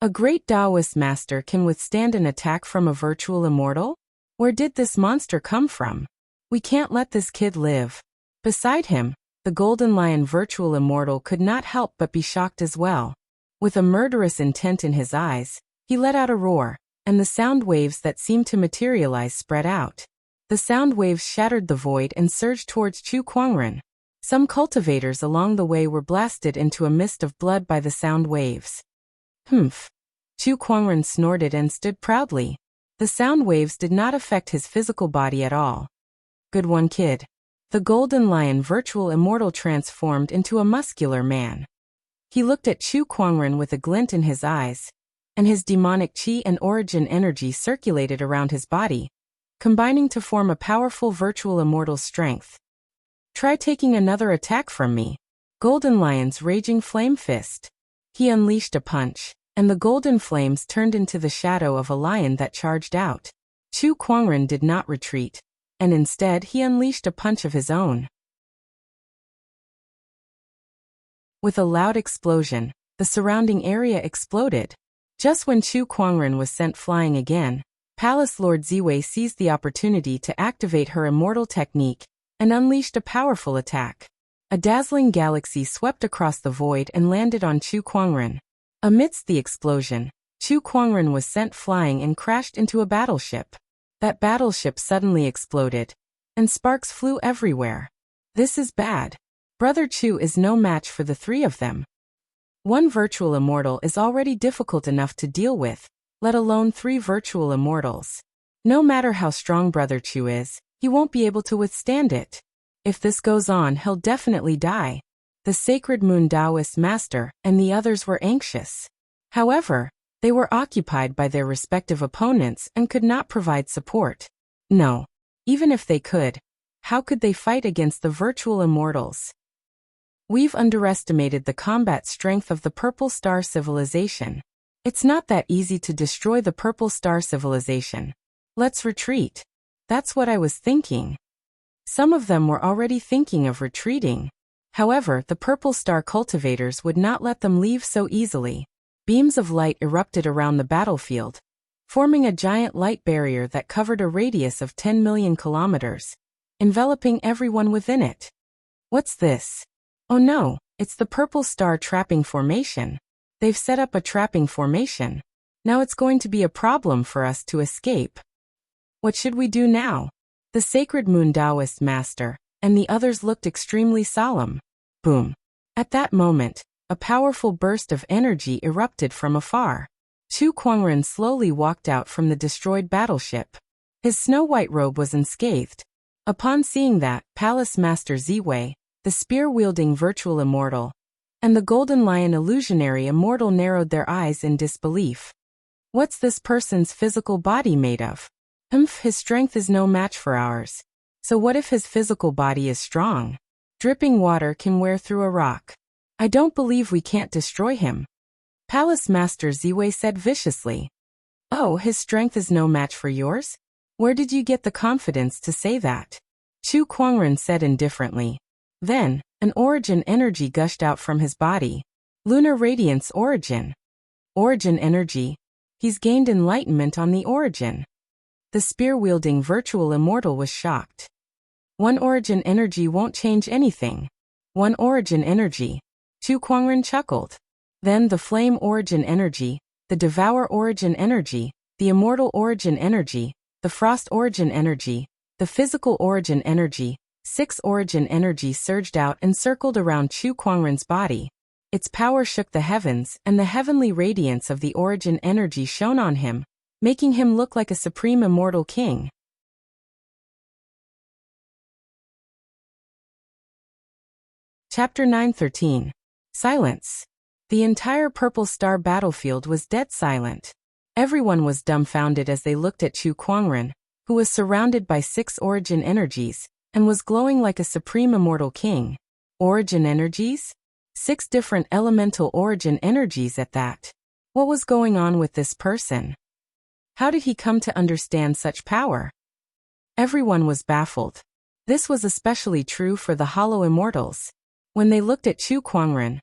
A great Taoist master can withstand an attack from a Virtual Immortal? Where did this monster come from? We can't let this kid live. Beside him, the Golden Lion Virtual Immortal could not help but be shocked as well. With a murderous intent in his eyes, he let out a roar, and the sound waves that seemed to materialize spread out. The sound waves shattered the void and surged towards Chu Kuangren. Some cultivators along the way were blasted into a mist of blood by the sound waves. Humph. Chu Kuangren snorted and stood proudly. The sound waves did not affect his physical body at all. Good one, kid. The Golden Lion Virtual Immortal transformed into a muscular man. He looked at Chu Kuangren with a glint in his eyes, and his demonic qi and origin energy circulated around his body, combining to form a powerful Virtual Immortal strength. Try taking another attack from me. Golden Lion's raging flame fist. He unleashed a punch, and the golden flames turned into the shadow of a lion that charged out. Chu Kuangren did not retreat, and instead he unleashed a punch of his own. With a loud explosion, the surrounding area exploded. Just when Chu Kuangren was sent flying again, Palace Lord Ziwei seized the opportunity to activate her immortal technique and unleashed a powerful attack. A dazzling galaxy swept across the void and landed on Chu Kuangren. Amidst the explosion, Chu Kuangren was sent flying and crashed into a battleship. That battleship suddenly exploded, and sparks flew everywhere. This is bad. Brother Chu is no match for the three of them. One Virtual Immortal is already difficult enough to deal with, let alone three Virtual Immortals. No matter how strong Brother Chu is, he won't be able to withstand it. If this goes on, he'll definitely die. The Sacred Moon Taoist Master and the others were anxious. However, they were occupied by their respective opponents and could not provide support. No. Even if they could, how could they fight against the Virtual Immortals? We've underestimated the combat strength of the Purple Star Civilization. It's not that easy to destroy the Purple Star Civilization. Let's retreat. That's what I was thinking. Some of them were already thinking of retreating. However, the Purple Star cultivators would not let them leave so easily. Beams of light erupted around the battlefield, forming a giant light barrier that covered a radius of 10 million kilometers, enveloping everyone within it. What's this? Oh no, it's the Purple Star Trapping Formation. They've set up a trapping formation. Now it's going to be a problem for us to escape. What should we do now? The Sacred Moon Taoist Master and the others looked extremely solemn. Boom. At that moment, a powerful burst of energy erupted from afar. Chu Kuangren slowly walked out from the destroyed battleship. His snow-white robe was unscathed, Upon seeing that, Palace Master Ziwei, the spear-wielding virtual immortal, and the Golden Lion illusionary immortal narrowed their eyes in disbelief. What's this person's physical body made of? His strength is no match for ours. So what if his physical body is strong? Dripping water can wear through a rock. I don't believe we can't destroy him. Palace Master Ziwei said viciously. Oh, his strength is no match for yours? Where did you get the confidence to say that? Chu Kuangren said indifferently. Then, an origin energy gushed out from his body. Lunar Radiance Origin. Origin energy. He's gained enlightenment on the origin. The spear-wielding virtual immortal was shocked. One origin energy won't change anything. One origin energy. Chu Kuangren chuckled. Then the flame origin energy, the devour origin energy, the immortal origin energy, the frost origin energy, the physical origin energy, 6 origin energy surged out and circled around Chu Kuangren's body. Its power shook the heavens, and the heavenly radiance of the origin energy shone on him, making him look like a supreme immortal king. Chapter 9:13. Silence. The entire Purple Star battlefield was dead silent. Everyone was dumbfounded as they looked at Chu Kuangren, who was surrounded by 6 origin energies, and was glowing like a supreme immortal king. Origin energies? 6 different elemental origin energies at that. What was going on with this person? How did he come to understand such power? Everyone was baffled. This was especially true for the Hollow Immortals. When they looked at Chu Kuangren,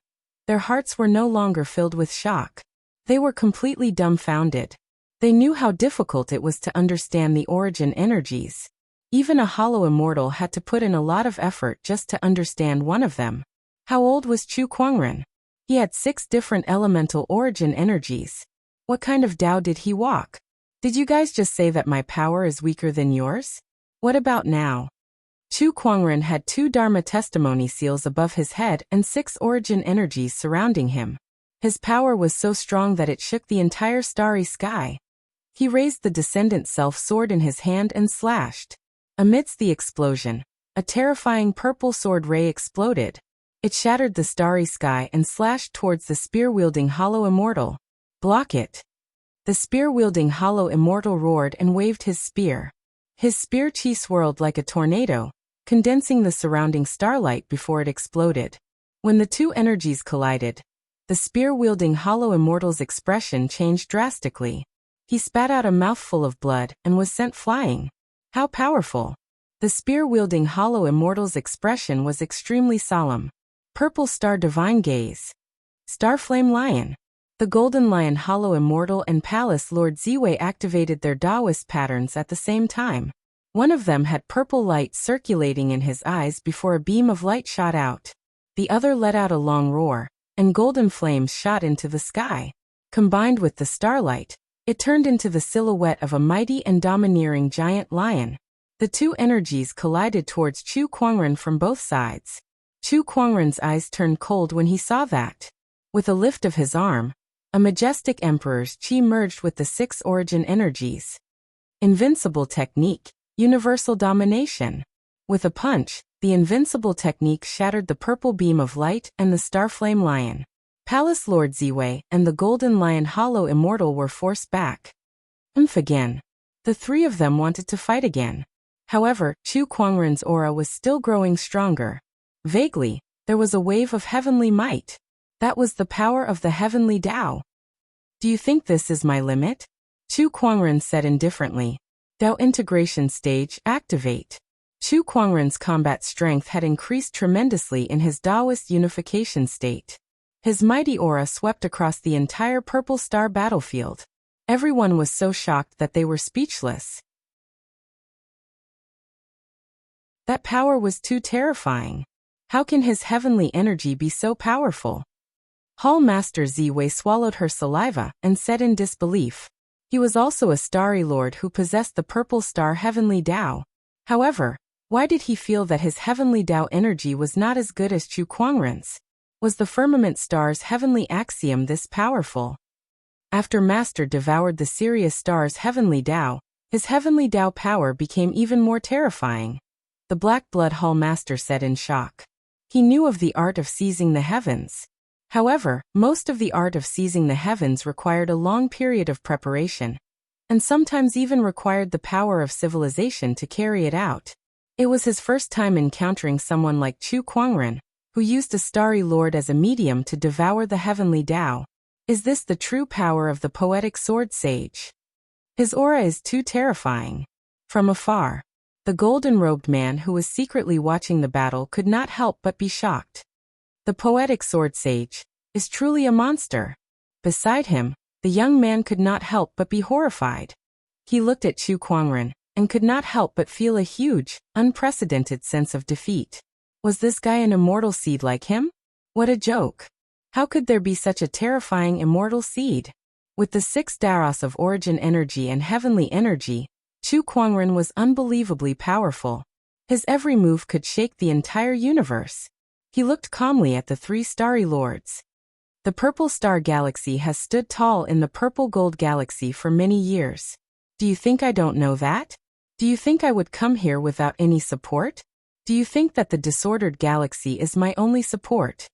their hearts were no longer filled with shock. They were completely dumbfounded. They knew how difficult it was to understand the origin energies. Even a Hollow Immortal had to put in a lot of effort just to understand one of them. How old was Chu Kuangren? He had 6 different elemental origin energies. What kind of Tao did he walk? Did you guys just say that my power is weaker than yours? What about now? Chu Kuangren had 2 Dharma testimony seals above his head and 6 origin energies surrounding him. His power was so strong that it shook the entire starry sky. He raised the Descendant Self sword in his hand and slashed. Amidst the explosion, a terrifying purple sword ray exploded. It shattered the starry sky and slashed towards the spear-wielding Hollow Immortal. Block it. The spear-wielding Hollow Immortal roared and waved his spear. His spear chi swirled like a tornado, condensing the surrounding starlight before it exploded. When the 2 energies collided, the spear-wielding Hollow Immortal's expression changed drastically. He spat out a mouthful of blood and was sent flying. How powerful! The spear-wielding Hollow Immortal's expression was extremely solemn. Purple Star Divine Gaze. Starflame Lion. The Golden Lion Hollow Immortal and Palace Lord Ziwei activated their Taoist patterns at the same time. One of them had purple light circulating in his eyes before a beam of light shot out. The other let out a long roar, and golden flames shot into the sky. Combined with the starlight, it turned into the silhouette of a mighty and domineering giant lion. The 2 energies collided towards Chu Kuangren from both sides. Chu Kuangren's eyes turned cold when he saw that. With a lift of his arm, a majestic emperor's chi merged with the 6 origin energies. Invincible technique. Universal domination. With a punch, the invincible technique shattered the purple beam of light and the Starflame Lion. Palace Lord Ziwei and the Golden Lion Hollow Immortal were forced back. Again. The 3 of them wanted to fight again. However, Chu Kuangren's aura was still growing stronger. Vaguely, there was a wave of heavenly might. That was the power of the heavenly Tao. Do you think this is my limit? Chu Kuangren said indifferently. Tao integration stage activate. Chu Kuangren's combat strength had increased tremendously in his Taoist unification state. His mighty aura swept across the entire Purple Star battlefield. Everyone was so shocked that they were speechless. That power was too terrifying. How can his heavenly energy be so powerful? Hall Master Ziwei swallowed her saliva and said in disbelief. He was also a starry lord who possessed the Purple Star heavenly Tao. However, why did he feel that his heavenly Tao energy was not as good as Chu Kuangren's? Was the firmament star's heavenly axiom this powerful? After Master devoured the Sirius star's heavenly Tao, his heavenly Tao power became even more terrifying. the Black Blood Hall Master said in shock. He knew of the art of seizing the heavens. However, most of the art of seizing the heavens required a long period of preparation, and sometimes even required the power of civilization to carry it out. It was his first time encountering someone like Chu Kuangren, who used a starry lord as a medium to devour the heavenly Tao. Is this the true power of the poetic sword sage? His aura is too terrifying. From afar, the golden-robed man who was secretly watching the battle could not help but be shocked. The poetic sword sage is truly a monster. Beside him, the young man could not help but be horrified. He looked at Chu Kuangren and could not help but feel a huge, unprecedented sense of defeat. Was this guy an immortal seed like him? What a joke. How could there be such a terrifying immortal seed? With the 6 daros of origin energy and heavenly energy, Chu Kuangren was unbelievably powerful. His every move could shake the entire universe. He looked calmly at the 3 starry lords. The Purple Star Galaxy has stood tall in the Purple Gold Galaxy for many years. Do you think I don't know that? Do you think I would come here without any support? Do you think that the disordered galaxy is my only support?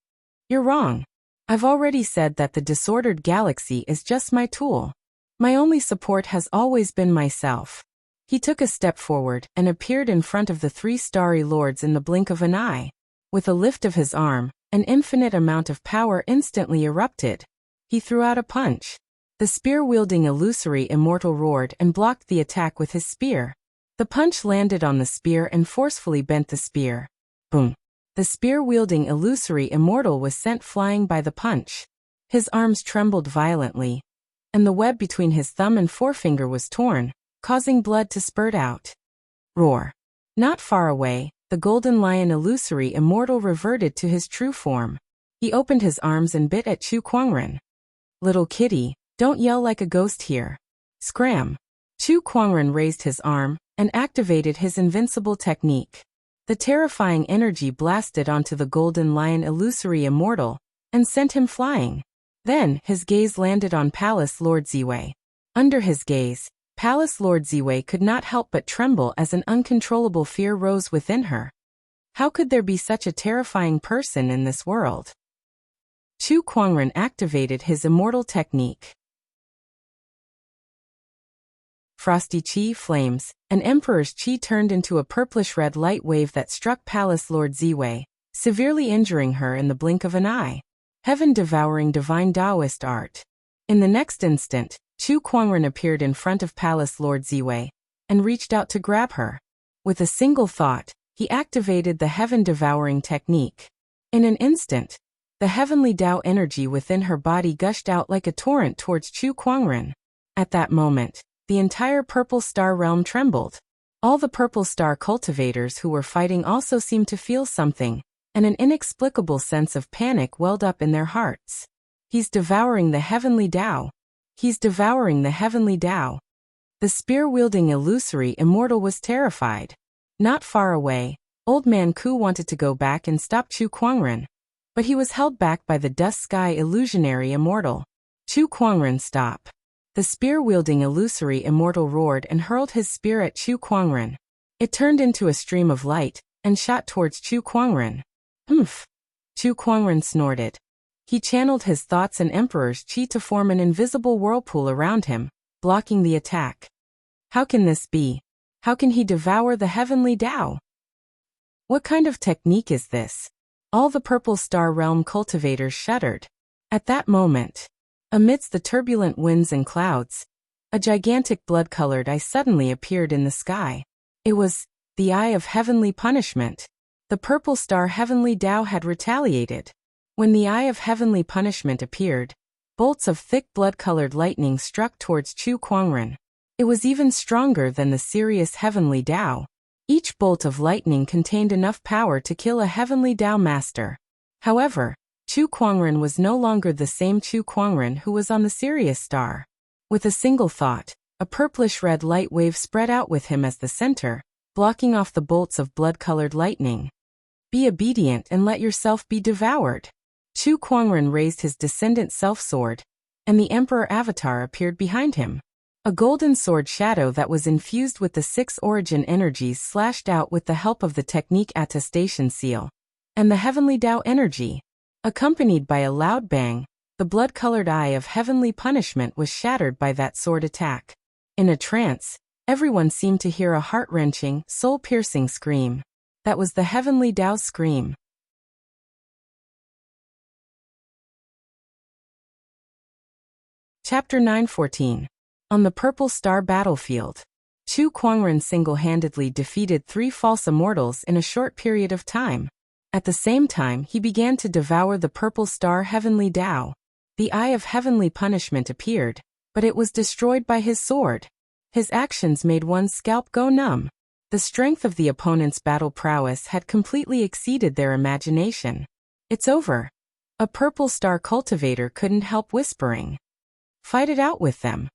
You're wrong. I've already said that the disordered galaxy is just my tool. My only support has always been myself. He took a step forward and appeared in front of the 3 starry lords in the blink of an eye. With a lift of his arm, an infinite amount of power instantly erupted. He threw out a punch. The spear-wielding illusory immortal roared and blocked the attack with his spear. The punch landed on the spear and forcefully bent the spear. Boom! The spear-wielding illusory immortal was sent flying by the punch. His arms trembled violently, and the web between his thumb and forefinger was torn, causing blood to spurt out. Roar! Not far away, the golden lion illusory immortal reverted to his true form. He opened his arms and bit at Chu Kuangren. Little kitty, don't yell like a ghost here. Scram! Chu Kuangren raised his arm and activated his invincible technique. The terrifying energy blasted onto the golden lion illusory immortal and sent him flying. Then, his gaze landed on Palace Lord Ziwei. Under his gaze, Palace Lord Ziwei could not help but tremble as an uncontrollable fear rose within her. How could there be such a terrifying person in this world? Chu Kuangren activated his immortal technique. Frosty Qi flames, an emperor's qi turned into a purplish-red light wave that struck Palace Lord Ziwei, severely injuring her in the blink of an eye. Heaven-devouring divine Taoist art. In the next instant, Chu Kuangren appeared in front of Palace Lord Ziwei and reached out to grab her. With a single thought, he activated the heaven-devouring technique. In an instant, the heavenly Tao energy within her body gushed out like a torrent towards Chu Kuangren. At that moment, the entire Purple Star realm trembled. All the Purple Star cultivators who were fighting also seemed to feel something, and an inexplicable sense of panic welled up in their hearts. He's devouring the heavenly Tao. He's devouring the heavenly Tao. The spear-wielding illusory immortal was terrified. Not far away, Old Man Ku wanted to go back and stop Chu Kuangren, but he was held back by the Dust Sky illusionary immortal. Chu Kuangren, stop. The spear-wielding illusory immortal roared and hurled his spear at Chu Kuangren. It turned into a stream of light and shot towards Chu Kuangren. Humph! Chu Kuangren snorted. He channeled his thoughts and Emperor's qi to form an invisible whirlpool around him, blocking the attack. How can this be? How can he devour the heavenly Tao? What kind of technique is this? All the Purple Star Realm cultivators shuddered. At that moment, amidst the turbulent winds and clouds, a gigantic blood-colored eye suddenly appeared in the sky. It was the Eye of Heavenly Punishment. The Purple Star Heavenly Tao had retaliated. When the Eye of Heavenly Punishment appeared, bolts of thick blood-colored lightning struck towards Chu Kuangren. It was even stronger than the serious Heavenly Tao. Each bolt of lightning contained enough power to kill a Heavenly Tao master. However, Chu Kuangren was no longer the same Chu Kuangren who was on the Sirius star. With a single thought, a purplish-red light wave spread out with him as the center, blocking off the bolts of blood-colored lightning. Be obedient and let yourself be devoured. Chu Kuangren raised his descendant self-sword, and the Emperor Avatar appeared behind him. A golden sword shadow that was infused with the 6 origin energies slashed out with the help of the technique attestation seal. And the heavenly Tao energy. Accompanied by a loud bang, the blood-colored eye of heavenly punishment was shattered by that sword attack. In a trance, everyone seemed to hear a heart-wrenching, soul-piercing scream. That was the heavenly Tao's scream. Chapter 9:14. On the Purple Star Battlefield. Chu Kuangren single-handedly defeated 3 false immortals in a short period of time. At the same time, he began to devour the Purple Star Heavenly Tao. The eye of heavenly punishment appeared, but it was destroyed by his sword. His actions made one's scalp go numb. The strength of the opponent's battle prowess had completely exceeded their imagination. "It's over." A Purple Star cultivator couldn't help whispering. "Fight it out with them."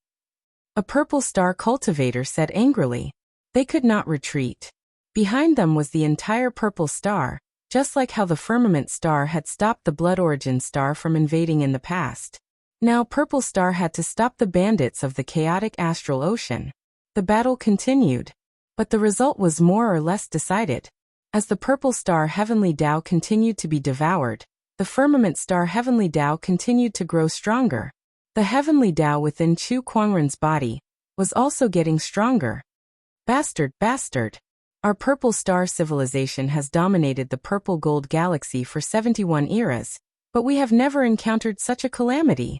A Purple Star cultivator said angrily. They could not retreat. Behind them was the entire Purple Star, just like how the Firmament Star had stopped the Blood Origin Star from invading in the past. Now Purple Star had to stop the bandits of the chaotic astral ocean. The battle continued, but the result was more or less decided. As the Purple Star Heavenly Tao continued to be devoured, the Firmament Star Heavenly Tao continued to grow stronger. The Heavenly Tao within Chu Kuangren's body was also getting stronger. Bastard, bastard. Our Purple Star civilization has dominated the Purple Gold Galaxy for 71 eras, but we have never encountered such a calamity.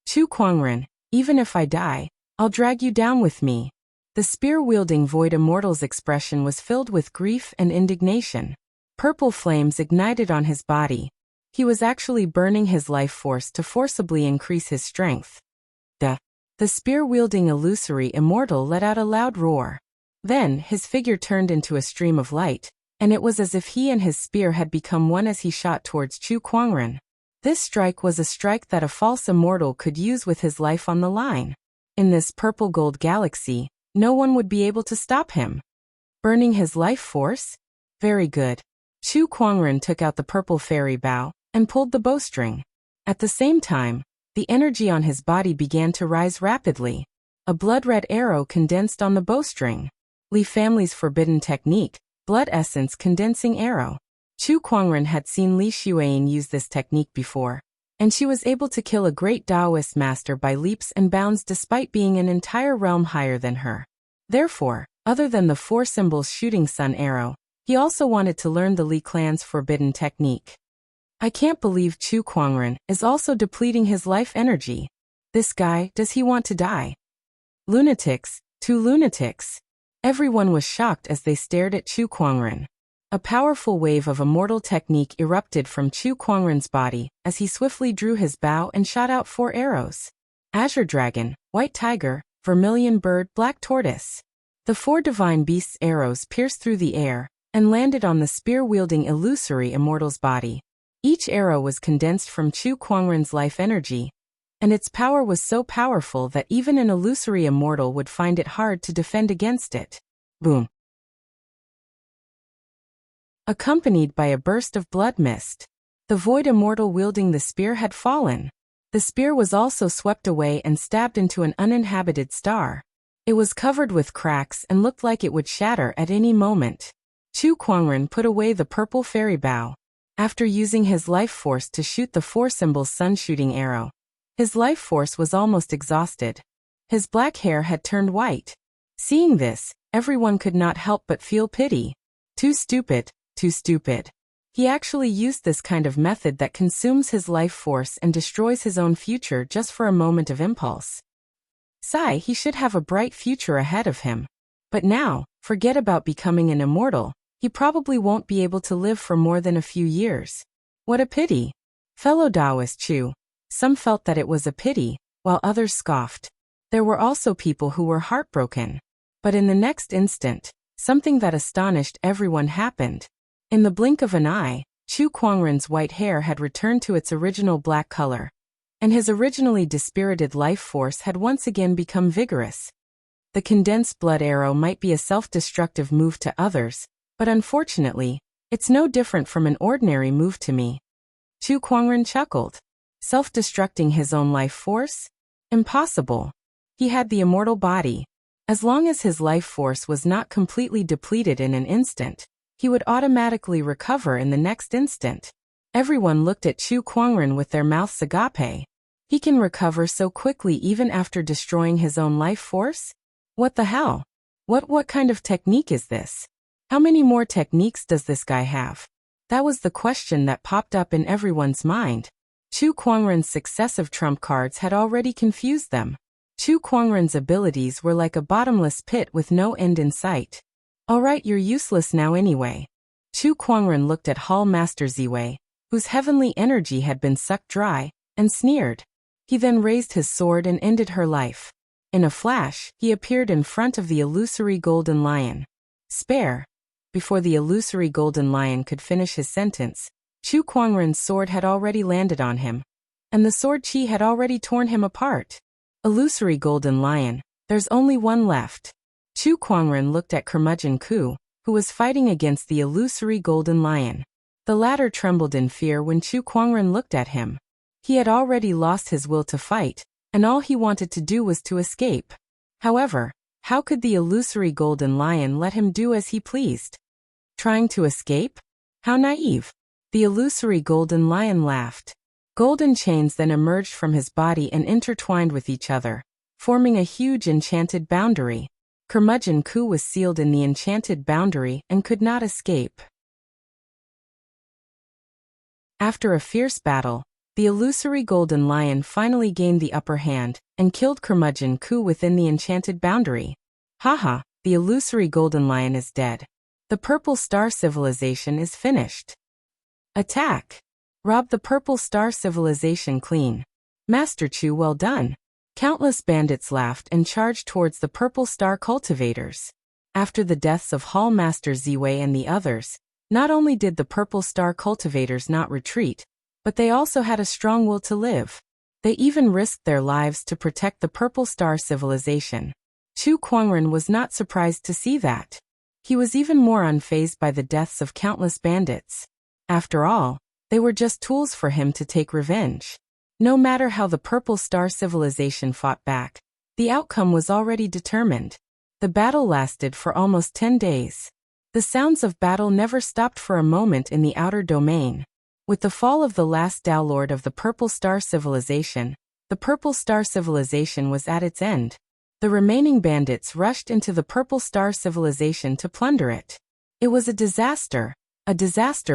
Chu Kuangren, even if I die, I'll drag you down with me. The spear-wielding Void Immortal's expression was filled with grief and indignation. Purple flames ignited on his body. He was actually burning his life force to forcibly increase his strength. The spear-wielding illusory immortal let out a loud roar. Then, his figure turned into a stream of light, and it was as if he and his spear had become one as he shot towards Chu Kuangren. This strike was a strike that a false immortal could use with his life on the line. In this Purple Gold Galaxy, no one would be able to stop him. Burning his life force? Very good. Chu Kuangren took out the purple fairy bow and pulled the bowstring. At the same time, the energy on his body began to rise rapidly. A blood-red arrow condensed on the bowstring. Li family's forbidden technique, blood essence condensing arrow. Chu Kuangren had seen Li Xueyin use this technique before, and she was able to kill a great Taoist master by leaps and bounds despite being an entire realm higher than her. Therefore, other than the 4 symbols shooting sun arrow, he also wanted to learn the Li clan's forbidden technique. I can't believe Chu Kuangren is also depleting his life energy. This guy, does he want to die? Lunatics, 2 lunatics. Everyone was shocked as they stared at Chu Kuangren. A powerful wave of immortal technique erupted from Chu Kuangren's body as he swiftly drew his bow and shot out 4 arrows. Azure Dragon, White Tiger, Vermilion Bird, Black Tortoise. The 4 divine beasts' arrows pierced through the air and landed on the spear-wielding illusory immortal's body. Each arrow was condensed from Chu Kuangren's life energy, and its power was so powerful that even an illusory immortal would find it hard to defend against it. Boom. Accompanied by a burst of blood mist. The void immortal wielding the spear had fallen. The spear was also swept away and stabbed into an uninhabited star. It was covered with cracks and looked like it would shatter at any moment. Chu Kuangren put away the purple fairy bow. After using his life force to shoot the 4 symbols sun-shooting arrow, his life force was almost exhausted. His black hair had turned white. Seeing this, everyone could not help but feel pity. Too stupid, too stupid. He actually used this kind of method that consumes his life force and destroys his own future just for a moment of impulse. Sigh, he should have a bright future ahead of him. But now, forget about becoming an immortal. He probably won't be able to live for more than a few years. What a pity. Fellow Taoist Chu. Some felt that it was a pity, while others scoffed. There were also people who were heartbroken. But in the next instant, something that astonished everyone happened. In the blink of an eye, Chu Kuangren's white hair had returned to its original black color, and his originally dispirited life force had once again become vigorous. The condensed blood arrow might be a self-destructive move to others, but unfortunately, it's no different from an ordinary move to me. Chu Kuangren chuckled. Self-destructing his own life force? Impossible. He had the immortal body. As long as his life force was not completely depleted in an instant, he would automatically recover in the next instant. Everyone looked at Chu Kuangren with their mouths agape. He can recover so quickly even after destroying his own life force? What the hell? What kind of technique is this? How many more techniques does this guy have? That was the question that popped up in everyone's mind. Chu Kuangren's successive trump cards had already confused them. Chu Kuangren's abilities were like a bottomless pit with no end in sight. Alright, you're useless now anyway. Chu Kuangren looked at Hall Master Ziwei, whose heavenly energy had been sucked dry, and sneered. He then raised his sword and ended her life. In a flash, he appeared in front of the illusory golden lion. Spare. Before the illusory golden lion could finish his sentence, Chu Kuangren's sword had already landed on him, and the sword chi had already torn him apart. Illusory golden lion, there's only one left. Chu Kuangren looked at Curmudgeon Ku, who was fighting against the illusory golden lion. The latter trembled in fear when Chu Kuangren looked at him. He had already lost his will to fight, and all he wanted to do was to escape. However, how could the illusory golden lion let him do as he pleased? Trying to escape? How naive. The illusory golden lion laughed. Golden chains then emerged from his body and intertwined with each other, forming a huge enchanted boundary. Curmudgeon Ku was sealed in the enchanted boundary and could not escape. After a fierce battle, the illusory golden lion finally gained the upper hand and killed Curmudgeon Ku within the enchanted boundary. Haha, the illusory golden lion is dead. The Purple Star Civilization is finished. Attack! Rob the Purple Star Civilization clean. Master Chu, well done. Countless bandits laughed and charged towards the Purple Star cultivators. After the deaths of Hall Master Ziwei and the others, not only did the Purple Star cultivators not retreat, but they also had a strong will to live. They even risked their lives to protect the Purple Star Civilization. Chu Kuangren was not surprised to see that. He was even more unfazed by the deaths of countless bandits. After all, they were just tools for him to take revenge. No matter how the Purple Star Civilization fought back, the outcome was already determined. The battle lasted for almost 10 days. The sounds of battle never stopped for a moment in the outer domain. With the fall of the last Dao Lord of the Purple Star Civilization, the Purple Star Civilization was at its end. The remaining bandits rushed into the Purple Star Civilization to plunder it. It was a disaster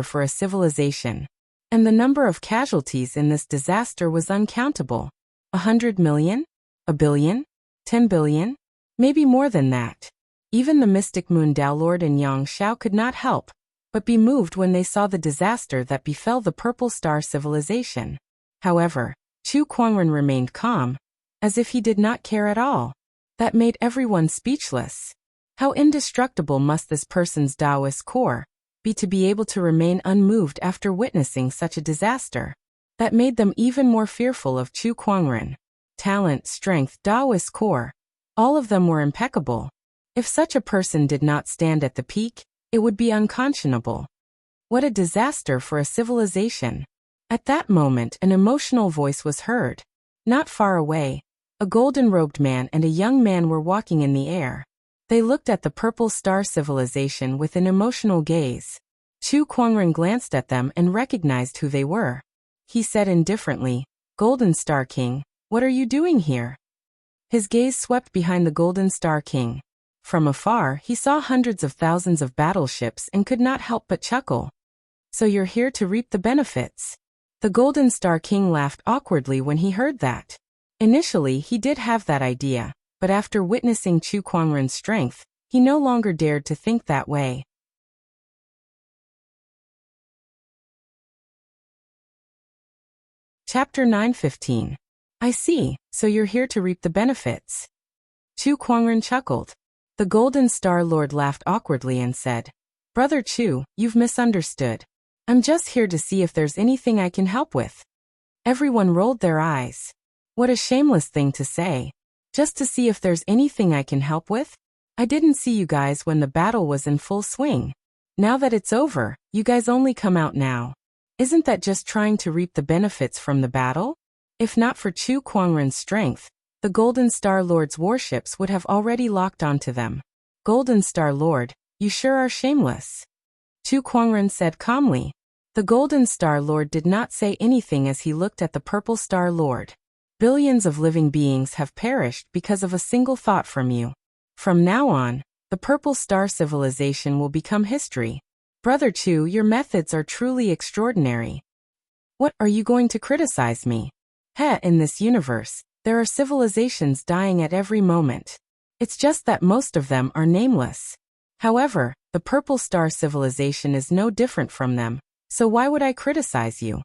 for a civilization. And the number of casualties in this disaster was uncountable. 100 million? A billion? 10 billion? Maybe more than that. Even the Mystic Moon Dao Lord and Yang Xiao could not help but be moved when they saw the disaster that befell the Purple Star Civilization. However, Chu Kuangren remained calm, as if he did not care at all. That made everyone speechless. How indestructible must this person's Taoist core be to be able to remain unmoved after witnessing such a disaster? That made them even more fearful of Chu Kuangren. Talent, strength, Taoist core, all of them were impeccable. If such a person did not stand at the peak, it would be unconscionable. What a disaster for a civilization. At that moment, an emotional voice was heard. Not far away, a golden-robed man and a young man were walking in the air. They looked at the Purple Star Civilization with an emotional gaze. Chu Kuangren glanced at them and recognized who they were. He said indifferently, "Golden Star King, what are you doing here?" His gaze swept behind the Golden Star King. From afar, he saw hundreds of thousands of battleships and could not help but chuckle. "So you're here to reap the benefits?" The Golden Star King laughed awkwardly when he heard that. Initially, he did have that idea, but after witnessing Chu Kuangren's strength, he no longer dared to think that way. Chapter 9:15. I see, so you're here to reap the benefits. Chu Kuangren chuckled. The Golden Star Lord laughed awkwardly and said, "Brother Chu, you've misunderstood. I'm just here to see if there's anything I can help with." Everyone rolled their eyes. What a shameless thing to say. Just to see if there's anything I can help with? I didn't see you guys when the battle was in full swing. Now that it's over, you guys only come out now. Isn't that just trying to reap the benefits from the battle? If not for Chu Kuangren's strength, the Golden Star Lord's warships would have already locked onto them. Golden Star Lord, you sure are shameless. Chu Kuangren said calmly. The Golden Star Lord did not say anything as he looked at the Purple Star Lord. Billions of living beings have perished because of a single thought from you. From now on, the Purple Star civilization will become history. Brother Chu, your methods are truly extraordinary. What, are you going to criticize me? In this universe, there are civilizations dying at every moment. It's just that most of them are nameless. However, the Purple Star civilization is no different from them, so why would I criticize you?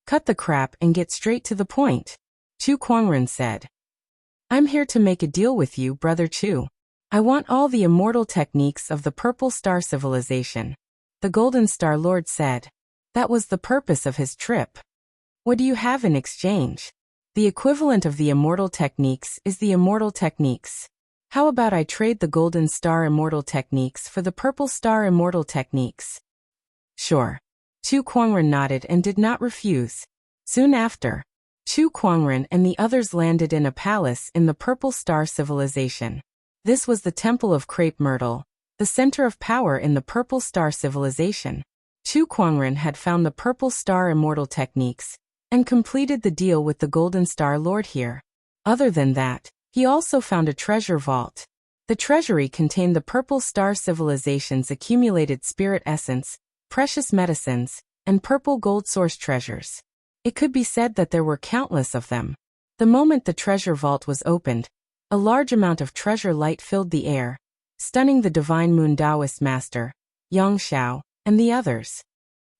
Cut the crap and get straight to the point, Chu Kuangren said. I'm here to make a deal with you, Brother Chu. I want all the immortal techniques of the Purple Star civilization, the Golden Star Lord said. That was the purpose of his trip. What do you have in exchange? The equivalent of the immortal techniques is the immortal techniques. How about I trade the Golden Star immortal techniques for the Purple Star immortal techniques? Sure. Chu Kuangren nodded and did not refuse. Soon after, Chu Kuangren and the others landed in a palace in the Purple Star civilization. This was the Temple of Crepe Myrtle, the center of power in the Purple Star civilization. Chu Kuangren had found the Purple Star immortal techniques and completed the deal with the Golden Star Lord here. Other than that, he also found a treasure vault. The treasury contained the Purple Star civilization's accumulated spirit essence, precious medicines, and purple gold source treasures. It could be said that there were countless of them. The moment the treasure vault was opened, a large amount of treasure light filled the air, stunning the Divine Moon Taoist Master, Yang Xiao, and the others.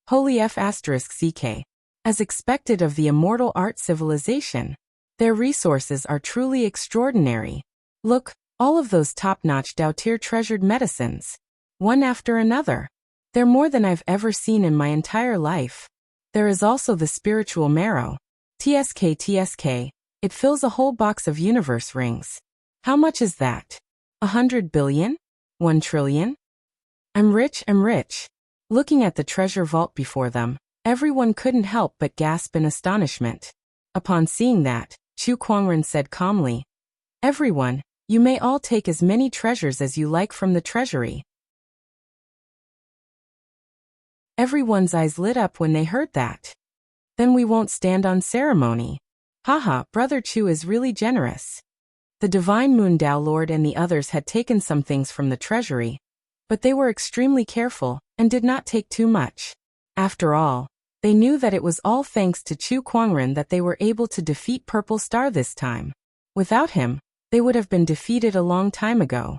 Holy F***CK. As expected of the immortal art civilization, their resources are truly extraordinary. Look, all of those top-notch Dao-tier treasured medicines. One after another. They're more than I've ever seen in my entire life. There is also the spiritual marrow. TSK. It fills a whole box of universe rings. How much is that? 100 billion? 1 trillion? I'm rich. Looking at the treasure vault before them, everyone couldn't help but gasp in astonishment. Upon seeing that, Chu Kuangren said calmly, Everyone, you may all take as many treasures as you like from the treasury. Everyone's eyes lit up when they heard that. Then we won't stand on ceremony. Haha, Brother Chu is really generous. The Divine Moon Dao Lord and the others had taken some things from the treasury, but they were extremely careful and did not take too much. After all, they knew that it was all thanks to Chu Kuangren that they were able to defeat Purple Star this time. Without him, they would have been defeated a long time ago.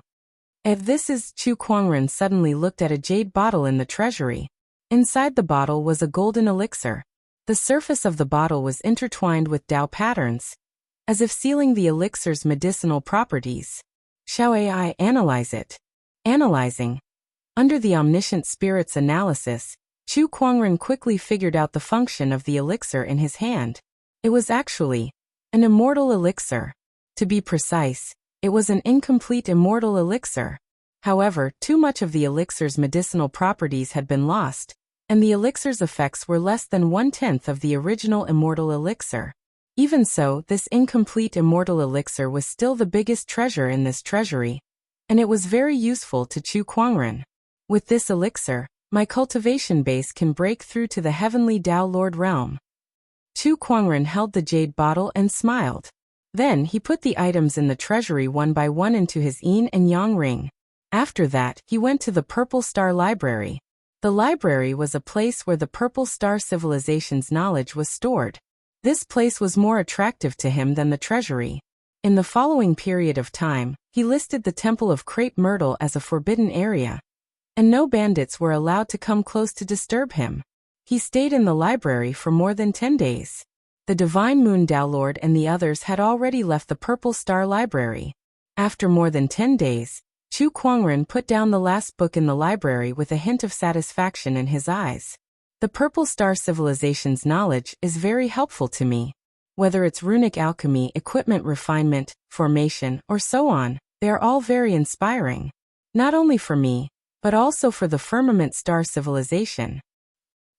Chu Kuangren suddenly looked at a jade bottle in the treasury. Inside the bottle was a golden elixir. The surface of the bottle was intertwined with Dao patterns, as if sealing the elixir's medicinal properties. Shall AI analyze it? Analyzing. Under the omniscient spirit's analysis, Chu Kuangren quickly figured out the function of the elixir in his hand. It was actually an immortal elixir. To be precise, it was an incomplete immortal elixir. However, too much of the elixir's medicinal properties had been lost, and the elixir's effects were less than 1/10 of the original immortal elixir. Even so, this incomplete immortal elixir was still the biggest treasure in this treasury, and it was very useful to Chu Kuangren. With this elixir, my cultivation base can break through to the heavenly Dao Lord realm. Chu Kuangren held the jade bottle and smiled. Then he put the items in the treasury one by one into his yin and yang ring. After that, he went to the Purple Star Library. The library was a place where the Purple Star civilization's knowledge was stored. This place was more attractive to him than the treasury. In the following period of time, he listed the Temple of Crepe Myrtle as a forbidden area, and no bandits were allowed to come close to disturb him. He stayed in the library for more than 10 days. The Divine Moon Dao Lord and the others had already left the Purple Star Library. After more than 10 days, Chu Kuangren put down the last book in the library with a hint of satisfaction in his eyes. The Purple Star civilization's knowledge is very helpful to me. Whether it's runic alchemy, equipment refinement, formation, or so on, they are all very inspiring. Not only for me, but also for the Firmament Star civilization.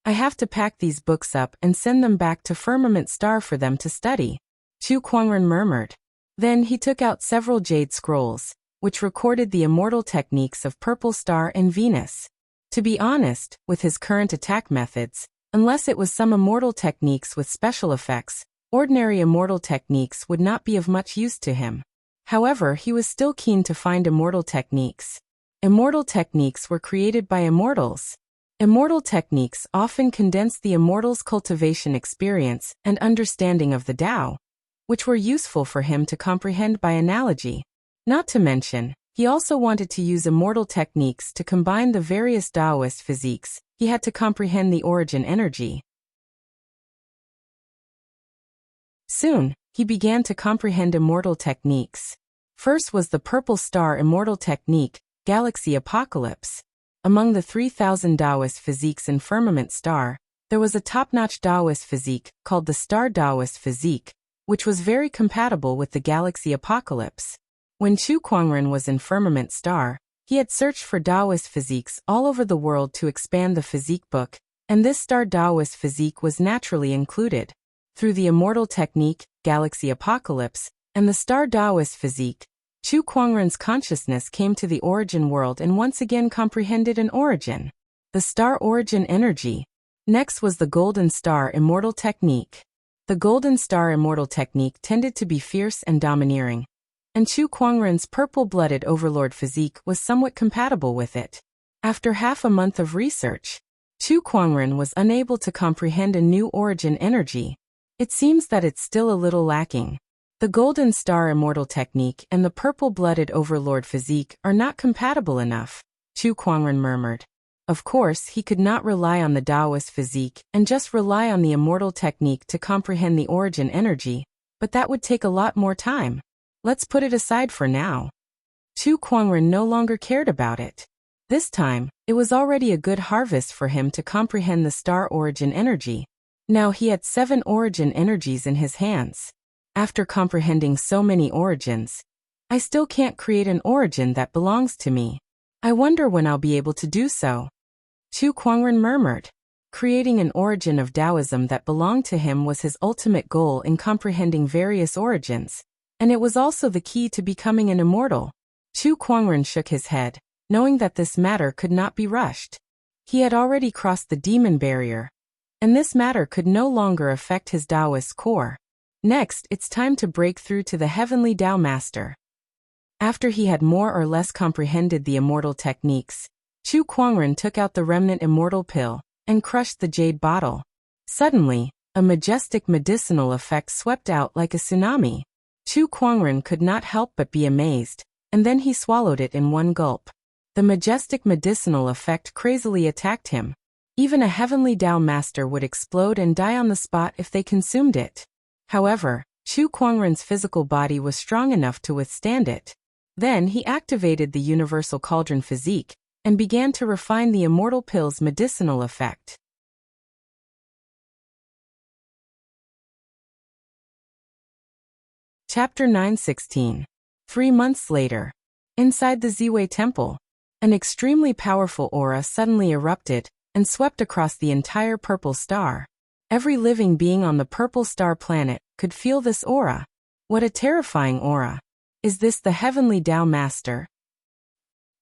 I have to pack these books up and send them back to Firmament Star for them to study, Chu Kuangren murmured. Then he took out several jade scrolls, which recorded the immortal techniques of Purple Star and Venus. To be honest, with his current attack methods, unless it was some immortal techniques with special effects, ordinary immortal techniques would not be of much use to him. However, he was still keen to find immortal techniques. Immortal techniques were created by immortals. Immortal techniques often condense the immortal's cultivation experience and understanding of the Tao, which were useful for him to comprehend by analogy. Not to mention, he also wanted to use immortal techniques to combine the various Taoist physiques. He had to comprehend the origin energy. Soon, he began to comprehend immortal techniques. First was the Purple Star immortal technique, Galaxy Apocalypse. Among the 3,000 Taoist physiques in Firmament Star, there was a top-notch Taoist physique called the Star Taoist physique, which was very compatible with the Galaxy Apocalypse. When Chu Kuangren was in Firmament Star, he had searched for Taoist physiques all over the world to expand the physique book, and this Star Taoist physique was naturally included. Through the immortal technique, Galaxy Apocalypse, and the Star Taoist physique, Chu Kuangren's consciousness came to the origin world and once again comprehended an origin. The star origin energy. Next was the Golden Star immortal technique. The Golden Star immortal technique tended to be fierce and domineering, and Chu Kuangren's purple-blooded overlord physique was somewhat compatible with it. After half a month of research, Chu Kuangren was unable to comprehend a new origin energy. It seems that it's still a little lacking. The Golden Star immortal technique and the purple-blooded overlord physique are not compatible enough, Chu Kuangren murmured. Of course, he could not rely on the Taoist physique and just rely on the immortal technique to comprehend the origin energy, but that would take a lot more time. Let's put it aside for now. Chu Kuangren no longer cared about it. This time, it was already a good harvest for him to comprehend the star origin energy. Now he had 7 origin energies in his hands. After comprehending so many origins, I still can't create an origin that belongs to me. I wonder when I'll be able to do so. Chu Kuangren murmured. Creating an origin of Taoism that belonged to him was his ultimate goal in comprehending various origins, and it was also the key to becoming an immortal. Chu Kuangren shook his head, knowing that this matter could not be rushed. He had already crossed the demon barrier, and this matter could no longer affect his Taoist core. Next, it's time to break through to the heavenly Tao Master. After he had more or less comprehended the immortal techniques, Chu Kuangren took out the remnant immortal pill and crushed the jade bottle. Suddenly, a majestic medicinal effect swept out like a tsunami. Chu Kuangren could not help but be amazed, and then he swallowed it in one gulp. The majestic medicinal effect crazily attacked him. Even a heavenly Tao Master would explode and die on the spot if they consumed it. However, Chu Kuangren's physical body was strong enough to withstand it. Then he activated the Universal Cauldron Physique and began to refine the immortal pill's medicinal effect. Chapter 9:16. 3 months later. Inside the Ziwei Temple, an extremely powerful aura suddenly erupted and swept across the entire Purple Star. Every living being on the Purple Star planet could feel this aura. What a terrifying aura. Is this the heavenly Tao Master?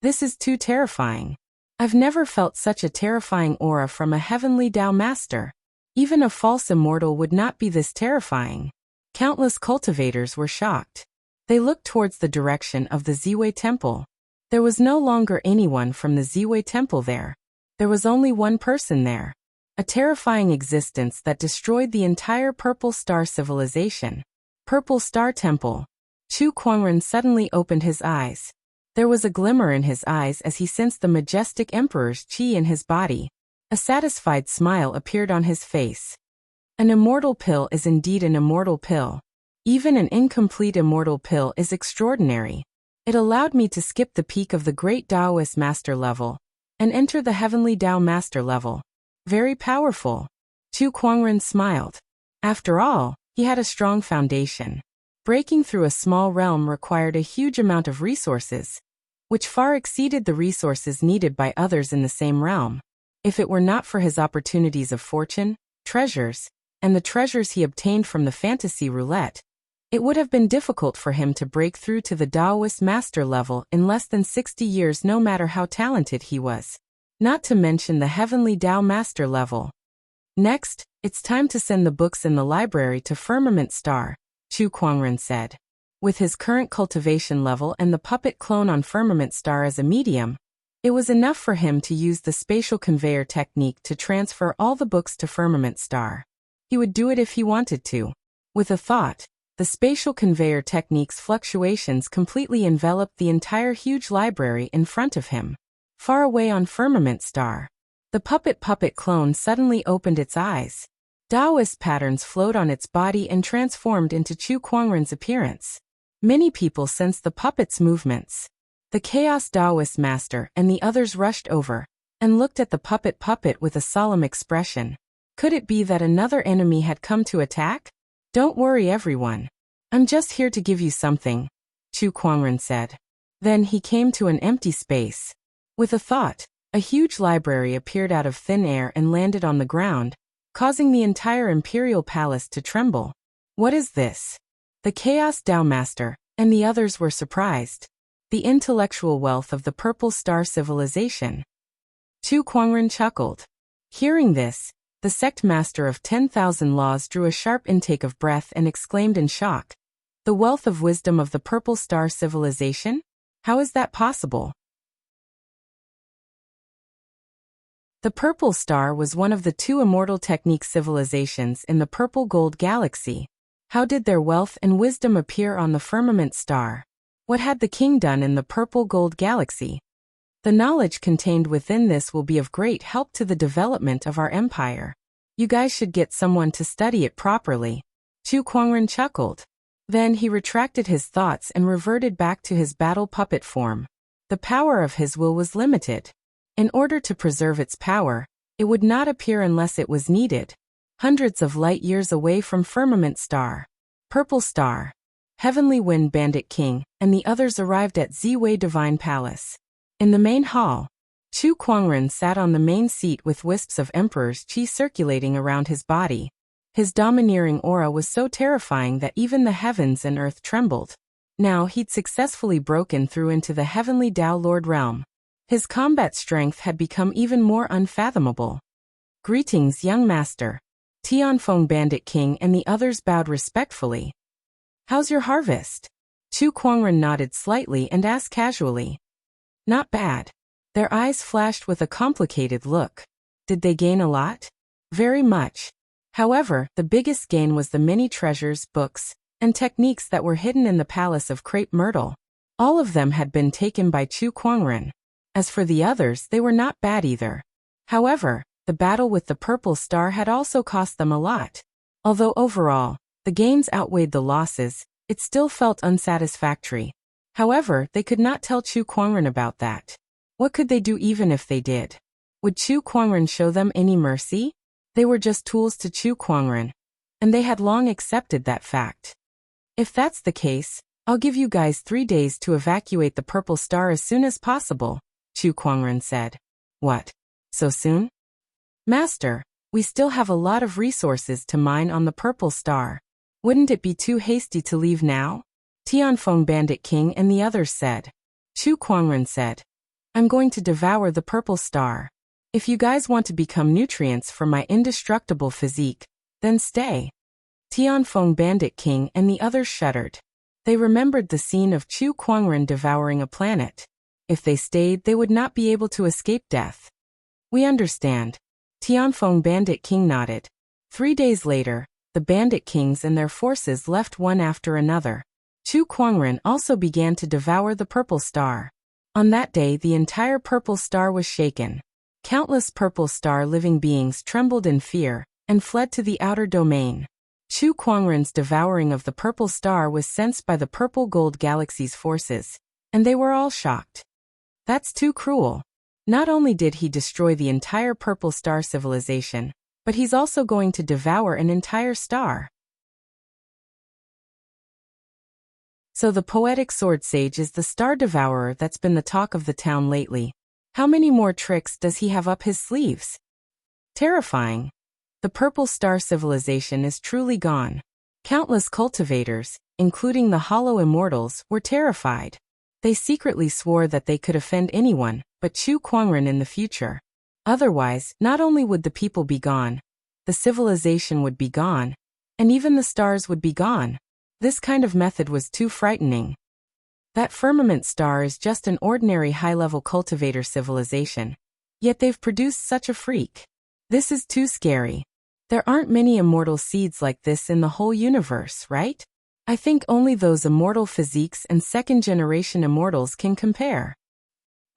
This is too terrifying. I've never felt such a terrifying aura from a heavenly Tao Master. Even a false immortal would not be this terrifying. Countless cultivators were shocked. They looked towards the direction of the Ziwei Temple. There was no longer anyone from the Ziwei Temple there. There was only one person there. A terrifying existence that destroyed the entire Purple Star civilization. Purple Star Temple. Chu Kuangren suddenly opened his eyes. There was a glimmer in his eyes as he sensed the majestic Emperor's qi in his body. A satisfied smile appeared on his face. An immortal pill is indeed an immortal pill. Even an incomplete immortal pill is extraordinary. It allowed me to skip the peak of the great Taoist master level and enter the heavenly Tao Master level. Very powerful. Chu Kuangren smiled. After all, he had a strong foundation. Breaking through a small realm required a huge amount of resources, which far exceeded the resources needed by others in the same realm. If it were not for his opportunities of fortune, treasures, and the treasures he obtained from the fantasy roulette, It would have been difficult for him to break through to the Taoist master level in less than 60 years no matter how talented he was. Not to mention the heavenly Tao master level. Next, it's time to send the books in the library to Firmament Star, Chu Kuangren said. With his current cultivation level and the puppet clone on Firmament Star as a medium, it was enough for him to use the spatial conveyor technique to transfer all the books to Firmament Star. He would do it if he wanted to. With a thought, the spatial conveyor technique's fluctuations completely enveloped the entire huge library in front of him. Far away on Firmament Star, the puppet clone suddenly opened its eyes. Taoist patterns flowed on its body and transformed into Chu Kuangren's appearance. Many people sensed the puppet's movements. The Chaos Taoist master and the others rushed over and looked at the puppet with a solemn expression. Could it be that another enemy had come to attack? Don't worry, everyone. I'm just here to give you something, Chu Kuangren said. Then he came to an empty space. With a thought, a huge library appeared out of thin air and landed on the ground, causing the entire imperial palace to tremble. What is this? The Chaos Tao Master and the others were surprised. The intellectual wealth of the Purple Star civilization. Chu Kuangren chuckled. Hearing this, the sect master of 10,000 laws drew a sharp intake of breath and exclaimed in shock. The wealth of wisdom of the Purple Star civilization? How is that possible? The Purple Star was one of the two immortal technique civilizations in the Purple Gold Galaxy. How did their wealth and wisdom appear on the Firmament Star? What had the king done in the Purple Gold Galaxy? The knowledge contained within this will be of great help to the development of our empire. You guys should get someone to study it properly. Chu Kuangren chuckled. Then he retracted his thoughts and reverted back to his battle puppet form. The power of his will was limited. In order to preserve its power, it would not appear unless it was needed. Hundreds of light years away from Firmament Star, Purple Star, Heavenly Wind Bandit King, and the others arrived at Ziwei Divine Palace. In the main hall, Chu Kuangren sat on the main seat with wisps of Emperor's Qi circulating around his body. His domineering aura was so terrifying that even the heavens and earth trembled. Now he'd successfully broken through into the Heavenly Tao Lord realm. His combat strength had become even more unfathomable. Greetings, young master. Tianfeng Bandit King and the others bowed respectfully. How's your harvest? Chu Kuangren nodded slightly and asked casually. Not bad. Their eyes flashed with a complicated look. Did they gain a lot? Very much. However, the biggest gain was the many treasures, books, and techniques that were hidden in the palace of Crepe Myrtle. All of them had been taken by Chu Kuangren. As for the others, they were not bad either. However, the battle with the Purple Star had also cost them a lot. Although overall, the gains outweighed the losses, it still felt unsatisfactory. However, they could not tell Chu Kuangren about that. What could they do even if they did? Would Chu Kuangren show them any mercy? They were just tools to Chu Kuangren, and they had long accepted that fact. If that's the case, I'll give you guys 3 days to evacuate the Purple Star as soon as possible, Chu Kuangren said. What? So soon? Master, we still have a lot of resources to mine on the Purple Star. Wouldn't it be too hasty to leave now? Tianfeng Bandit King and the others said. Chu Kuangren said, I'm going to devour the Purple Star. If you guys want to become nutrients for my indestructible physique, then stay. Tianfeng Bandit King and the others shuddered. They remembered the scene of Chu Kuangren devouring a planet. If they stayed, they would not be able to escape death. We understand. Tianfeng Bandit King nodded. 3 days later, the Bandit Kings and their forces left one after another. Chu Kuangren also began to devour the Purple Star. On that day, the entire Purple Star was shaken. Countless Purple Star living beings trembled in fear and fled to the outer domain. Chu Kuangren's devouring of the Purple Star was sensed by the Purple Gold Galaxy's forces, and they were all shocked. That's too cruel. Not only did he destroy the entire Purple Star civilization, but he's also going to devour an entire star. So the poetic sword sage is the star devourer that's been the talk of the town lately. How many more tricks does he have up his sleeves? Terrifying. The Purple Star civilization is truly gone. Countless cultivators, including the hollow immortals, were terrified. They secretly swore that they could offend anyone but Chu Kuangren in the future. Otherwise, not only would the people be gone, the civilization would be gone, and even the stars would be gone. This kind of method was too frightening. That firmament star is just an ordinary high-level cultivator civilization. Yet they've produced such a freak. This is too scary. There aren't many immortal seeds like this in the whole universe, right? I think only those immortal physiques and second-generation immortals can compare.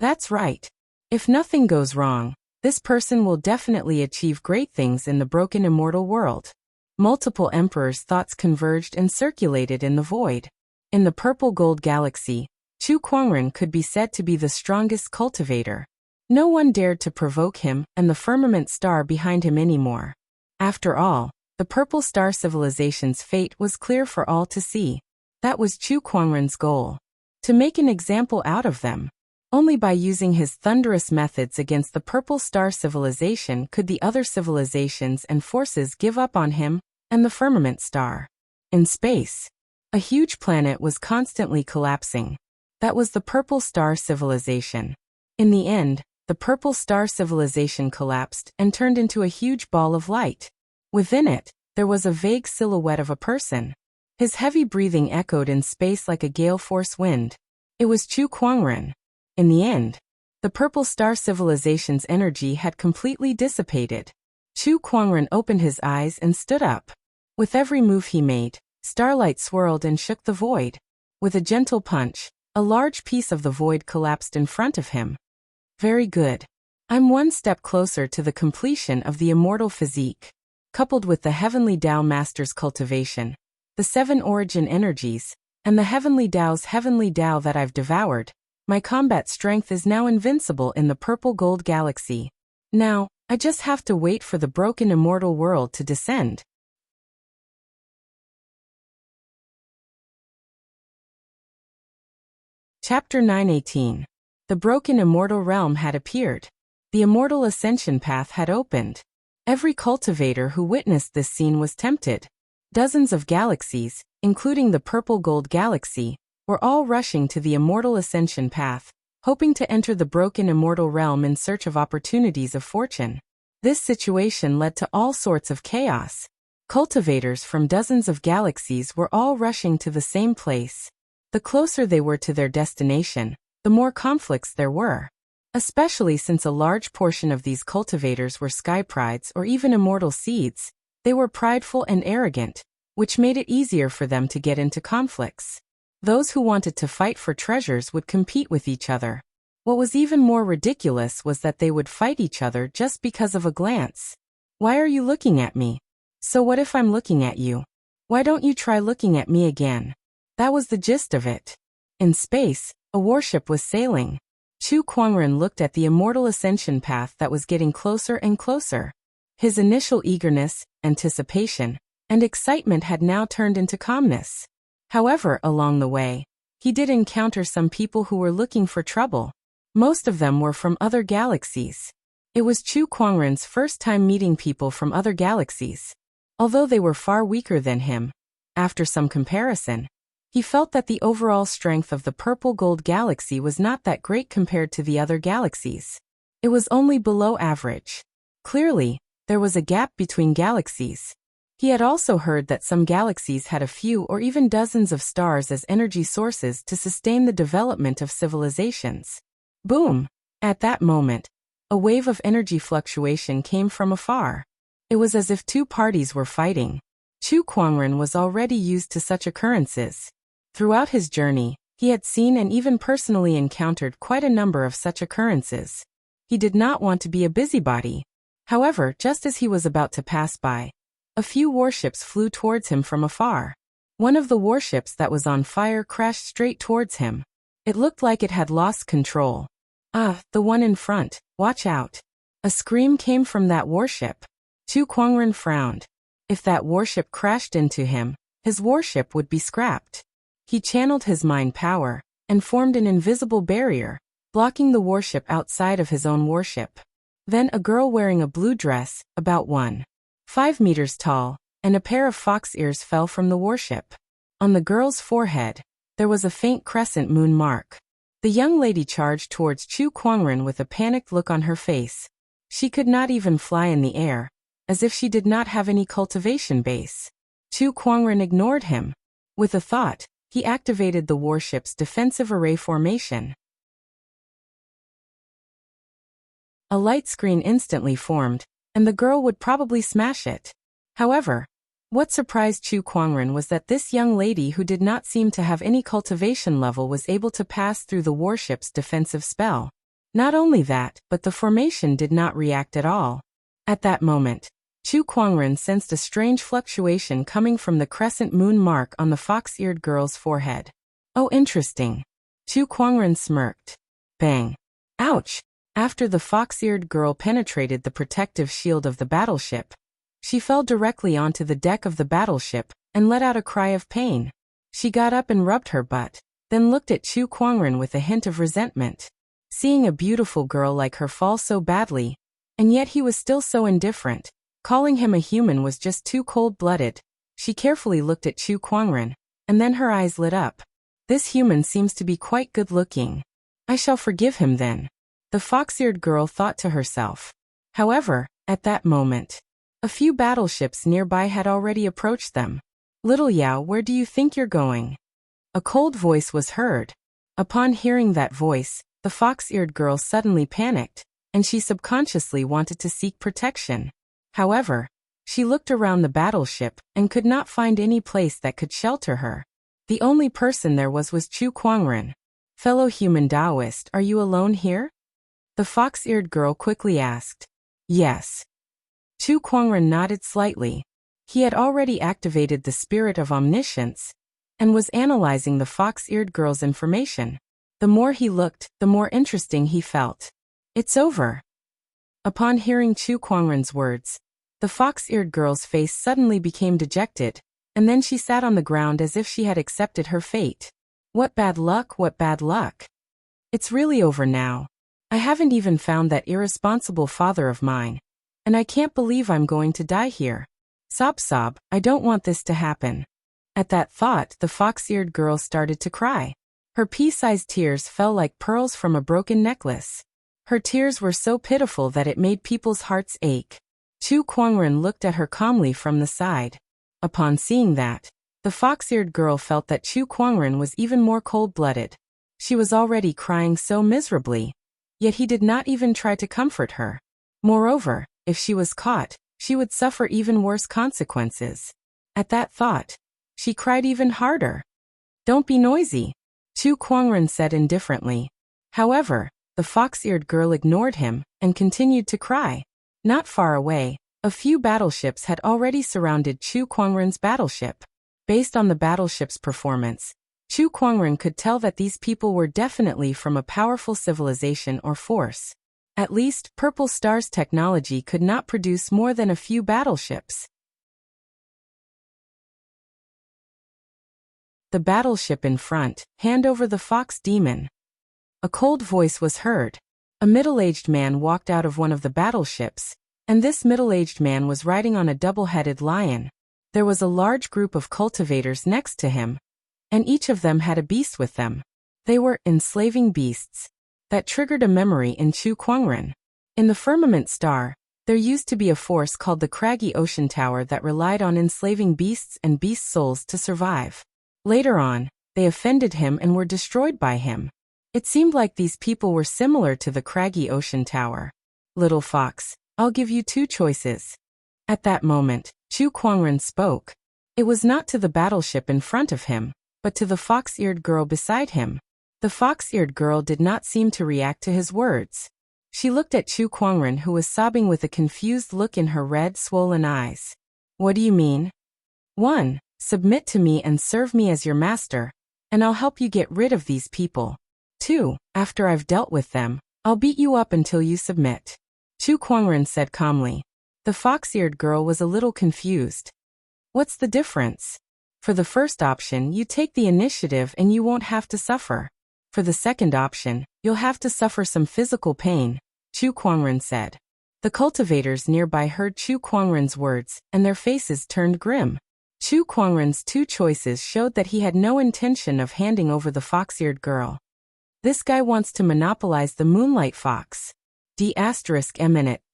That's right. If nothing goes wrong, this person will definitely achieve great things in the broken immortal world. Multiple emperors' thoughts converged and circulated in the void. In the purple gold galaxy, Chu Kuangren could be said to be the strongest cultivator. No one dared to provoke him and the firmament star behind him anymore. After all, the purple star civilization's fate was clear for all to see. That was Chu Kuangren's goal. To make an example out of them. Only by using his thunderous methods against the purple star civilization could the other civilizations and forces give up on him and the firmament star. In space, a huge planet was constantly collapsing. That was the purple star civilization. In the end, the purple star civilization collapsed and turned into a huge ball of light. Within it, there was a vague silhouette of a person. His heavy breathing echoed in space like a gale force wind. It was Chu Kuangren. In the end, the purple star civilization's energy had completely dissipated. Chu Kuangren opened his eyes and stood up. With every move he made, starlight swirled and shook the void. With a gentle punch, a large piece of the void collapsed in front of him. Very good. I'm one step closer to the completion of the immortal physique. Coupled with the Heavenly Tao Master's cultivation, the 7 origin energies, and the Heavenly Tao's Heavenly Tao that I've devoured, my combat strength is now invincible in the purple gold galaxy. Now, I just have to wait for the broken immortal world to descend. Chapter 9:18. The broken immortal realm had appeared. The immortal ascension path had opened. Every cultivator who witnessed this scene was tempted. Dozens of galaxies, including the purple gold galaxy, were all rushing to the immortal ascension path, hoping to enter the broken immortal realm in search of opportunities of fortune. This situation led to all sorts of chaos. Cultivators from dozens of galaxies were all rushing to the same place. The closer they were to their destination, the more conflicts there were. Especially since a large portion of these cultivators were sky prides or even immortal seeds, they were prideful and arrogant, which made it easier for them to get into conflicts. Those who wanted to fight for treasures would compete with each other. What was even more ridiculous was that they would fight each other just because of a glance. Why are you looking at me? So what if I'm looking at you? Why don't you try looking at me again? That was the gist of it. In space, a warship was sailing. Chu Kuangren looked at the immortal ascension path that was getting closer and closer. His initial eagerness, anticipation, and excitement had now turned into calmness. However, along the way, he did encounter some people who were looking for trouble. Most of them were from other galaxies. It was Chu Kuangren's first time meeting people from other galaxies. Although they were far weaker than him, after some comparison, he felt that the overall strength of the purple gold galaxy was not that great compared to the other galaxies. It was only below average. Clearly, there was a gap between galaxies. He had also heard that some galaxies had a few or even dozens of stars as energy sources to sustain the development of civilizations. Boom! At that moment, a wave of energy fluctuation came from afar. It was as if two parties were fighting. Chu Kuangren was already used to such occurrences. Throughout his journey, he had seen and even personally encountered quite a number of such occurrences. He did not want to be a busybody. However, just as he was about to pass by, a few warships flew towards him from afar. One of the warships that was on fire crashed straight towards him. It looked like it had lost control. Ah, the one in front, watch out. A scream came from that warship. Chu Kuangren frowned. If that warship crashed into him, his warship would be scrapped. He channeled his mind power and formed an invisible barrier, blocking the warship outside of his own warship. Then a girl wearing a blue dress, about 1.5 meters tall, and a pair of fox ears fell from the warship. On the girl's forehead, there was a faint crescent moon mark. The young lady charged towards Chu Kuangren with a panicked look on her face. She could not even fly in the air, as if she did not have any cultivation base. Chu Kuangren ignored him. With a thought, he activated the warship's defensive array formation. A light screen instantly formed, and the girl would probably smash it. However, what surprised Chu Kuangren was that this young lady who did not seem to have any cultivation level was able to pass through the warship's defensive spell. Not only that, but the formation did not react at all. At that moment, Chu Kuangren sensed a strange fluctuation coming from the crescent moon mark on the fox-eared girl's forehead. Oh, interesting. Chu Kuangren smirked. Bang. Ouch. After the fox-eared girl penetrated the protective shield of the battleship, she fell directly onto the deck of the battleship and let out a cry of pain. She got up and rubbed her butt, then looked at Chu Kuangren with a hint of resentment. Seeing a beautiful girl like her fall so badly, and yet he was still so indifferent, calling him a human was just too cold-blooded. She carefully looked at Chu Kuangren, and then her eyes lit up. This human seems to be quite good-looking. I shall forgive him then. The fox-eared girl thought to herself. However, at that moment, a few battleships nearby had already approached them. Little Yao, where do you think you're going? A cold voice was heard. Upon hearing that voice, the fox-eared girl suddenly panicked, and she subconsciously wanted to seek protection. However, she looked around the battleship and could not find any place that could shelter her. The only person there was Chu Kuangren. Fellow human Taoist, are you alone here? The fox-eared girl quickly asked. Yes. Chu Kuangren nodded slightly. He had already activated the spirit of omniscience and was analyzing the fox-eared girl's information. The more he looked, the more interesting he felt. It's over. Upon hearing Chu Kuangren's words, the fox-eared girl's face suddenly became dejected, and then she sat on the ground as if she had accepted her fate. What bad luck, what bad luck. It's really over now. I haven't even found that irresponsible father of mine, and I can't believe I'm going to die here. Sob sob, I don't want this to happen. At that thought, the fox-eared girl started to cry. Her pea-sized tears fell like pearls from a broken necklace. Her tears were so pitiful that it made people's hearts ache. Chu Kuangren looked at her calmly from the side. Upon seeing that, the fox-eared girl felt that Chu Kuangren was even more cold-blooded. She was already crying so miserably, yet he did not even try to comfort her. Moreover, if she was caught, she would suffer even worse consequences. At that thought, she cried even harder. Don't be noisy, Chu Kuangren said indifferently. However, the fox-eared girl ignored him and continued to cry. Not far away, a few battleships had already surrounded Chu Kuangren's battleship. Based on the battleship's performance, Chu Kuangren could tell that these people were definitely from a powerful civilization or force. At least, Purple Star's technology could not produce more than a few battleships. The battleship in front, hand over the fox demon. A cold voice was heard. A middle-aged man walked out of one of the battleships, and this middle-aged man was riding on a double-headed lion. There was a large group of cultivators next to him, and each of them had a beast with them. They were enslaving beasts. That triggered a memory in Chu Kuangren. In the Firmament Star, there used to be a force called the Craggy Ocean Tower that relied on enslaving beasts and beast souls to survive. Later on, they offended him and were destroyed by him. It seemed like these people were similar to the Craggy Ocean Tower. Little fox, I'll give you two choices. At that moment, Chu Kuangren spoke. It was not to the battleship in front of him, but to the fox-eared girl beside him. The fox-eared girl did not seem to react to his words. She looked at Chu Kuangren, who was sobbing with a confused look in her red, swollen eyes. What do you mean? 1. Submit to me and serve me as your master, and I'll help you get rid of these people. 2. After I've dealt with them, I'll beat you up until you submit. Chu Kuangren said calmly. The fox-eared girl was a little confused. What's the difference? For the first option, you take the initiative and you won't have to suffer. For the second option, you'll have to suffer some physical pain, Chu Kuangren said. The cultivators nearby heard Chu Kuangren's words, and their faces turned grim. Chu Kuangren's two choices showed that he had no intention of handing over the fox-eared girl. This guy wants to monopolize the moonlight fox. The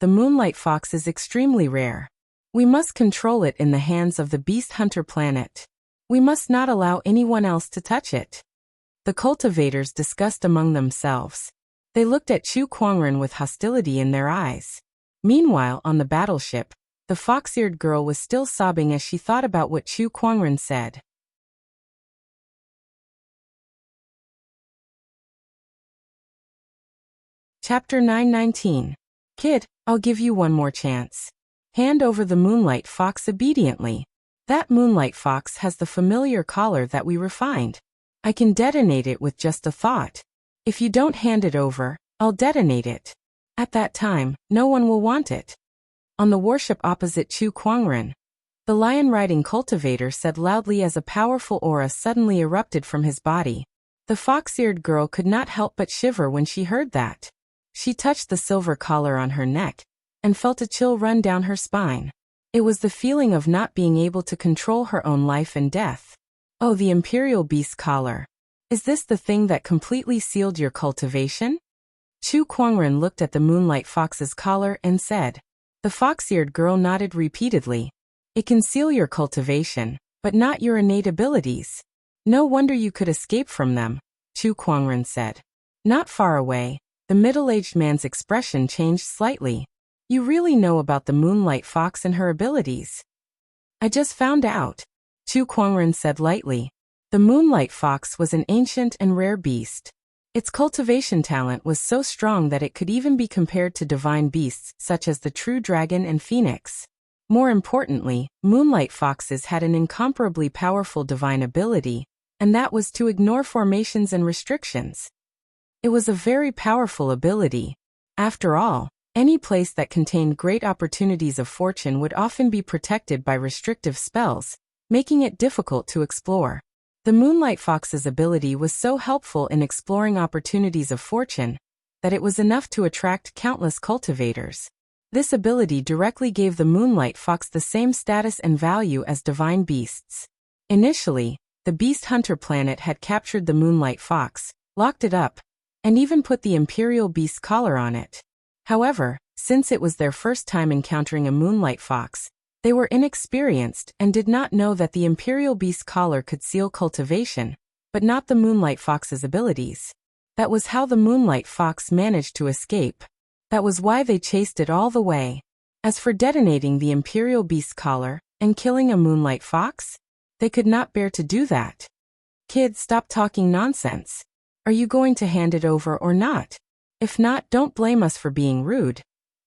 moonlight fox is extremely rare. We must control it in the hands of the beast hunter planet. We must not allow anyone else to touch it. The cultivators discussed among themselves. They looked at Chu Kuangren with hostility in their eyes. Meanwhile, on the battleship, the fox-eared girl was still sobbing as she thought about what Chu Kuangren said. Chapter 919. Kid, I'll give you one more chance. Hand over the moonlight fox obediently. That moonlight fox has the familiar collar that we refined. I can detonate it with just a thought. If you don't hand it over, I'll detonate it. At that time, no one will want it. On the warship opposite Chu Kuangren, the lion-riding cultivator said loudly as a powerful aura suddenly erupted from his body. The fox-eared girl could not help but shiver when she heard that. She touched the silver collar on her neck and felt a chill run down her spine. It was the feeling of not being able to control her own life and death. Oh, the Imperial Beast collar. Is this the thing that completely sealed your cultivation? Chu Kuangren looked at the moonlight fox's collar and said. The fox-eared girl nodded repeatedly. It can seal your cultivation, but not your innate abilities. No wonder you could escape from them, Chu Kuangren said. Not far away, the middle-aged man's expression changed slightly. You really know about the moonlight fox and her abilities. I just found out, Chu Kuangren said lightly. The moonlight fox was an ancient and rare beast. Its cultivation talent was so strong that it could even be compared to divine beasts such as the true dragon and phoenix. More importantly, moonlight foxes had an incomparably powerful divine ability, and that was to ignore formations and restrictions. It was a very powerful ability. After all, any place that contained great opportunities of fortune would often be protected by restrictive spells, making it difficult to explore. The moonlight fox's ability was so helpful in exploring opportunities of fortune that it was enough to attract countless cultivators. This ability directly gave the moonlight fox the same status and value as divine beasts. Initially, the beast hunter planet had captured the moonlight fox, locked it up, and even put the Imperial Beast collar on it. However, since it was their first time encountering a moonlight fox, they were inexperienced and did not know that the Imperial Beast collar could seal cultivation, but not the moonlight fox's abilities. That was how the moonlight fox managed to escape. That was why they chased it all the way. As for detonating the Imperial Beast collar and killing a moonlight fox, they could not bear to do that. Kid, stop talking nonsense. Are you going to hand it over or not? If not, don't blame us for being rude,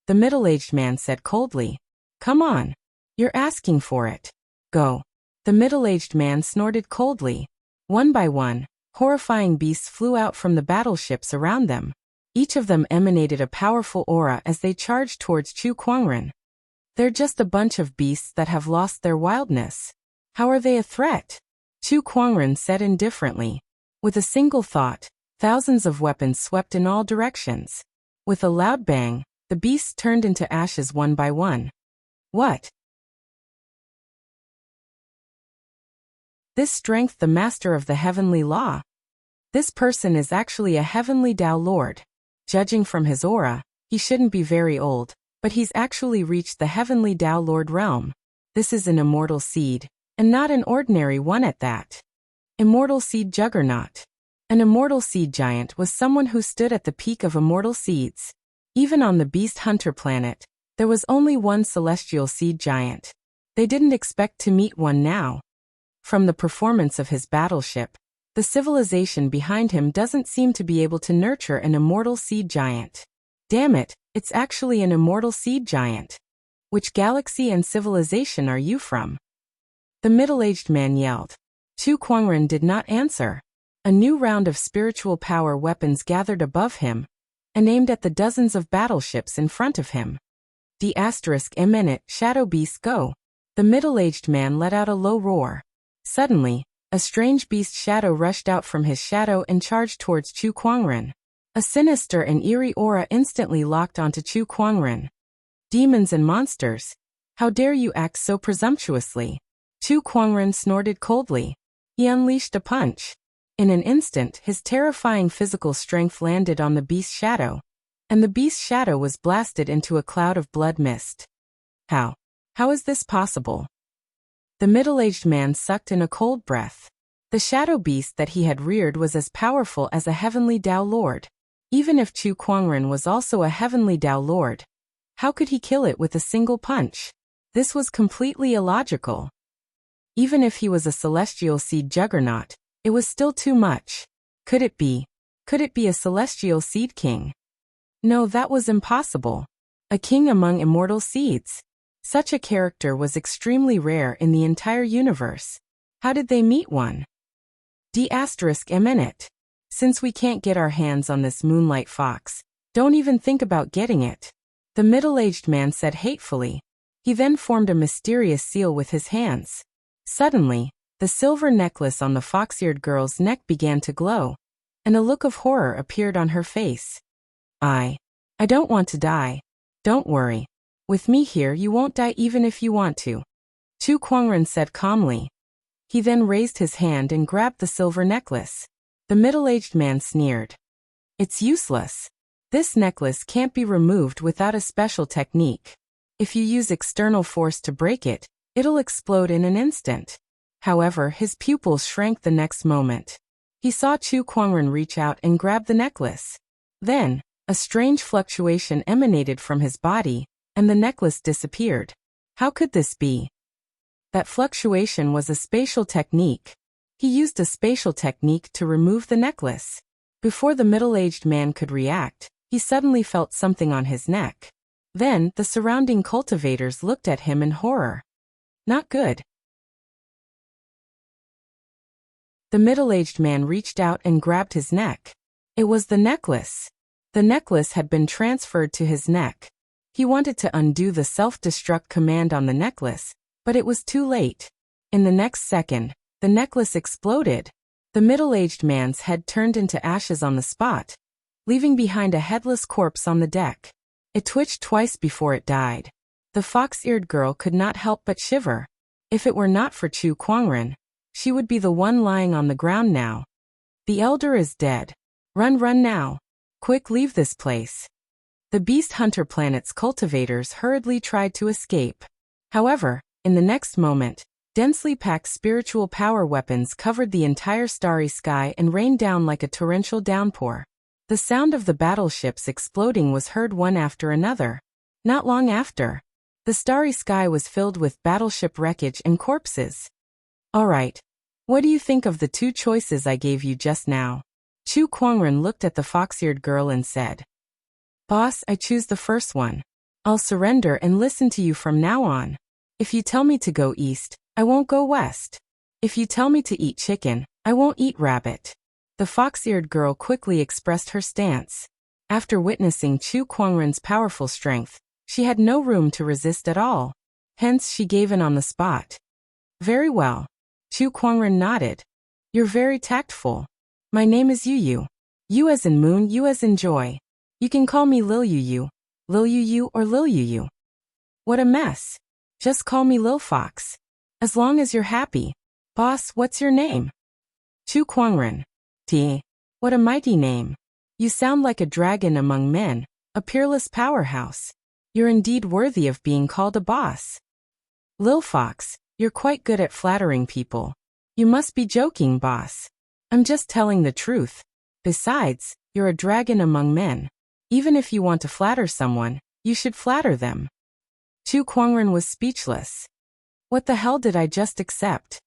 the middle-aged man said coldly. Come on. You're asking for it. Go. The middle-aged man snorted coldly. One by one, horrifying beasts flew out from the battleships around them. Each of them emanated a powerful aura as they charged towards Chu Kuangren. They're just a bunch of beasts that have lost their wildness. How are they a threat? Chu Kuangren said indifferently. With a single thought, thousands of weapons swept in all directions. With a loud bang, the beasts turned into ashes one by one. What? This strength, the master of the heavenly law. This person is actually a heavenly Tao Lord. Judging from his aura, he shouldn't be very old, but he's actually reached the heavenly Tao Lord realm. This is an immortal seed, and not an ordinary one at that. Immortal seed juggernaut. An immortal seed giant was someone who stood at the peak of immortal seeds. Even on the beast hunter planet, there was only one celestial seed giant. They didn't expect to meet one now. From the performance of his battleship, the civilization behind him doesn't seem to be able to nurture an immortal seed giant. Damn it, it's actually an immortal seed giant. Which galaxy and civilization are you from? The middle-aged man yelled. Chu Kuangren did not answer. A new round of spiritual power weapons gathered above him and aimed at the dozens of battleships in front of him. Shadow beast go. The middle-aged man let out a low roar. Suddenly, a strange beast shadow rushed out from his shadow and charged towards Chu Kuangren. A sinister and eerie aura instantly locked onto Chu Kuangren. Demons and monsters! How dare you act so presumptuously? Chu Kuangren snorted coldly. He unleashed a punch. In an instant, his terrifying physical strength landed on the beast's shadow, and the beast's shadow was blasted into a cloud of blood mist. How? How is this possible? The middle-aged man sucked in a cold breath. The shadow beast that he had reared was as powerful as a heavenly Tao Lord. Even if Chu Kuangren was also a heavenly Tao Lord, how could he kill it with a single punch? This was completely illogical. Even if he was a celestial seed juggernaut, it was still too much. Could it be? Could it be a celestial seed king? No, that was impossible. A king among immortal seeds. Such a character was extremely rare in the entire universe. How did they meet one? D***. Since we can't get our hands on this moonlight fox, don't even think about getting it. The middle-aged man said hatefully. He then formed a mysterious seal with his hands. Suddenly, the silver necklace on the fox-eared girl's neck began to glow, and a look of horror appeared on her face. I don't want to die. Don't worry. With me here you won't die even if you want to. Chu Kuangren said calmly. He then raised his hand and grabbed the silver necklace. The middle-aged man sneered. It's useless. This necklace can't be removed without a special technique. If you use external force to break it, it'll explode in an instant. However, his pupils shrank the next moment. He saw Chu Kuangren reach out and grab the necklace. Then, a strange fluctuation emanated from his body, and the necklace disappeared. How could this be? That fluctuation was a spatial technique. He used a spatial technique to remove the necklace. Before the middle-aged man could react, he suddenly felt something on his neck. Then, the surrounding cultivators looked at him in horror. Not good. The middle-aged man reached out and grabbed his neck. It was the necklace. The necklace had been transferred to his neck. He wanted to undo the self-destruct command on the necklace, but it was too late. In the next second, the necklace exploded. The middle-aged man's head turned into ashes on the spot, leaving behind a headless corpse on the deck. It twitched twice before it died. The fox-eared girl could not help but shiver. If it were not for Chu Kuangren, she would be the one lying on the ground now. The elder is dead. Run now. Quick, leave this place. The Beast Hunter planet's cultivators hurriedly tried to escape. However, in the next moment, densely packed spiritual power weapons covered the entire starry sky and rained down like a torrential downpour. The sound of the battleships exploding was heard one after another. Not long after, the starry sky was filled with battleship wreckage and corpses. Alright. What do you think of the two choices I gave you just now? Chu Kuangren looked at the fox-eared girl and said, Boss, I choose the first one. I'll surrender and listen to you from now on. If you tell me to go east, I won't go west. If you tell me to eat chicken, I won't eat rabbit. The fox-eared girl quickly expressed her stance. After witnessing Chu Kuangren's powerful strength, she had no room to resist at all. Hence she gave in on the spot. Very well. Chu Kuangren nodded. You're very tactful. My name is Yu. Yu as in moon, you as in joy. You can call me Lil Yu, or Lil Yu. What a mess. Just call me Lil Fox. As long as you're happy. Boss, what's your name? Chu Kuangren. What a mighty name. You sound like a dragon among men, a peerless powerhouse. You're indeed worthy of being called a boss. Lil Fox, you're quite good at flattering people. You must be joking, boss. I'm just telling the truth. Besides, you're a dragon among men. Even if you want to flatter someone, you should flatter them. Chu Kuangren was speechless. What the hell did I just accept?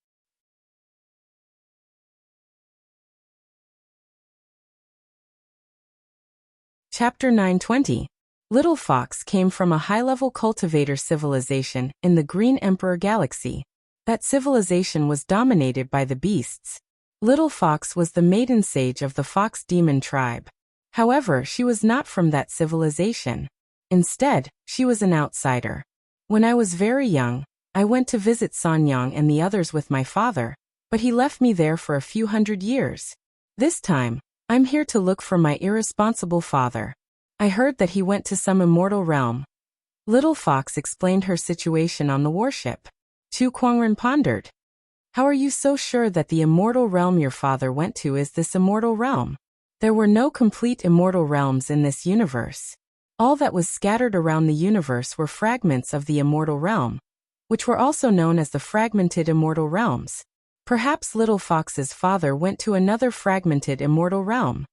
Chapter 920. Little Fox came from a high-level cultivator civilization in the Green Emperor Galaxy. That civilization was dominated by the beasts. Little Fox was the maiden sage of the Fox Demon tribe. However, she was not from that civilization. Instead, she was an outsider. When I was very young, I went to visit Sanyang and the others with my father, but he left me there for a few hundred years. This time, I'm here to look for my irresponsible father. I heard that he went to some immortal realm. Little Fox explained her situation on the warship. Chu Kuangren pondered. How are you so sure that the immortal realm your father went to is this immortal realm? There were no complete immortal realms in this universe. All that was scattered around the universe were fragments of the immortal realm, which were also known as the fragmented immortal realms. Perhaps Little Fox's father went to another fragmented immortal realm.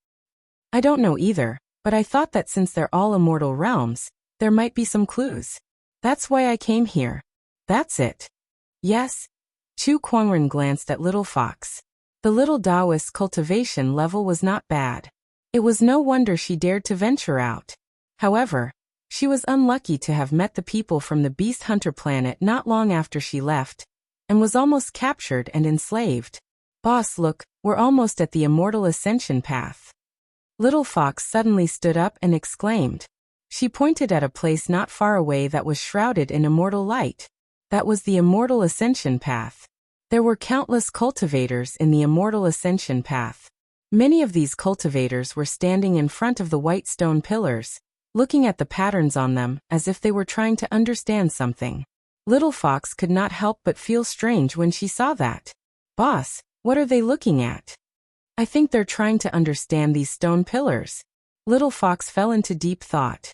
I don't know either, but I thought that since they're all immortal realms, there might be some clues. That's why I came here. That's it. Yes? Chu Kuangren glanced at Little Fox. The little Taoist cultivation level was not bad. It was no wonder she dared to venture out. However, she was unlucky to have met the people from the Beast Hunter planet not long after she left, and was almost captured and enslaved. Boss, look, we're almost at the immortal ascension path. Little Fox suddenly stood up and exclaimed. She pointed at a place not far away that was shrouded in immortal light. That was the immortal ascension path. There were countless cultivators in the immortal ascension path. Many of these cultivators were standing in front of the white stone pillars, looking at the patterns on them as if they were trying to understand something. Little Fox could not help but feel strange when she saw that. Boss, what are they looking at? I think they're trying to understand these stone pillars. Little Fox fell into deep thought.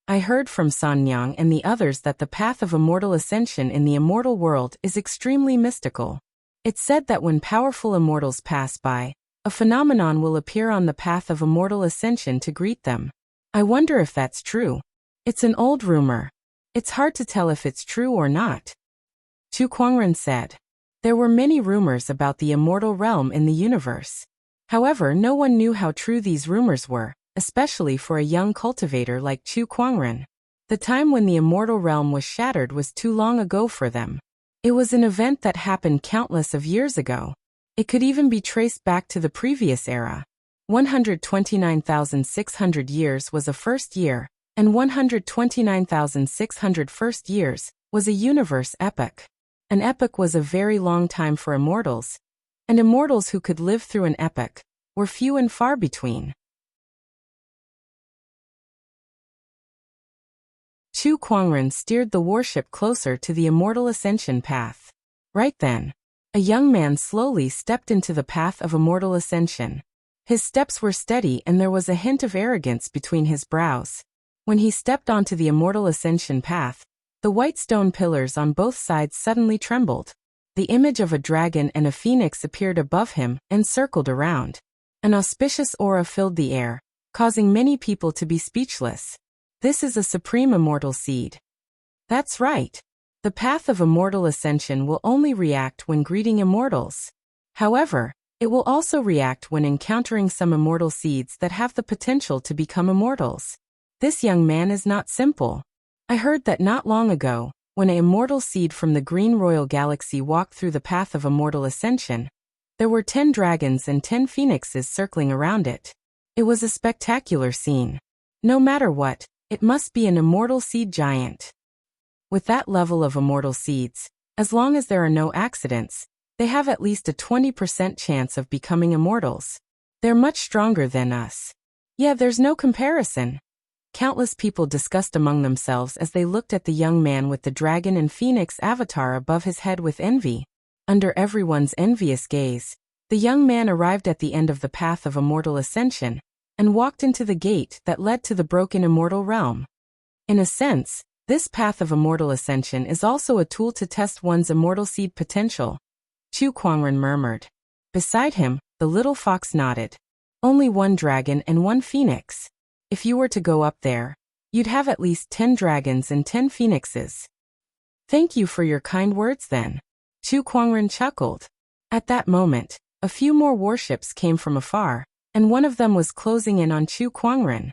I heard from San Yang and the others that the path of immortal ascension in the immortal world is extremely mystical. It's said that when powerful immortals pass by, a phenomenon will appear on the path of immortal ascension to greet them. I wonder if that's true. It's an old rumor. It's hard to tell if it's true or not. Chu Kuangren said. There were many rumors about the immortal realm in the universe. However, no one knew how true these rumors were, especially for a young cultivator like Chu Kuangren. The time when the immortal realm was shattered was too long ago for them. It was an event that happened countless of years ago. It could even be traced back to the previous era. 129,600 years was a first year, and 129,600 first years was a universe epoch. An epoch was a very long time for immortals, and immortals who could live through an epoch were few and far between. Chu Kuangren steered the warship closer to the immortal ascension path. Right then, a young man slowly stepped into the path of immortal ascension. His steps were steady and there was a hint of arrogance between his brows. When he stepped onto the immortal ascension path, the white stone pillars on both sides suddenly trembled. The image of a dragon and a phoenix appeared above him and circled around. An auspicious aura filled the air, causing many people to be speechless. This is a supreme immortal seed. That's right. The path of immortal ascension will only react when greeting immortals. However, it will also react when encountering some immortal seeds that have the potential to become immortals. This young man is not simple. I heard that not long ago, when an immortal seed from the Green Royal Galaxy walked through the path of immortal ascension, there were 10 dragons and 10 phoenixes circling around it. It was a spectacular scene. No matter what, it must be an immortal seed giant. With that level of immortal seeds, as long as there are no accidents, they have at least a 20% chance of becoming immortals. They're much stronger than us. Yeah, there's no comparison. Countless people discussed among themselves as they looked at the young man with the dragon and phoenix avatar above his head with envy. Under everyone's envious gaze, the young man arrived at the end of the path of immortal ascension, and walked into the gate that led to the broken immortal realm. In a sense, this path of immortal ascension is also a tool to test one's immortal seed potential. Chu Kuangren murmured. Beside him, the little fox nodded. Only 1 dragon and 1 phoenix. If you were to go up there, you'd have at least 10 dragons and 10 phoenixes. Thank you for your kind words then. Chu Kuangren chuckled. At that moment, a few more warships came from afar, and one of them was closing in on Chu Kuangren.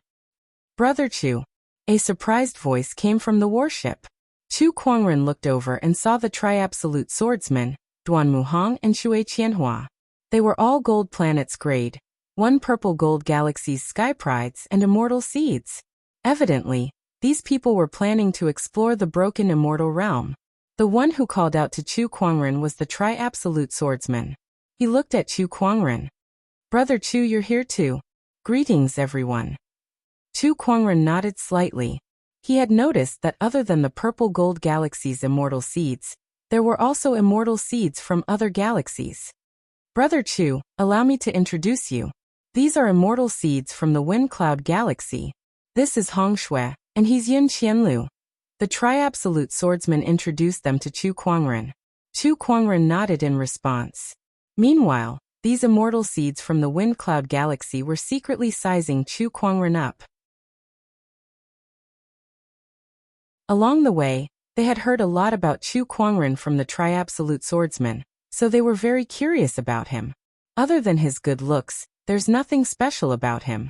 Brother Chu. A surprised voice came from the warship. Chu Kuangren looked over and saw the tri-absolute swordsmen, Duan Muhang and Shui Qianhua. They were all gold planets grade, 1 purple gold galaxies sky prides and immortal seeds. Evidently, these people were planning to explore the broken immortal realm. The one who called out to Chu Kuangren was the tri-absolute swordsman. He looked at Chu Kuangren. Brother Chu, you're here too. Greetings, everyone. Chu Kuangren nodded slightly. He had noticed that other than the purple gold galaxy's immortal seeds, There were also immortal seeds from other galaxies. Brother Chu, allow me to introduce you. These are immortal seeds from the Wind Cloud Galaxy. This is Hong Shui, and he's Yin Qianlu. The Tri-Absolute Swordsman introduced them to Chu Kuangren. Chu Kuangren nodded in response. Meanwhile, these immortal seeds from the Wind Cloud Galaxy were secretly sizing Chu Kuangren up. Along the way, they had heard a lot about Chu Kuangren from the Tri-Absolute Swordsman, so they were very curious about him. Other than his good looks, there's nothing special about him.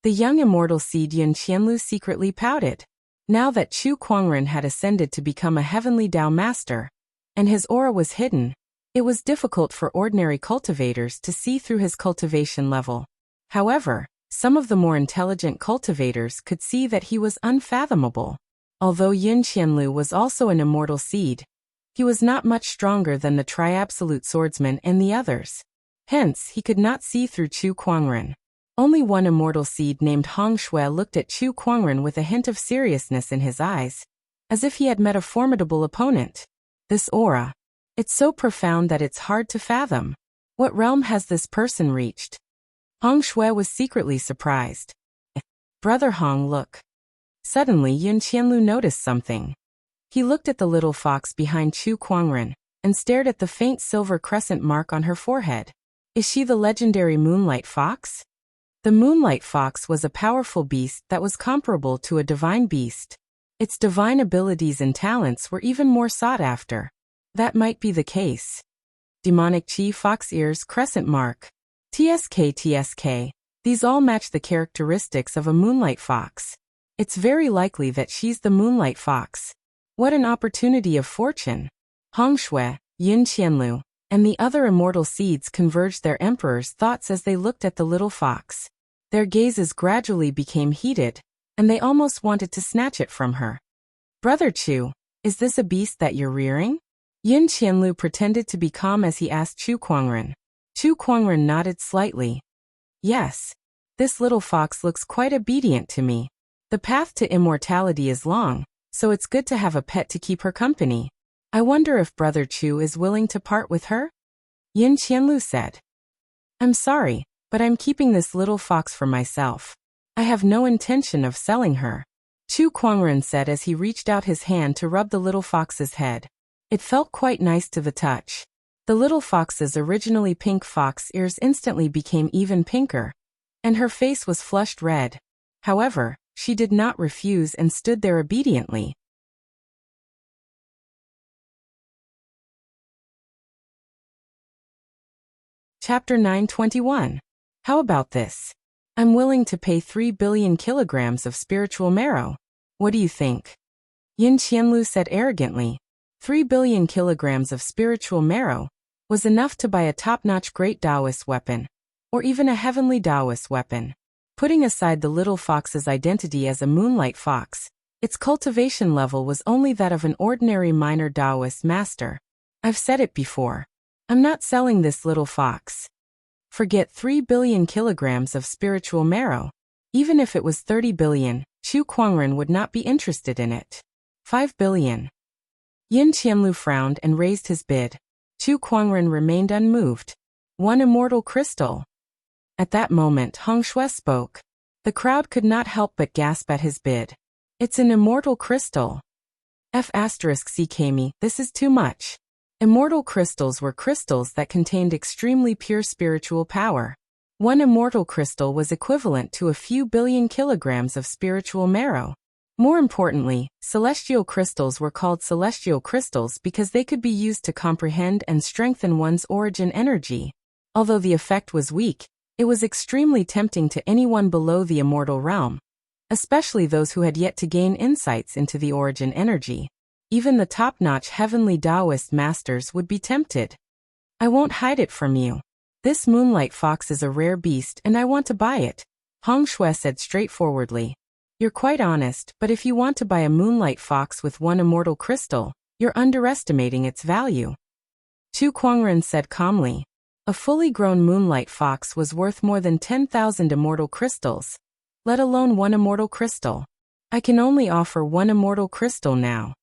The young immortal seed Yin Qianlu secretly pouted. Now that Chu Kuangren had ascended to become a heavenly Dao master, and his aura was hidden, it was difficult for ordinary cultivators to see through his cultivation level. However, some of the more intelligent cultivators could see that he was unfathomable. Although Yin Qianlu was also an immortal seed, he was not much stronger than the Tri-Absolute Swordsman and the others. Hence, he could not see through Chu Kuangren. Only one immortal seed named Hong Shui looked at Chu Kuangren with a hint of seriousness in his eyes, as if he had met a formidable opponent. This aura. It's so profound that it's hard to fathom. What realm has this person reached? Hong Shui was secretly surprised. Brother Hong, look. Suddenly Yin Qianlu noticed something. He looked at the little fox behind Chu Kuangren, and stared at the faint silver crescent mark on her forehead. Is she the legendary Moonlight Fox? The Moonlight Fox was a powerful beast that was comparable to a divine beast. Its divine abilities and talents were even more sought after. That might be the case. Demonic Chi, Fox Ears, Crescent Mark. TSK. These all match the characteristics of a Moonlight Fox. It's very likely that she's the Moonlight Fox. What an opportunity of fortune. Hong Shui, Yin Qianlu, and the other immortal seeds converged their emperor's thoughts as they looked at the little fox. Their gazes gradually became heated, and they almost wanted to snatch it from her. Brother Chu, is this a beast that you're rearing? Yin Qianlu pretended to be calm as he asked Chu Kuangren. Chu Kuangren nodded slightly. Yes. This little fox looks quite obedient to me. The path to immortality is long, so it's good to have a pet to keep her company. I wonder if Brother Chu is willing to part with her? Yin Qianlu said. I'm sorry, but I'm keeping this little fox for myself. I have no intention of selling her. Chu Kuangren said as he reached out his hand to rub the little fox's head. It felt quite nice to the touch. The little fox's originally pink fox ears instantly became even pinker, and her face was flushed red. However, she did not refuse and stood there obediently. Chapter 921. How about this? I'm willing to pay 3 billion kilograms of spiritual marrow. What do you think? Yin Qianlu said arrogantly. 3 billion kilograms of spiritual marrow was enough to buy a top-notch great Taoist weapon, or even a heavenly Taoist weapon. Putting aside the little fox's identity as a Moonlight Fox, its cultivation level was only that of an ordinary minor Taoist master. I've said it before. I'm not selling this little fox. Forget 3 billion kilograms of spiritual marrow. Even if it was 30 billion, Chu Kuangren would not be interested in it. 5 billion. Yin Qianlu frowned and raised his bid. Chu Kuangren remained unmoved. 1 immortal crystal. At that moment Hong Shui spoke. The crowd could not help but gasp at his bid. It's an immortal crystal. F***CKME, this is too much. Immortal crystals were crystals that contained extremely pure spiritual power. 1 immortal crystal was equivalent to a few billion kilograms of spiritual marrow. More importantly, celestial crystals were called celestial crystals because they could be used to comprehend and strengthen one's origin energy. Although the effect was weak, it was extremely tempting to anyone below the immortal realm, especially those who had yet to gain insights into the origin energy. Even the top-notch heavenly Taoist masters would be tempted. I won't hide it from you. This Moonlight Fox is a rare beast and I want to buy it, Hong Shui said straightforwardly. You're quite honest, but if you want to buy a Moonlight Fox with 1 immortal crystal, you're underestimating its value. Chu Kuangren said calmly. A fully grown Moonlight Fox was worth more than 10,000 immortal crystals, let alone 1 immortal crystal. I can only offer 1 immortal crystal now.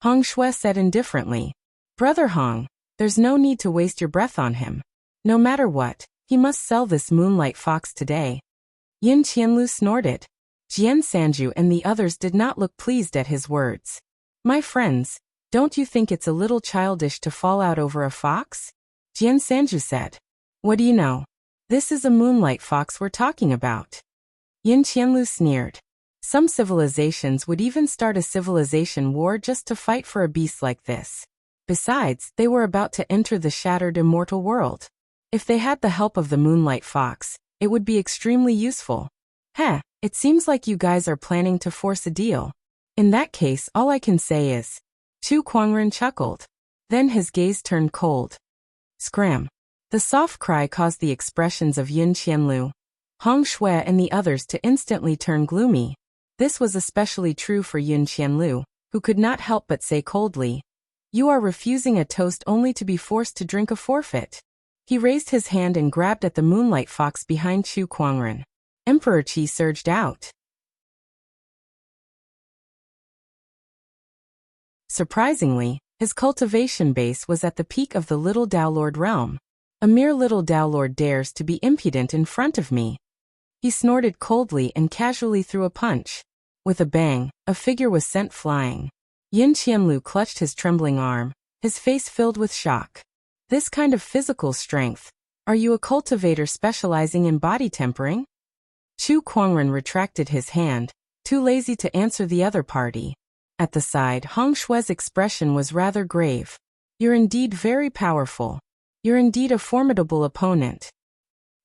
Hong Shui said indifferently. Brother Hong, there's no need to waste your breath on him. No matter what, he must sell this moonlight fox today. Yin Qianlu snorted. Jian Sanju and the others did not look pleased at his words. My friends, don't you think it's a little childish to fall out over a fox? Jian Sanju said. What do you know? This is a moonlight fox we're talking about. Yin Qianlu sneered. Some civilizations would even start a civilization war just to fight for a beast like this. Besides, they were about to enter the shattered immortal world. If they had the help of the moonlight fox, it would be extremely useful. Heh, it seems like you guys are planning to force a deal. In that case, all I can say is, Chu Kuangren chuckled. Then his gaze turned cold. Scram. The soft cry caused the expressions of Yin Qianlu, Hong Shui and the others to instantly turn gloomy. This was especially true for Yin Qianlu, who could not help but say coldly, You are refusing a toast only to be forced to drink a forfeit. He raised his hand and grabbed at the moonlight fox behind Chu Kuangren. Emperor Qi surged out. Surprisingly, his cultivation base was at the peak of the little Daolord realm. A mere little Daolord dares to be impudent in front of me. He snorted coldly and casually threw a punch. With a bang, a figure was sent flying. Yin Qianlu clutched his trembling arm, his face filled with shock. This kind of physical strength. Are you a cultivator specializing in body tempering? Chu Kuangren retracted his hand, too lazy to answer the other party. At the side, Hong Shui's expression was rather grave. You're indeed very powerful. You're indeed a formidable opponent.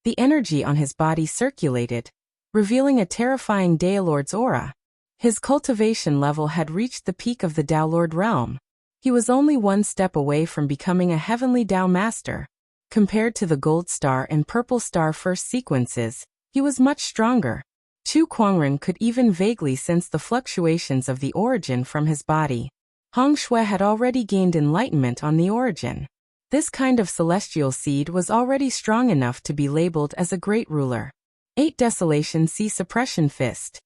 The energy on his body circulated, revealing a terrifying Daolord's aura. His cultivation level had reached the peak of the Daolord realm. He was only one step away from becoming a heavenly Dao master. Compared to the Gold Star and Purple Star first sequences, he was much stronger. Chu Kuangren could even vaguely sense the fluctuations of the origin from his body. Hong Shui had already gained enlightenment on the origin. This kind of celestial seed was already strong enough to be labeled as a great ruler. 8 Desolation Sea Suppression Fist.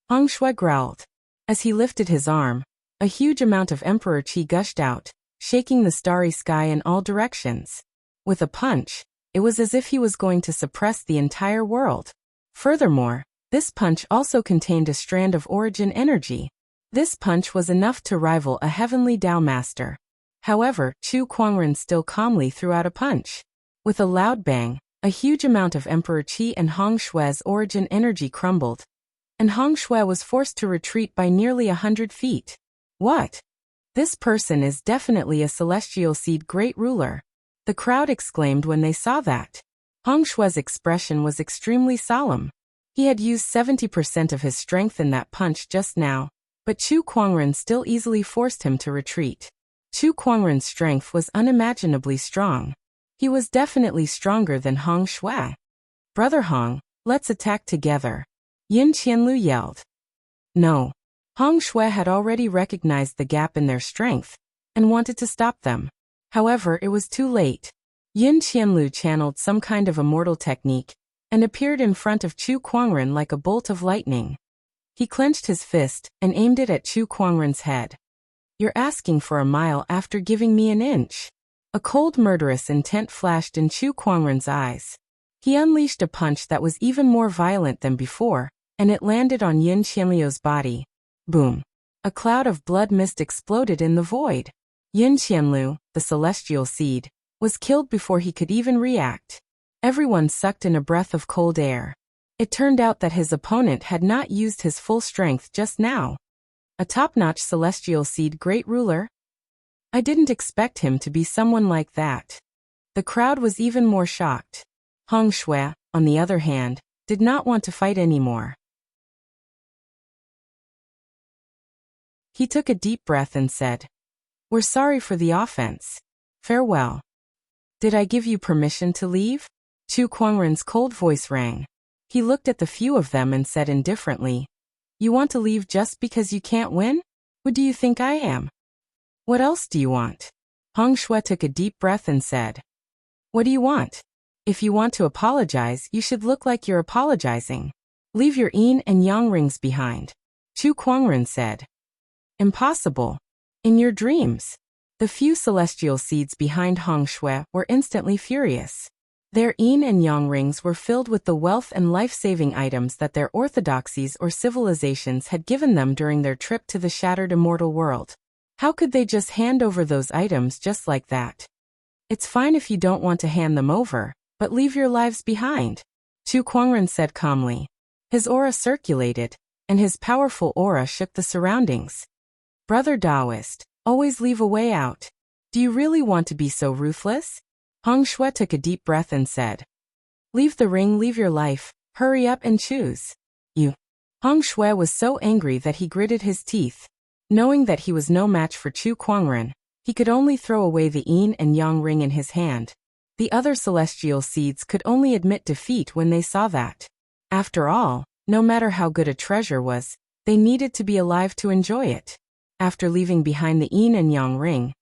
Hong Shui growled. As he lifted his arm, a huge amount of Emperor Qi gushed out, shaking the starry sky in all directions. With a punch, it was as if he was going to suppress the entire world. Furthermore, this punch also contained a strand of origin energy. This punch was enough to rival a heavenly Dao master. However, Chu Kuangren still calmly threw out a punch. With a loud bang, a huge amount of Emperor Qi and Hong Shui's origin energy crumbled, and Hong Shui was forced to retreat by nearly 100 feet. What? This person is definitely a celestial seed great ruler. The crowd exclaimed when they saw that. Hong Shui's expression was extremely solemn. He had used 70% of his strength in that punch just now, but Chu Kuangren still easily forced him to retreat. Chu Kuangren's strength was unimaginably strong. He was definitely stronger than Hong Shui. Brother Hong, let's attack together. Yin Qianlu yelled. No. Hong Shui had already recognized the gap in their strength and wanted to stop them. However, it was too late. Yin Qianlu channeled some kind of immortal technique and appeared in front of Chu Kuangren like a bolt of lightning. He clenched his fist and aimed it at Chu Kuangren's head. You're asking for a mile after giving me an inch. A cold murderous intent flashed in Chu Kuangren's eyes. He unleashed a punch that was even more violent than before, and it landed on Yin Qianlu's body. Boom. A cloud of blood mist exploded in the void. Yin Qianlu, the celestial seed, was killed before he could even react. Everyone sucked in a breath of cold air. It turned out that his opponent had not used his full strength just now. A top-notch celestial seed great ruler? I didn't expect him to be someone like that. The crowd was even more shocked. Hong Shui, on the other hand, did not want to fight anymore. He took a deep breath and said, We're sorry for the offense. Farewell. Did I give you permission to leave? Chu Kuangren's cold voice rang. He looked at the few of them and said indifferently, You want to leave just because you can't win? Who do you think I am? What else do you want? Hong Shui took a deep breath and said, What do you want? If you want to apologize, you should look like you're apologizing. Leave your yin and yang rings behind. Chu Kuangren said. Impossible. In your dreams. The few celestial seeds behind Hong Shui were instantly furious. Their yin and yang rings were filled with the wealth and life-saving items that their orthodoxies or civilizations had given them during their trip to the shattered immortal world. How could they just hand over those items just like that? It's fine if you don't want to hand them over, but leave your lives behind, Chu Kuangren said calmly. His aura circulated, and his powerful aura shook the surroundings. Brother Taoist, always leave a way out. Do you really want to be so ruthless? Hong Shui took a deep breath and said. Leave the ring, leave your life, hurry up and choose. You. Hong Shui was so angry that he gritted his teeth. Knowing that he was no match for Chu Kuangren, he could only throw away the yin and yang ring in his hand. The other celestial seeds could only admit defeat when they saw that. After all, no matter how good a treasure was, they needed to be alive to enjoy it. After leaving behind the yin and yang ring,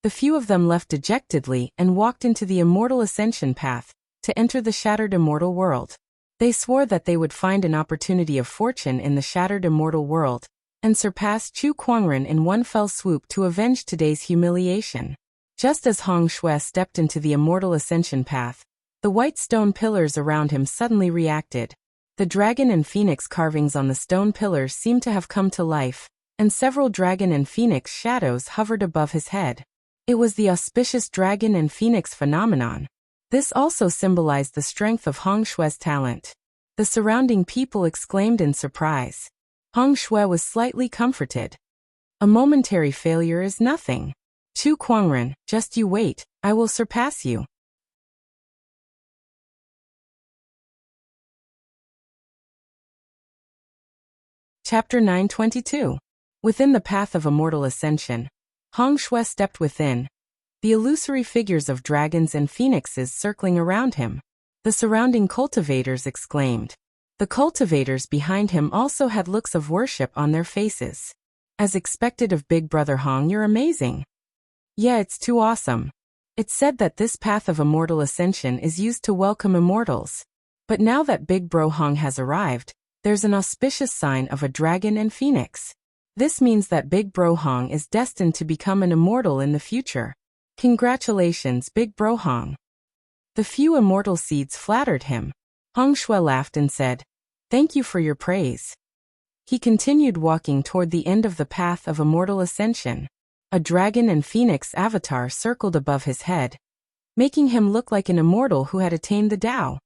the few of them left dejectedly and walked into the immortal ascension path to enter the shattered immortal world. They swore that they would find an opportunity of fortune in the shattered immortal world and surpass Chu Kuangren in one fell swoop to avenge today's humiliation. Just as Hong Shui stepped into the immortal ascension path, the white stone pillars around him suddenly reacted. The dragon and phoenix carvings on the stone pillars seemed to have come to life, and several dragon and phoenix shadows hovered above his head. It was the auspicious dragon and phoenix phenomenon. This also symbolized the strength of Hong Shui's talent. The surrounding people exclaimed in surprise. Hong Shui was slightly comforted. A momentary failure is nothing. Chu Kuangren, just you wait, I will surpass you. Chapter 922. Within the path of immortal ascension, Hong Shui stepped within, the illusory figures of dragons and phoenixes circling around him. The surrounding cultivators exclaimed. The cultivators behind him also had looks of worship on their faces. As expected of Big Brother Hong, you're amazing. Yeah, it's too awesome. It's said that this path of immortal ascension is used to welcome immortals. But now that Big Bro Hong has arrived, there's an auspicious sign of a dragon and phoenix. This means that Big Bro Hong is destined to become an immortal in the future. Congratulations, Big Bro Hong. The few immortal seeds flattered him. Hong Shui laughed and said, Thank you for your praise. He continued walking toward the end of the path of immortal ascension. A dragon and phoenix avatar circled above his head, making him look like an immortal who had attained the Tao.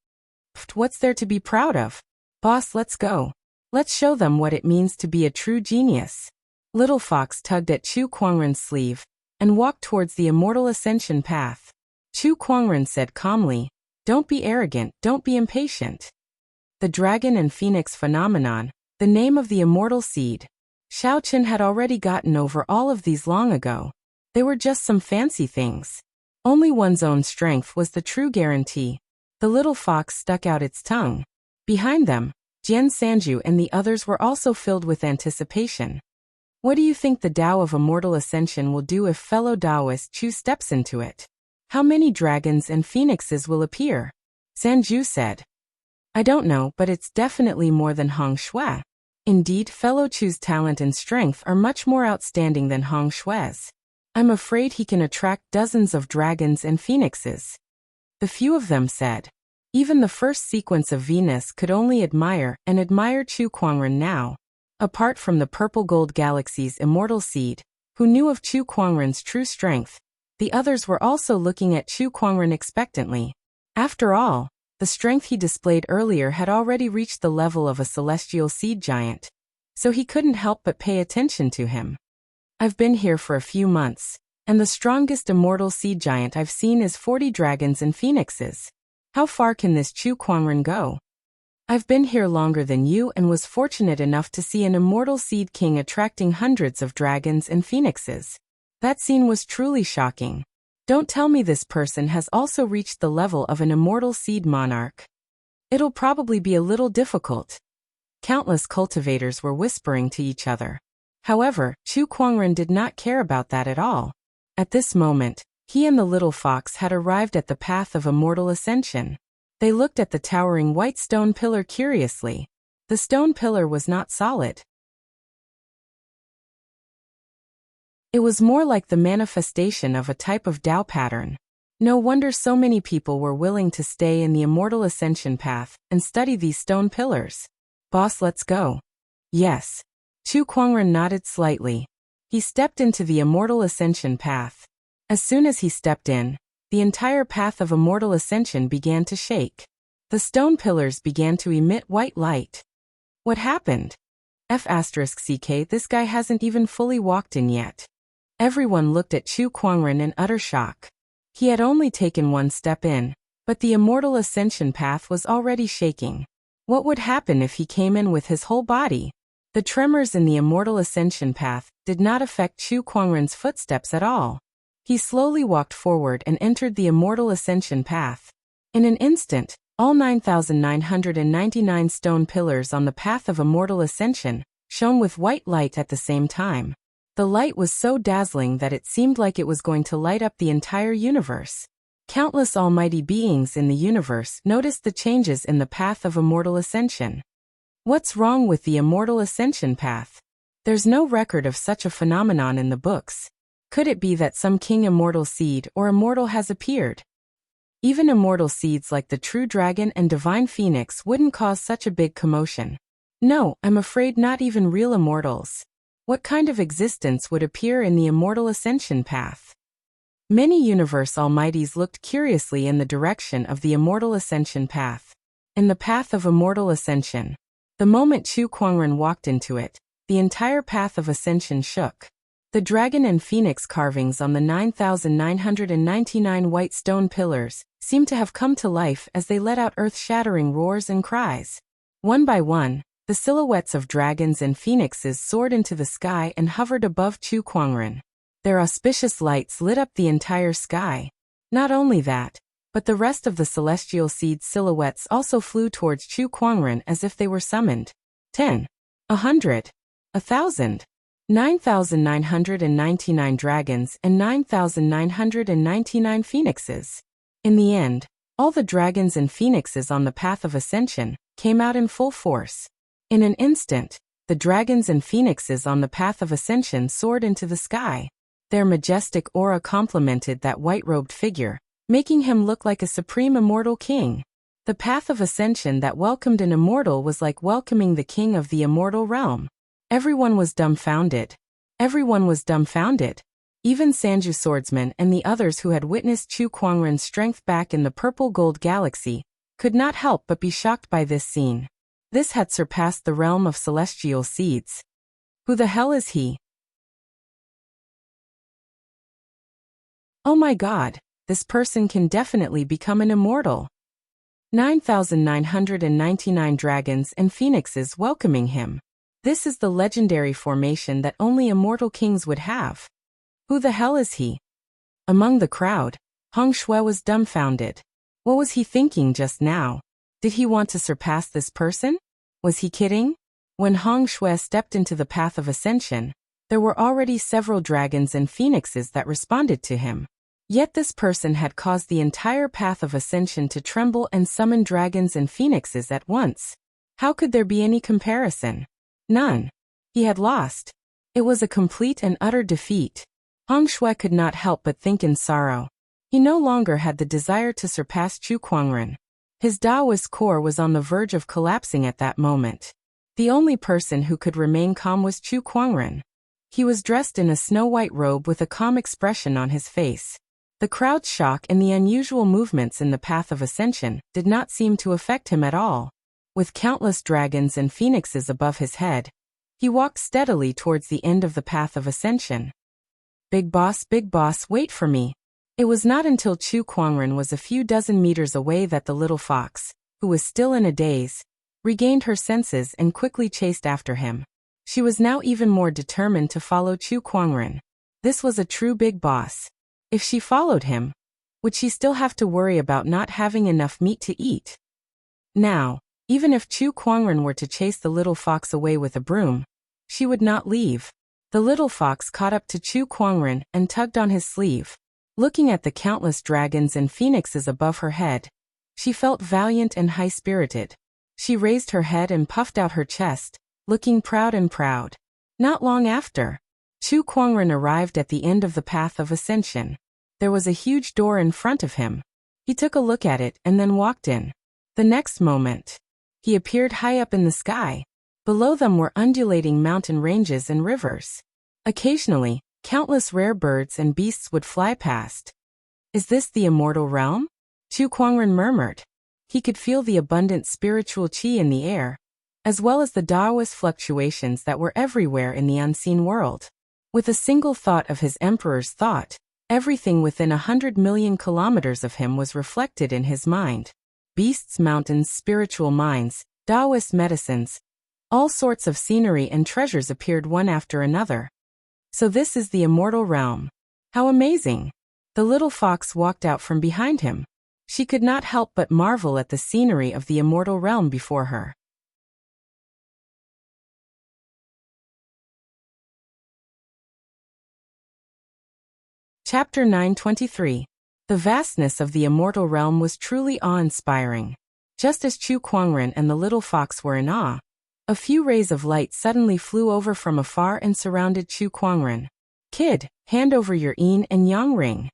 What's there to be proud of? Boss, let's go. Let's show them what it means to be a true genius. Little Fox tugged at Chu Kuangren's sleeve and walked towards the immortal ascension path. Chu Kuangren said calmly, Don't be arrogant, don't be impatient. The dragon and phoenix phenomenon, the name of the immortal seed. Xiao Qin had already gotten over all of these long ago. They were just some fancy things. Only one's own strength was the true guarantee. The little fox stuck out its tongue. Behind them, Jian Sanju and the others were also filled with anticipation. What do you think the Tao of Immortal Ascension will do if fellow Taoist Chu steps into it? How many dragons and phoenixes will appear? Sanju said. I don't know, but it's definitely more than Hong Shui. Indeed, fellow Chu's talent and strength are much more outstanding than Hong Shui's. I'm afraid he can attract dozens of dragons and phoenixes. The few of them said. Even the first sequence of Venus could only admire Chu Kuangren now. Apart from the purple gold galaxy's immortal seed, who knew of Chu Kuangren's true strength, the others were also looking at Chu Kuangren expectantly. After all, the strength he displayed earlier had already reached the level of a celestial seed giant, so he couldn't help but pay attention to him. I've been here for a few months, and the strongest immortal seed giant I've seen is 40 dragons and phoenixes. How far can this Chu Kuangren go? I've been here longer than you and was fortunate enough to see an immortal seed king attracting hundreds of dragons and phoenixes. That scene was truly shocking. Don't tell me this person has also reached the level of an immortal seed monarch. It'll probably be a little difficult. Countless cultivators were whispering to each other. However, Chu Kuangren did not care about that at all. At this moment, he and the little fox had arrived at the path of immortal ascension. They looked at the towering white stone pillar curiously. The stone pillar was not solid. It was more like the manifestation of a type of Tao pattern. No wonder so many people were willing to stay in the immortal ascension path and study these stone pillars. Boss, let's go. Yes. Chu Kuangren nodded slightly. He stepped into the immortal ascension path. As soon as he stepped in, the entire path of immortal ascension began to shake. The stone pillars began to emit white light. What happened? F*CK, this guy hasn't even fully walked in yet. Everyone looked at Chu Kuangren in utter shock. He had only taken one step in, but the immortal ascension path was already shaking. What would happen if he came in with his whole body? The tremors in the immortal ascension path did not affect Chu Kuangren's footsteps at all. He slowly walked forward and entered the immortal ascension path. In an instant, all 9,999 stone pillars on the path of immortal ascension shone with white light at the same time. The light was so dazzling that it seemed like it was going to light up the entire universe. Countless almighty beings in the universe noticed the changes in the path of immortal ascension. What's wrong with the immortal ascension path? There's no record of such a phenomenon in the books. Could it be that some king immortal seed or immortal has appeared? Even immortal seeds like the true dragon and divine phoenix wouldn't cause such a big commotion. No, I'm afraid not even real immortals. What kind of existence would appear in the immortal ascension path? Many universe almighties looked curiously in the direction of the immortal ascension path. In the path of immortal ascension, the moment Chu Kuangren walked into it, the entire path of ascension shook. The dragon and phoenix carvings on the 9,999 white stone pillars seemed to have come to life as they let out earth-shattering roars and cries. One by one, the silhouettes of dragons and phoenixes soared into the sky and hovered above Chu Kuangren. Their auspicious lights lit up the entire sky. Not only that, but the rest of the celestial seed silhouettes also flew towards Chu Kuangren as if they were summoned. 10, 100, 1,000, 9,999 dragons and 9,999 phoenixes. In the end, all the dragons and phoenixes on the path of ascension came out in full force. In an instant, the dragons and phoenixes on the path of ascension soared into the sky. Their majestic aura complemented that white-robed figure, making him look like a supreme immortal king. The path of ascension that welcomed an immortal was like welcoming the king of the immortal realm. Everyone was dumbfounded. Everyone was dumbfounded. Even Sanju Swordsman and the others who had witnessed Chu Kuangren's strength back in the purple gold galaxy could not help but be shocked by this scene. This had surpassed the realm of celestial seeds. Who the hell is he? Oh my god, this person can definitely become an immortal. 9,999 dragons and phoenixes welcoming him. This is the legendary formation that only immortal kings would have. Who the hell is he? Among the crowd, Hong Shui was dumbfounded. What was he thinking just now? Did he want to surpass this person? Was he kidding? When Hong Shui stepped into the path of ascension, there were already several dragons and phoenixes that responded to him. Yet this person had caused the entire path of ascension to tremble and summon dragons and phoenixes at once. How could there be any comparison? None. He had lost. It was a complete and utter defeat. Hong Shui could not help but think in sorrow. He no longer had the desire to surpass Chu Kuangren. His Taoist core was on the verge of collapsing at that moment. The only person who could remain calm was Chu Kuangren. He was dressed in a snow-white robe with a calm expression on his face. The crowd's shock and the unusual movements in the path of ascension did not seem to affect him at all. With countless dragons and phoenixes above his head, he walked steadily towards the end of the path of ascension. Big boss, wait for me. It was not until Chu Kuangren was a few dozen meters away that the little fox, who was still in a daze, regained her senses and quickly chased after him. She was now even more determined to follow Chu Kuangren. This was a true big boss. If she followed him, would she still have to worry about not having enough meat to eat? Now, even if Chu Kuangren were to chase the little fox away with a broom, she would not leave. The little fox caught up to Chu Kuangren and tugged on his sleeve. Looking at the countless dragons and phoenixes above her head, she felt valiant and high-spirited. She raised her head and puffed out her chest, looking proud and proud. Not long after, Chu Kuangren arrived at the end of the path of ascension. There was a huge door in front of him. He took a look at it and then walked in. The next moment, he appeared high up in the sky. Below them were undulating mountain ranges and rivers. Occasionally, countless rare birds and beasts would fly past. Is this the immortal realm? Chu Kuangren murmured. He could feel the abundant spiritual qi in the air, as well as the Taoist fluctuations that were everywhere in the unseen world. With a single thought of his emperor's thought, everything within 100 million kilometers of him was reflected in his mind. Beasts, mountains, spiritual mines, Taoist medicines, all sorts of scenery and treasures appeared one after another. So this is the immortal realm. How amazing! The little fox walked out from behind him. She could not help but marvel at the scenery of the immortal realm before her. Chapter 923. The vastness of the immortal realm was truly awe-inspiring. Just as Chu Kuangren and the little fox were in awe, a few rays of light suddenly flew over from afar and surrounded Chu Kuangren. Kid, hand over your yin and yang ring.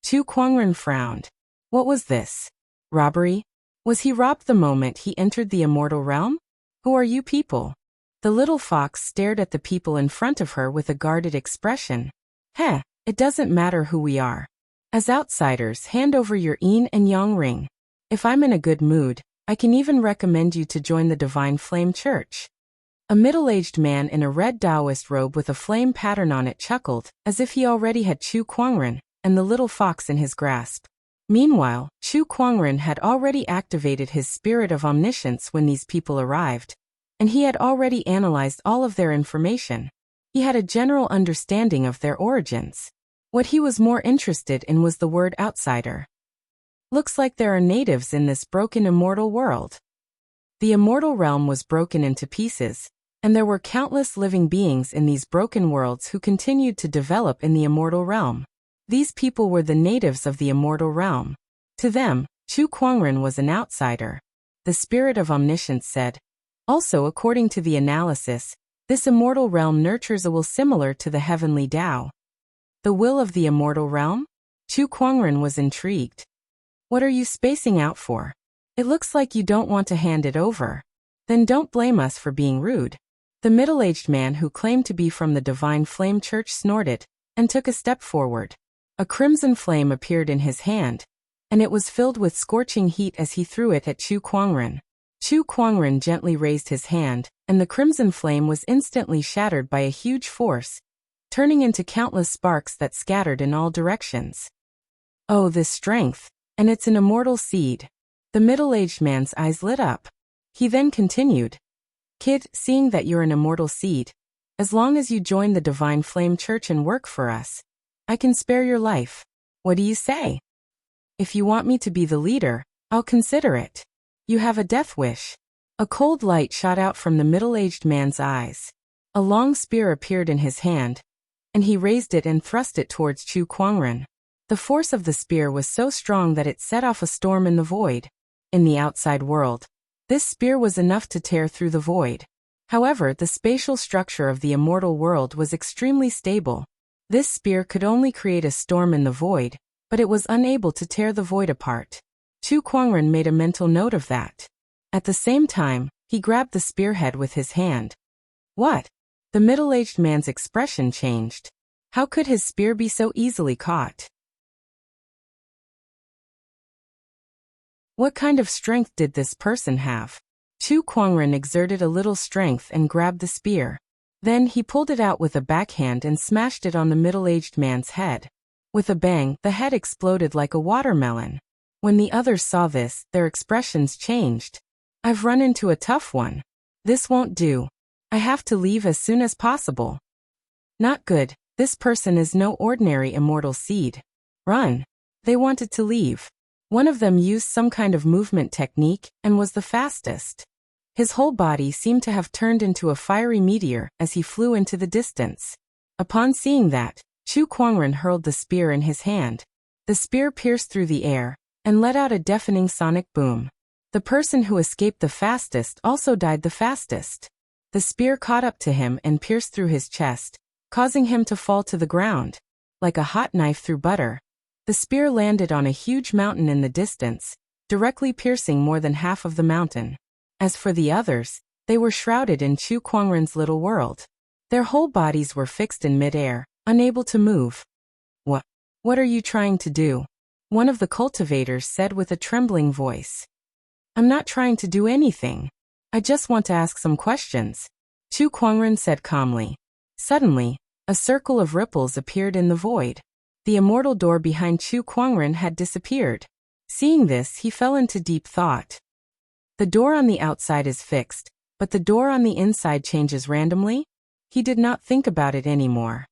Chu Kuangren frowned. What was this? Robbery? Was he robbed the moment he entered the immortal realm? Who are you people? The little fox stared at the people in front of her with a guarded expression. Heh, it doesn't matter who we are. As outsiders, hand over your yin and yang ring. If I'm in a good mood, I can even recommend you to join the Divine Flame Church. A middle-aged man in a red Taoist robe with a flame pattern on it chuckled, as if he already had Chu Kuangren and the little fox in his grasp. Meanwhile, Chu Kuangren had already activated his spirit of omniscience when these people arrived, and he had already analyzed all of their information. He had a general understanding of their origins. What he was more interested in was the word outsider. Looks like there are natives in this broken immortal world. The immortal realm was broken into pieces, and there were countless living beings in these broken worlds who continued to develop in the immortal realm. These people were the natives of the immortal realm. To them, Chu Kuangren was an outsider. The spirit of omniscience said. Also, according to the analysis, this immortal realm nurtures a will similar to the heavenly Tao. The will of the immortal realm? Chu Kuangren was intrigued. What are you spacing out for? It looks like you don't want to hand it over. Then don't blame us for being rude. The middle-aged man who claimed to be from the Divine Flame Church snorted and took a step forward. A crimson flame appeared in his hand, and it was filled with scorching heat as he threw it at Chu Kuangren. Chu Kuangren gently raised his hand, and the crimson flame was instantly shattered by a huge force, turning into countless sparks that scattered in all directions. Oh, this strength! And it's an immortal seed. The middle-aged man's eyes lit up. He then continued. Kid, seeing that you're an immortal seed, as long as you join the Divine Flame Church and work for us, I can spare your life. What do you say? If you want me to be the leader, I'll consider it. You have a death wish. A cold light shot out from the middle-aged man's eyes. A long spear appeared in his hand, and he raised it and thrust it towards Chu Kuangren. The force of the spear was so strong that it set off a storm in the void. In the outside world, this spear was enough to tear through the void. However, the spatial structure of the immortal world was extremely stable. This spear could only create a storm in the void, but it was unable to tear the void apart. Chu Kuangren made a mental note of that. At the same time, he grabbed the spearhead with his hand. What? The middle-aged man's expression changed. How could his spear be so easily caught? What kind of strength did this person have? Chu Kuangren exerted a little strength and grabbed the spear. Then he pulled it out with a backhand and smashed it on the middle-aged man's head. With a bang, the head exploded like a watermelon. When the others saw this, their expressions changed. I've run into a tough one. This won't do. I have to leave as soon as possible. Not good. This person is no ordinary immortal seed. Run. They wanted to leave. One of them used some kind of movement technique and was the fastest. His whole body seemed to have turned into a fiery meteor as he flew into the distance. Upon seeing that, Chu Kuangren hurled the spear in his hand. The spear pierced through the air and let out a deafening sonic boom. The person who escaped the fastest also died the fastest. The spear caught up to him and pierced through his chest, causing him to fall to the ground. Like a hot knife through butter, the spear landed on a huge mountain in the distance, directly piercing more than half of the mountain. As for the others, they were shrouded in Chu Kuangren's little world. Their whole bodies were fixed in mid-air, unable to move. What are you trying to do? One of the cultivators said with a trembling voice. I'm not trying to do anything. I just want to ask some questions, Chu Kuangren said calmly. Suddenly, a circle of ripples appeared in the void. The immortal door behind Chu Kuangren had disappeared. Seeing this, he fell into deep thought. The door on the outside is fixed, but the door on the inside changes randomly? He did not think about it anymore.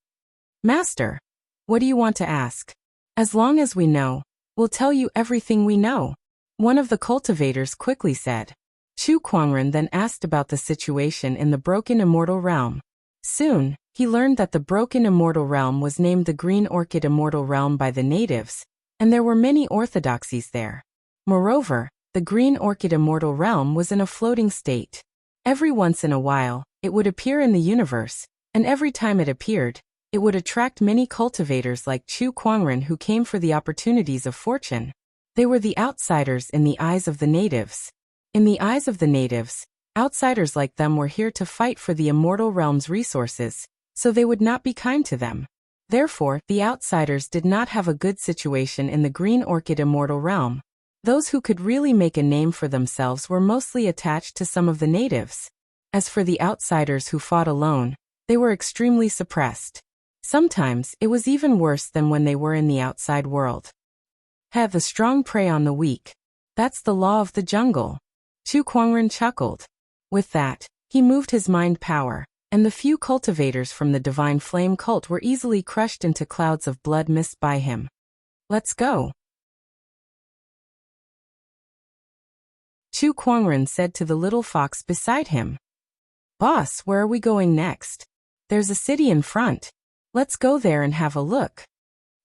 Master, what do you want to ask? As long as we know, we'll tell you everything we know, one of the cultivators quickly said. Chu Kuangren then asked about the situation in the broken immortal realm. Soon, he learned that the broken immortal realm was named the Green Orchid Immortal Realm by the natives, and there were many orthodoxies there. Moreover, the Green Orchid Immortal Realm was in a floating state. Every once in a while, it would appear in the universe, and every time it appeared, it would attract many cultivators like Chu Kuangren who came for the opportunities of fortune. They were the outsiders in the eyes of the natives. In the eyes of the natives, outsiders like them were here to fight for the immortal realm's resources, so they would not be kind to them. Therefore, the outsiders did not have a good situation in the Green Orchid Immortal Realm. Those who could really make a name for themselves were mostly attached to some of the natives. As for the outsiders who fought alone, they were extremely suppressed. Sometimes, it was even worse than when they were in the outside world. Have the strong prey on the weak. That's the law of the jungle. Chu Kuangren chuckled. With that, he moved his mind power, and the few cultivators from the Divine Flame cult were easily crushed into clouds of blood mist by him. Let's go. Chu Kuangren said to the little fox beside him. Boss, where are we going next? There's a city in front. Let's go there and have a look.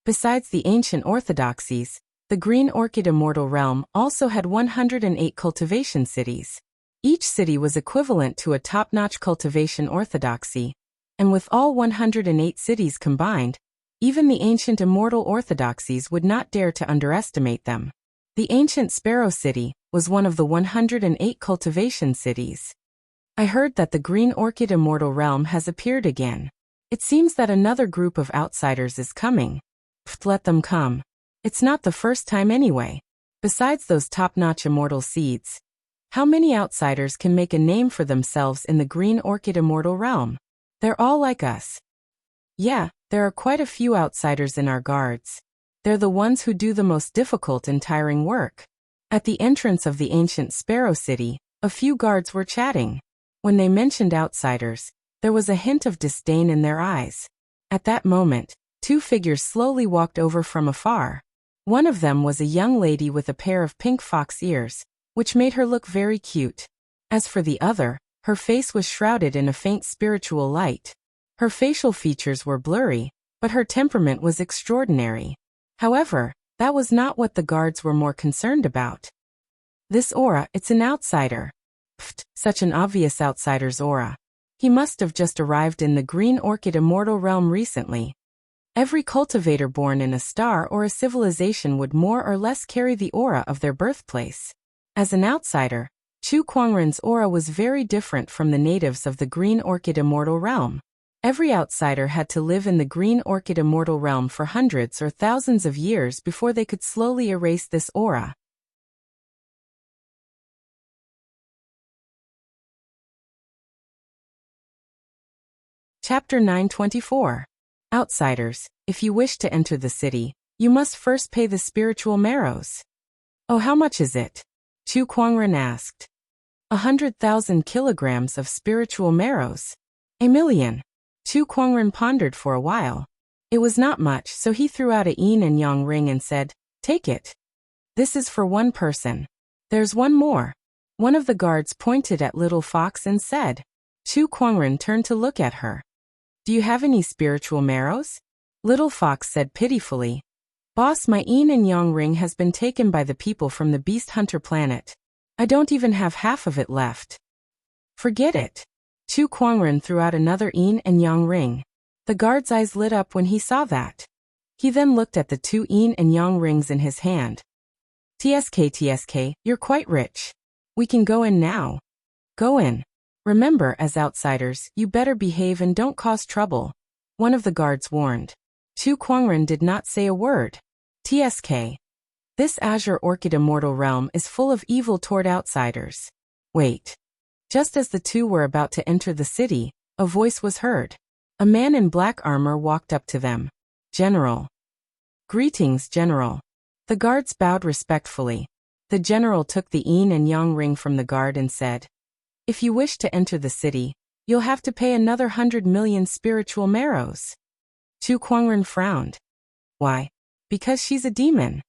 Besides the ancient orthodoxies, the Green Orchid Immortal Realm also had 108 cultivation cities. Each city was equivalent to a top-notch cultivation orthodoxy, and with all 108 cities combined, even the ancient immortal orthodoxies would not dare to underestimate them. The ancient Sparrow City was one of the 108 cultivation cities. I heard that the Green Orchid Immortal Realm has appeared again. It seems that another group of outsiders is coming. Let them come. It's not the first time anyway. Besides those top-notch immortal seeds, how many outsiders can make a name for themselves in the Green Orchid Immortal Realm? They're all like us. Yeah, there are quite a few outsiders in our guards. They're the ones who do the most difficult and tiring work. At the entrance of the ancient Sparrow City, a few guards were chatting. When they mentioned outsiders, there was a hint of disdain in their eyes. At that moment, two figures slowly walked over from afar. One of them was a young lady with a pair of pink fox ears, which made her look very cute. As for the other, her face was shrouded in a faint spiritual light. Her facial features were blurry, but her temperament was extraordinary. However, that was not what the guards were more concerned about. This aura, it's an outsider. Pfft, such an obvious outsider's aura. He must have just arrived in the Green Orchid Immortal Realm recently. Every cultivator born in a star or a civilization would more or less carry the aura of their birthplace. As an outsider, Chu Kuangren's aura was very different from the natives of the Green Orchid Immortal Realm. Every outsider had to live in the Green Orchid Immortal Realm for hundreds or thousands of years before they could slowly erase this aura. Chapter 924. Outsiders, if you wish to enter the city, you must first pay the spiritual marrows. Oh, how much is it? Chu Kuangren asked. 100,000 kilograms of spiritual marrows. 1,000,000. Chu Kuangren pondered for a while. It was not much, so he threw out a yin and yang ring and said, Take it. This is for one person. There's one more. One of the guards pointed at Little Fox and said. Chu Kuangren turned to look at her. Do you have any spiritual marrows? Little Fox said pitifully. Boss, my yin and yang ring has been taken by the people from the Beast Hunter planet. I don't even have half of it left. Forget it. Chu Kuangren threw out another yin and yang ring. The guard's eyes lit up when he saw that. He then looked at the 2 yin and yang rings in his hand. TSK, you're quite rich. We can go in now. Go in. Remember, as outsiders, you better behave and don't cause trouble, one of the guards warned. Chu Kuangren did not say a word. TSK. This Azure Orchid Immortal Realm is full of evil toward outsiders. Wait. Just as the two were about to enter the city, a voice was heard. A man in black armor walked up to them. General. Greetings, General. The guards bowed respectfully. The general took the yin and yang ring from the guard and said, "If you wish to enter the city, you'll have to pay another 100 million spiritual marrows." Chu Kuangren frowned. Why? Because she's a demon.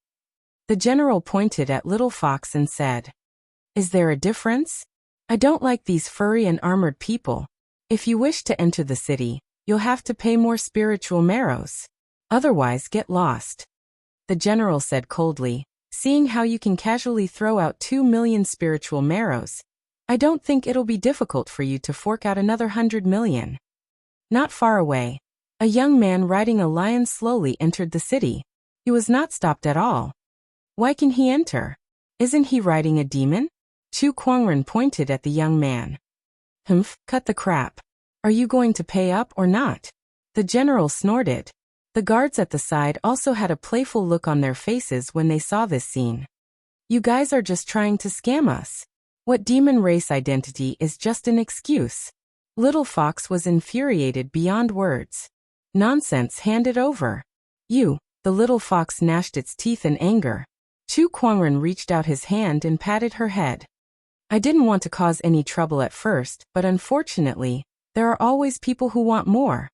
The general pointed at Little Fox and said, "Is there a difference? I don't like these furry and armored people. If you wish to enter the city, you'll have to pay more spiritual marrows. Otherwise, get lost." The general said coldly, "Seeing how you can casually throw out 2 million spiritual marrows, I don't think it'll be difficult for you to fork out another 100 million. Not far away, a young man riding a lion slowly entered the city. He was not stopped at all. Why can he enter? Isn't he riding a demon? Chu Kuangren pointed at the young man. Humph, cut the crap. Are you going to pay up or not? The general snorted. The guards at the side also had a playful look on their faces when they saw this scene. You guys are just trying to scam us. What demon race identity is just an excuse? Little Fox was infuriated beyond words. Nonsense, hand it over. You, the little fox gnashed its teeth in anger. Chu Kuangren reached out his hand and patted her head. I didn't want to cause any trouble at first, but unfortunately, there are always people who want more.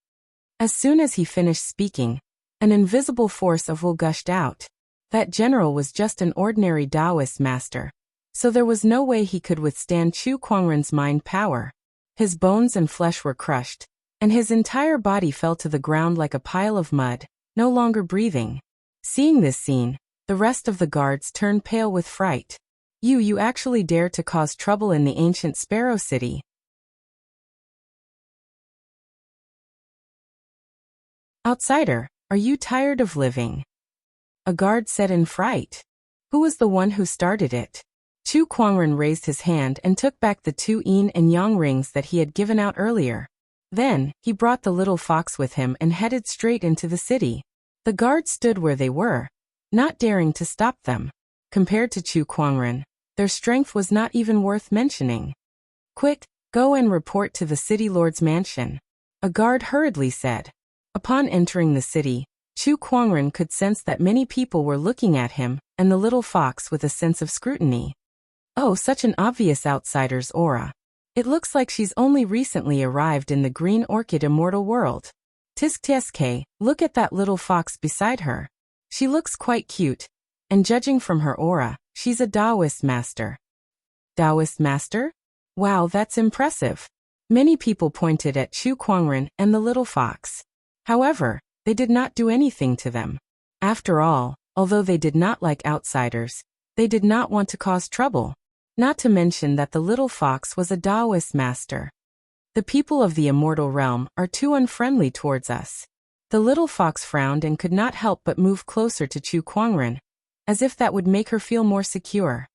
As soon as he finished speaking, an invisible force of will gushed out. That general was just an ordinary Taoist master, so there was no way he could withstand Chu Kuangren's mind power. His bones and flesh were crushed, and his entire body fell to the ground like a pile of mud, no longer breathing. Seeing this scene, the rest of the guards turned pale with fright. You actually dare to cause trouble in the ancient Sparrow City. Outsider, are you tired of living? A guard said in fright. Who was the one who started it? Chu Kuangren raised his hand and took back the 2 yin and yang rings that he had given out earlier. Then, he brought the little fox with him and headed straight into the city. The guards stood where they were, not daring to stop them. Compared to Chu Kuangren, their strength was not even worth mentioning. Quick, go and report to the city lord's mansion. A guard hurriedly said. Upon entering the city, Chu Kuangren could sense that many people were looking at him, and the little fox with a sense of scrutiny. Oh, such an obvious outsider's aura. It looks like she's only recently arrived in the Green Orchid Immortal World. Tsk, look at that little fox beside her. She looks quite cute, and judging from her aura, she's a Taoist master. Taoist master? Wow, that's impressive. Many people pointed at Chu Kuangren and the little fox. However, they did not do anything to them. After all, although they did not like outsiders, they did not want to cause trouble. Not to mention that the little fox was a Taoist master. The people of the immortal realm are too unfriendly towards us. The little fox frowned and could not help but move closer to Chu Kuangren, as if that would make her feel more secure.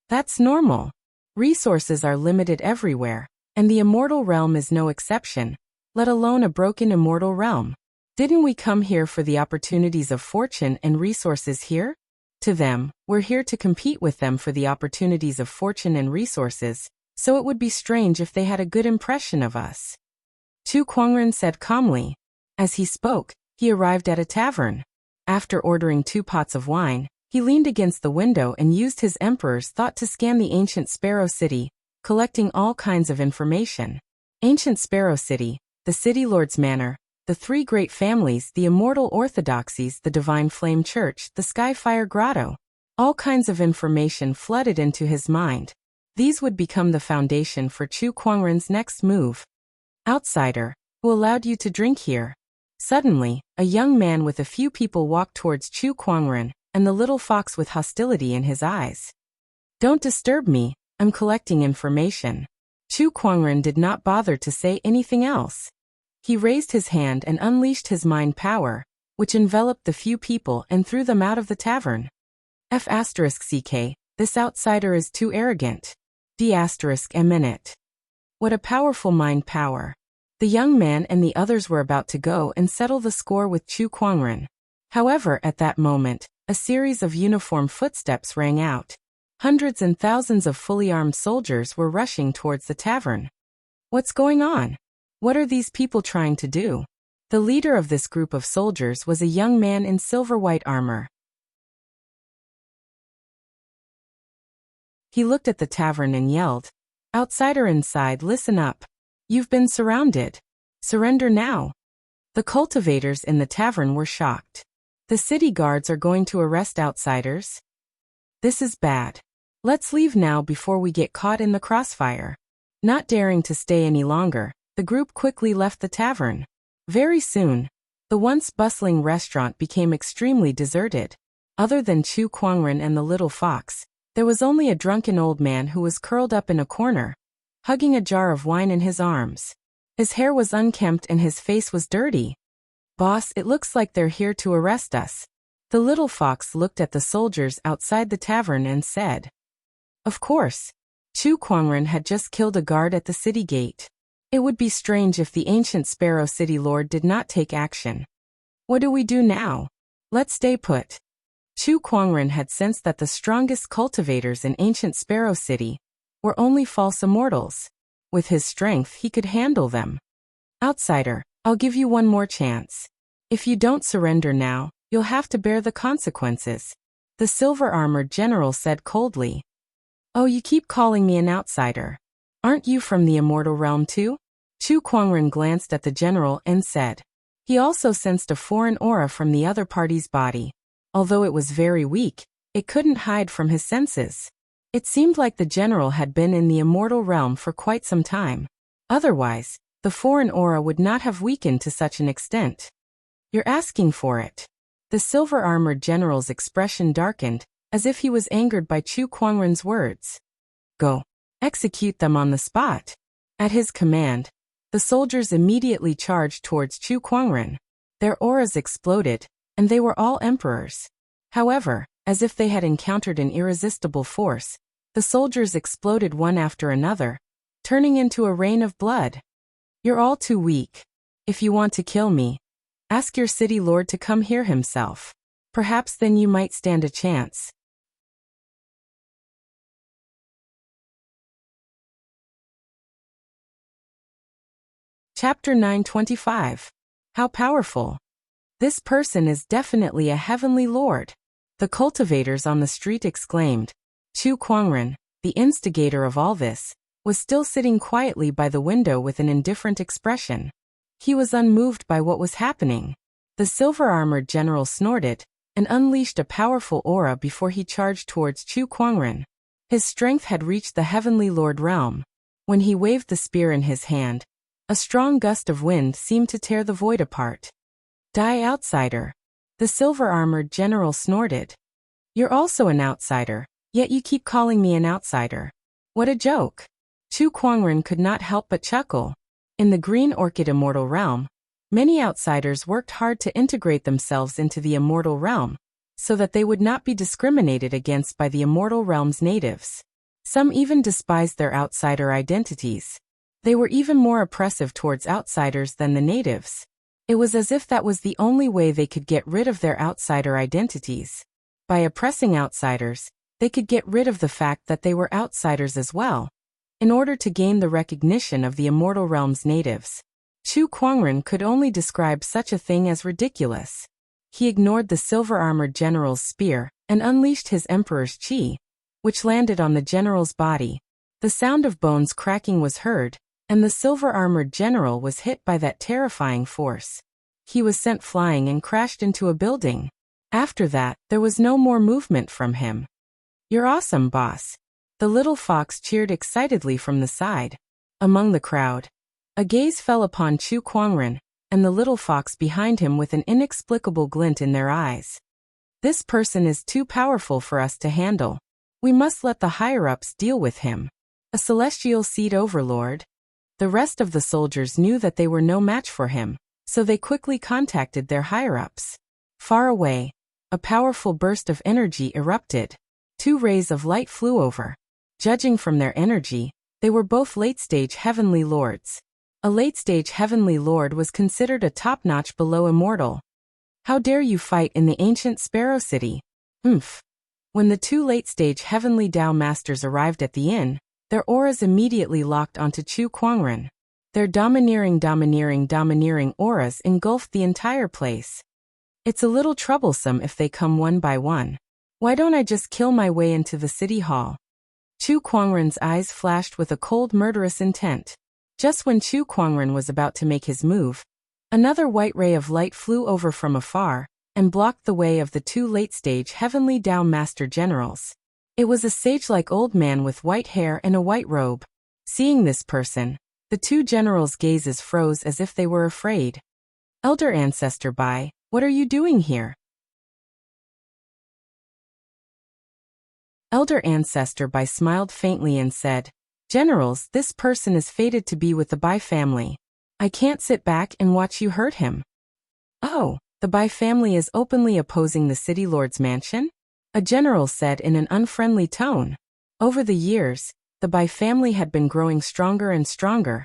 That's normal. Resources are limited everywhere, and the immortal realm is no exception, let alone a broken immortal realm. Didn't we come here for the opportunities of fortune and resources here? To them, we're here to compete with them for the opportunities of fortune and resources, so it would be strange if they had a good impression of us. Chu Kuangren said calmly. As he spoke, he arrived at a tavern. After ordering 2 pots of wine, he leaned against the window and used his emperor's thought to scan the ancient Sparrow City, collecting all kinds of information. Ancient Sparrow City, the City Lord's Manor, the 3 great families, the Immortal Orthodoxies, the Divine Flame Church, the Skyfire Grotto. All kinds of information flooded into his mind. These would become the foundation for Chu Kuangren's next move. Outsider, who allowed you to drink here? Suddenly, a young man with a few people walked towards Chu Kuangren, and the little fox with hostility in his eyes. Don't disturb me, I'm collecting information. Chu Kuangren did not bother to say anything else. He raised his hand and unleashed his mind power, which enveloped the few people and threw them out of the tavern. F***ck, this outsider is too arrogant. D***. What a powerful mind power. The young man and the others were about to go and settle the score with Chu Kuangren. However, at that moment, a series of uniformed footsteps rang out. Hundreds and thousands of fully armed soldiers were rushing towards the tavern. What's going on? What are these people trying to do? The leader of this group of soldiers was a young man in silver-white armor. He looked at the tavern and yelled, "Outsider inside, listen up. You've been surrounded. Surrender now." The cultivators in the tavern were shocked. The city guards are going to arrest outsiders? This is bad. Let's leave now before we get caught in the crossfire. Not daring to stay any longer, the group quickly left the tavern. Very soon, the once bustling restaurant became extremely deserted. Other than Chu Kuangren and the little fox, there was only a drunken old man who was curled up in a corner, hugging a jar of wine in his arms. His hair was unkempt and his face was dirty. "Boss, it looks like they're here to arrest us." The little fox looked at the soldiers outside the tavern and said, "Of course." Chu Kuangren had just killed a guard at the city gate. It would be strange if the ancient Sparrow City Lord did not take action. What do we do now? Let's stay put. Chu Kuangren had sensed that the strongest cultivators in ancient Sparrow City were only false immortals. With his strength, he could handle them. "Outsider, I'll give you one more chance. If you don't surrender now, you'll have to bear the consequences," the silver-armored general said coldly. "Oh, you keep calling me an outsider. Aren't you from the immortal realm too?" Chu Kuangren glanced at the general and said. He also sensed a foreign aura from the other party's body. Although it was very weak, it couldn't hide from his senses. It seemed like the general had been in the immortal realm for quite some time. Otherwise, the foreign aura would not have weakened to such an extent. "You're asking for it." The silver-armored general's expression darkened, as if he was angered by Chu Kuangren's words. "Go. Execute them on the spot." At his command, the soldiers immediately charged towards Chu Kuangren. Their auras exploded, and they were all emperors. However, as if they had encountered an irresistible force, the soldiers exploded one after another, turning into a rain of blood. "You're all too weak. If you want to kill me, ask your city lord to come here himself. Perhaps then you might stand a chance." Chapter 925. How powerful. This person is definitely a heavenly lord. The cultivators on the street exclaimed. Chu Kuangren, the instigator of all this, was still sitting quietly by the window with an indifferent expression. He was unmoved by what was happening. The silver-armored general snorted and unleashed a powerful aura before he charged towards Chu Kuangren. His strength had reached the heavenly lord realm. When he waved the spear in his hand, a strong gust of wind seemed to tear the void apart. "Die, outsider." The silver-armored general snorted. "You're also an outsider, yet you keep calling me an outsider. What a joke." Chu Kuangren could not help but chuckle. In the Green Orchid Immortal Realm, many outsiders worked hard to integrate themselves into the immortal realm, so that they would not be discriminated against by the immortal realm's natives. Some even despised their outsider identities. They were even more oppressive towards outsiders than the natives. It was as if that was the only way they could get rid of their outsider identities. By oppressing outsiders, they could get rid of the fact that they were outsiders as well, in order to gain the recognition of the immortal realm's natives. Chu Kuangren could only describe such a thing as ridiculous. He ignored the silver-armored general's spear and unleashed his emperor's chi, which landed on the general's body. The sound of bones cracking was heard, and the silver-armored general was hit by that terrifying force. He was sent flying and crashed into a building. After that, there was no more movement from him. "You're awesome, boss." The little fox cheered excitedly from the side. Among the crowd, a gaze fell upon Chu Kuangren and the little fox behind him with an inexplicable glint in their eyes. "This person is too powerful for us to handle. We must let the higher-ups deal with him. A celestial seed overlord." The rest of the soldiers knew that they were no match for him, so they quickly contacted their higher-ups. Far away, a powerful burst of energy erupted. 2 rays of light flew over. Judging from their energy, they were both late-stage heavenly lords. A late-stage heavenly lord was considered a top-notch below immortal. How dare you fight in the ancient Sparrow City? Oomph. When the 2 late-stage heavenly Tao masters arrived at the inn, their auras immediately locked onto Chu Kuangren. Their domineering auras engulfed the entire place. It's a little troublesome if they come one by one. Why don't I just kill my way into the city hall? Chu Kuangren's eyes flashed with a cold murderous intent. Just when Chu Kuangren was about to make his move, another white ray of light flew over from afar and blocked the way of the 2 late-stage heavenly Tao master generals. It was a sage-like old man with white hair and a white robe. Seeing this person, the 2 generals' gazes froze as if they were afraid. Elder Ancestor Bai, what are you doing here? Elder Ancestor Bai smiled faintly and said, Generals, this person is fated to be with the Bai family. I can't sit back and watch you hurt him. Oh, the Bai family is openly opposing the city lord's mansion? A general said in an unfriendly tone. Over the years, the Bai family had been growing stronger and stronger,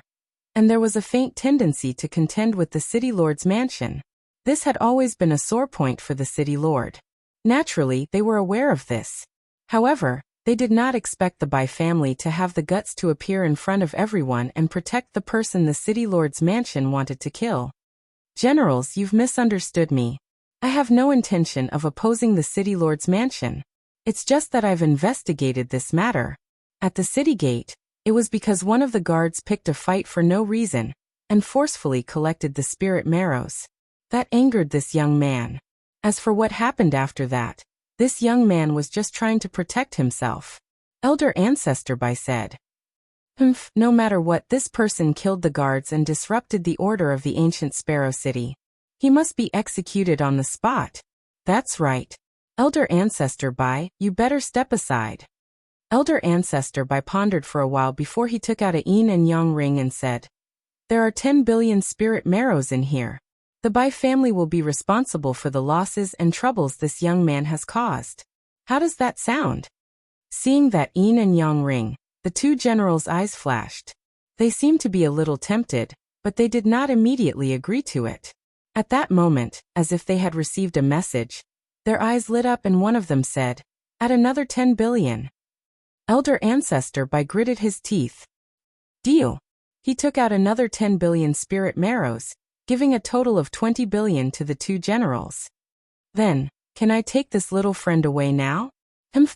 and there was a faint tendency to contend with the city lord's mansion. This had always been a sore point for the city lord. Naturally, they were aware of this. However, they did not expect the Bai family to have the guts to appear in front of everyone and protect the person the city lord's mansion wanted to kill. Generals, you've misunderstood me. I have no intention of opposing the city lord's mansion. It's just that I've investigated this matter. At the city gate, it was because one of the guards picked a fight for no reason and forcefully collected the spirit marrows. That angered this young man. As for what happened after that, this young man was just trying to protect himself. Elder Ancestor Bai said. No matter what, this person killed the guards and disrupted the order of the ancient Sparrow City. He must be executed on the spot. That's right. Elder Ancestor Bai, you better step aside. Elder Ancestor Bai pondered for a while before he took out a yin and yang ring and said, There are 10 billion spirit marrows in here. The Bai family will be responsible for the losses and troubles this young man has caused. How does that sound? Seeing that yin and yang ring, the 2 generals' eyes flashed. They seemed to be a little tempted, but they did not immediately agree to it. At that moment, as if they had received a message, their eyes lit up and one of them said, Add another 10 billion. Elder Ancestor Bai gritted his teeth. Deal. He took out another 10 billion spirit marrows, giving a total of 20 billion to the 2 generals. Then, can I take this little friend away now?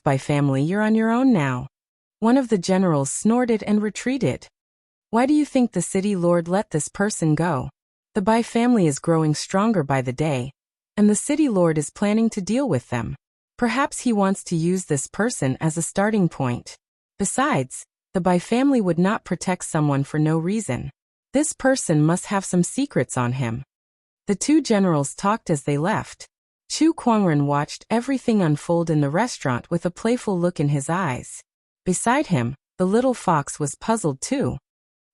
Bai family, you're on your own now. One of the generals snorted and retreated. Why do you think the city lord let this person go? The Bai family is growing stronger by the day, and the city lord is planning to deal with them. Perhaps he wants to use this person as a starting point. Besides, the Bai family would not protect someone for no reason. This person must have some secrets on him. The 2 generals talked as they left. Chu Kuangren watched everything unfold in the restaurant with a playful look in his eyes. Beside him, the little fox was puzzled too.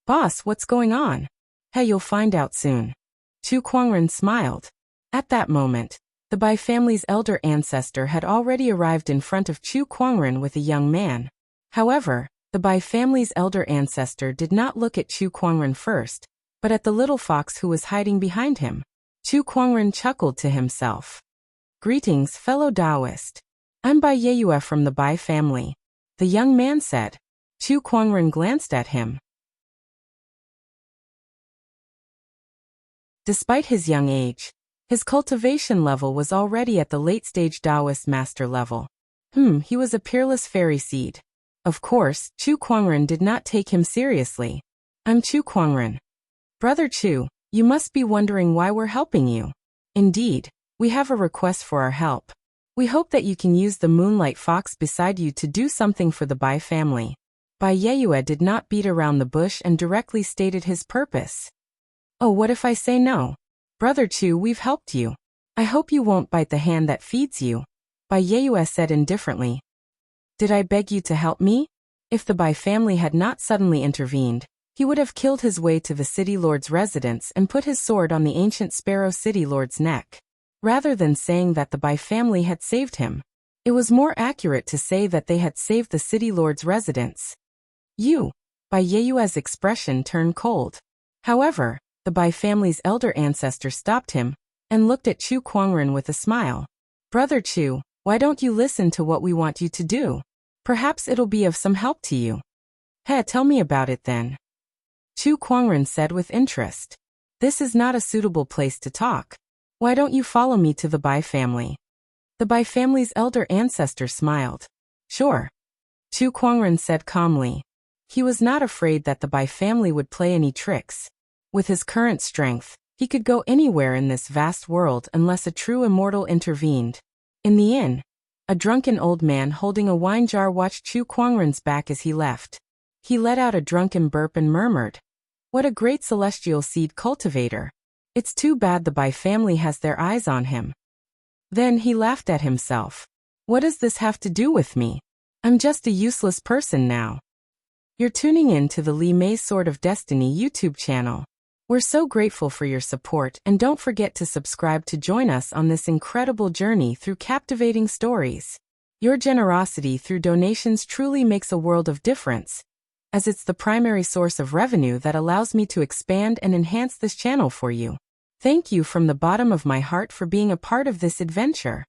Boss, what's going on? Hey, you'll find out soon. Chu Kuangren smiled. At that moment, the Bai family's elder ancestor had already arrived in front of Chu Kuangren with a young man. However, the Bai family's elder ancestor did not look at Chu Kuangren first, but at the little fox who was hiding behind him. Chu Kuangren chuckled to himself. Greetings, fellow Taoist. I'm Bai Yeyue from the Bai family. The young man said. Chu Kuangren glanced at him. Despite his young age, his cultivation level was already at the late-stage Taoist master level. He was a peerless fairy seed. Of course, Chu Kuangren did not take him seriously. I'm Chu Kuangren. Brother Chu, you must be wondering why we're helping you. Indeed, we have a request for our help. We hope that you can use the moonlight fox beside you to do something for the Bai family. Bai Yeyue did not beat around the bush and directly stated his purpose. Oh, what if I say no? Brother Chu, we've helped you. I hope you won't bite the hand that feeds you. Bai Yeyue said indifferently. Did I beg you to help me? If the Bai family had not suddenly intervened, He would have killed his way to the city lord's residence and put his sword on the ancient sparrow city lord's neck. Rather than saying that the Bai family had saved him, it was more accurate to say that they had saved the city lord's residence. Bai Yeyue's expression turned cold. However, the Bai family's elder ancestor stopped him and looked at Chu Kuangren with a smile. Brother Chu, why don't you listen to what we want you to do? Perhaps it'll be of some help to you. Tell me about it then. Chu Kuangren said with interest. This is not a suitable place to talk. Why don't you follow me to the Bai family? The Bai family's elder ancestor smiled. Sure. Chu Kuangren said calmly. He was not afraid that the Bai family would play any tricks. With his current strength, he could go anywhere in this vast world unless a true immortal intervened. In the inn, a drunken old man holding a wine jar watched Chu Kuangren's back as he left. He let out a drunken burp and murmured, "What a great celestial seed cultivator. It's too bad the Bai family has their eyes on him." Then he laughed at himself. What does this have to do with me? I'm just a useless person now. You're tuning in to the Li Mei Sword of Destiny YouTube channel. We're so grateful for your support, and don't forget to subscribe to join us on this incredible journey through captivating stories. Your generosity through donations truly makes a world of difference, as it's the primary source of revenue that allows me to expand and enhance this channel for you. Thank you from the bottom of my heart for being a part of this adventure.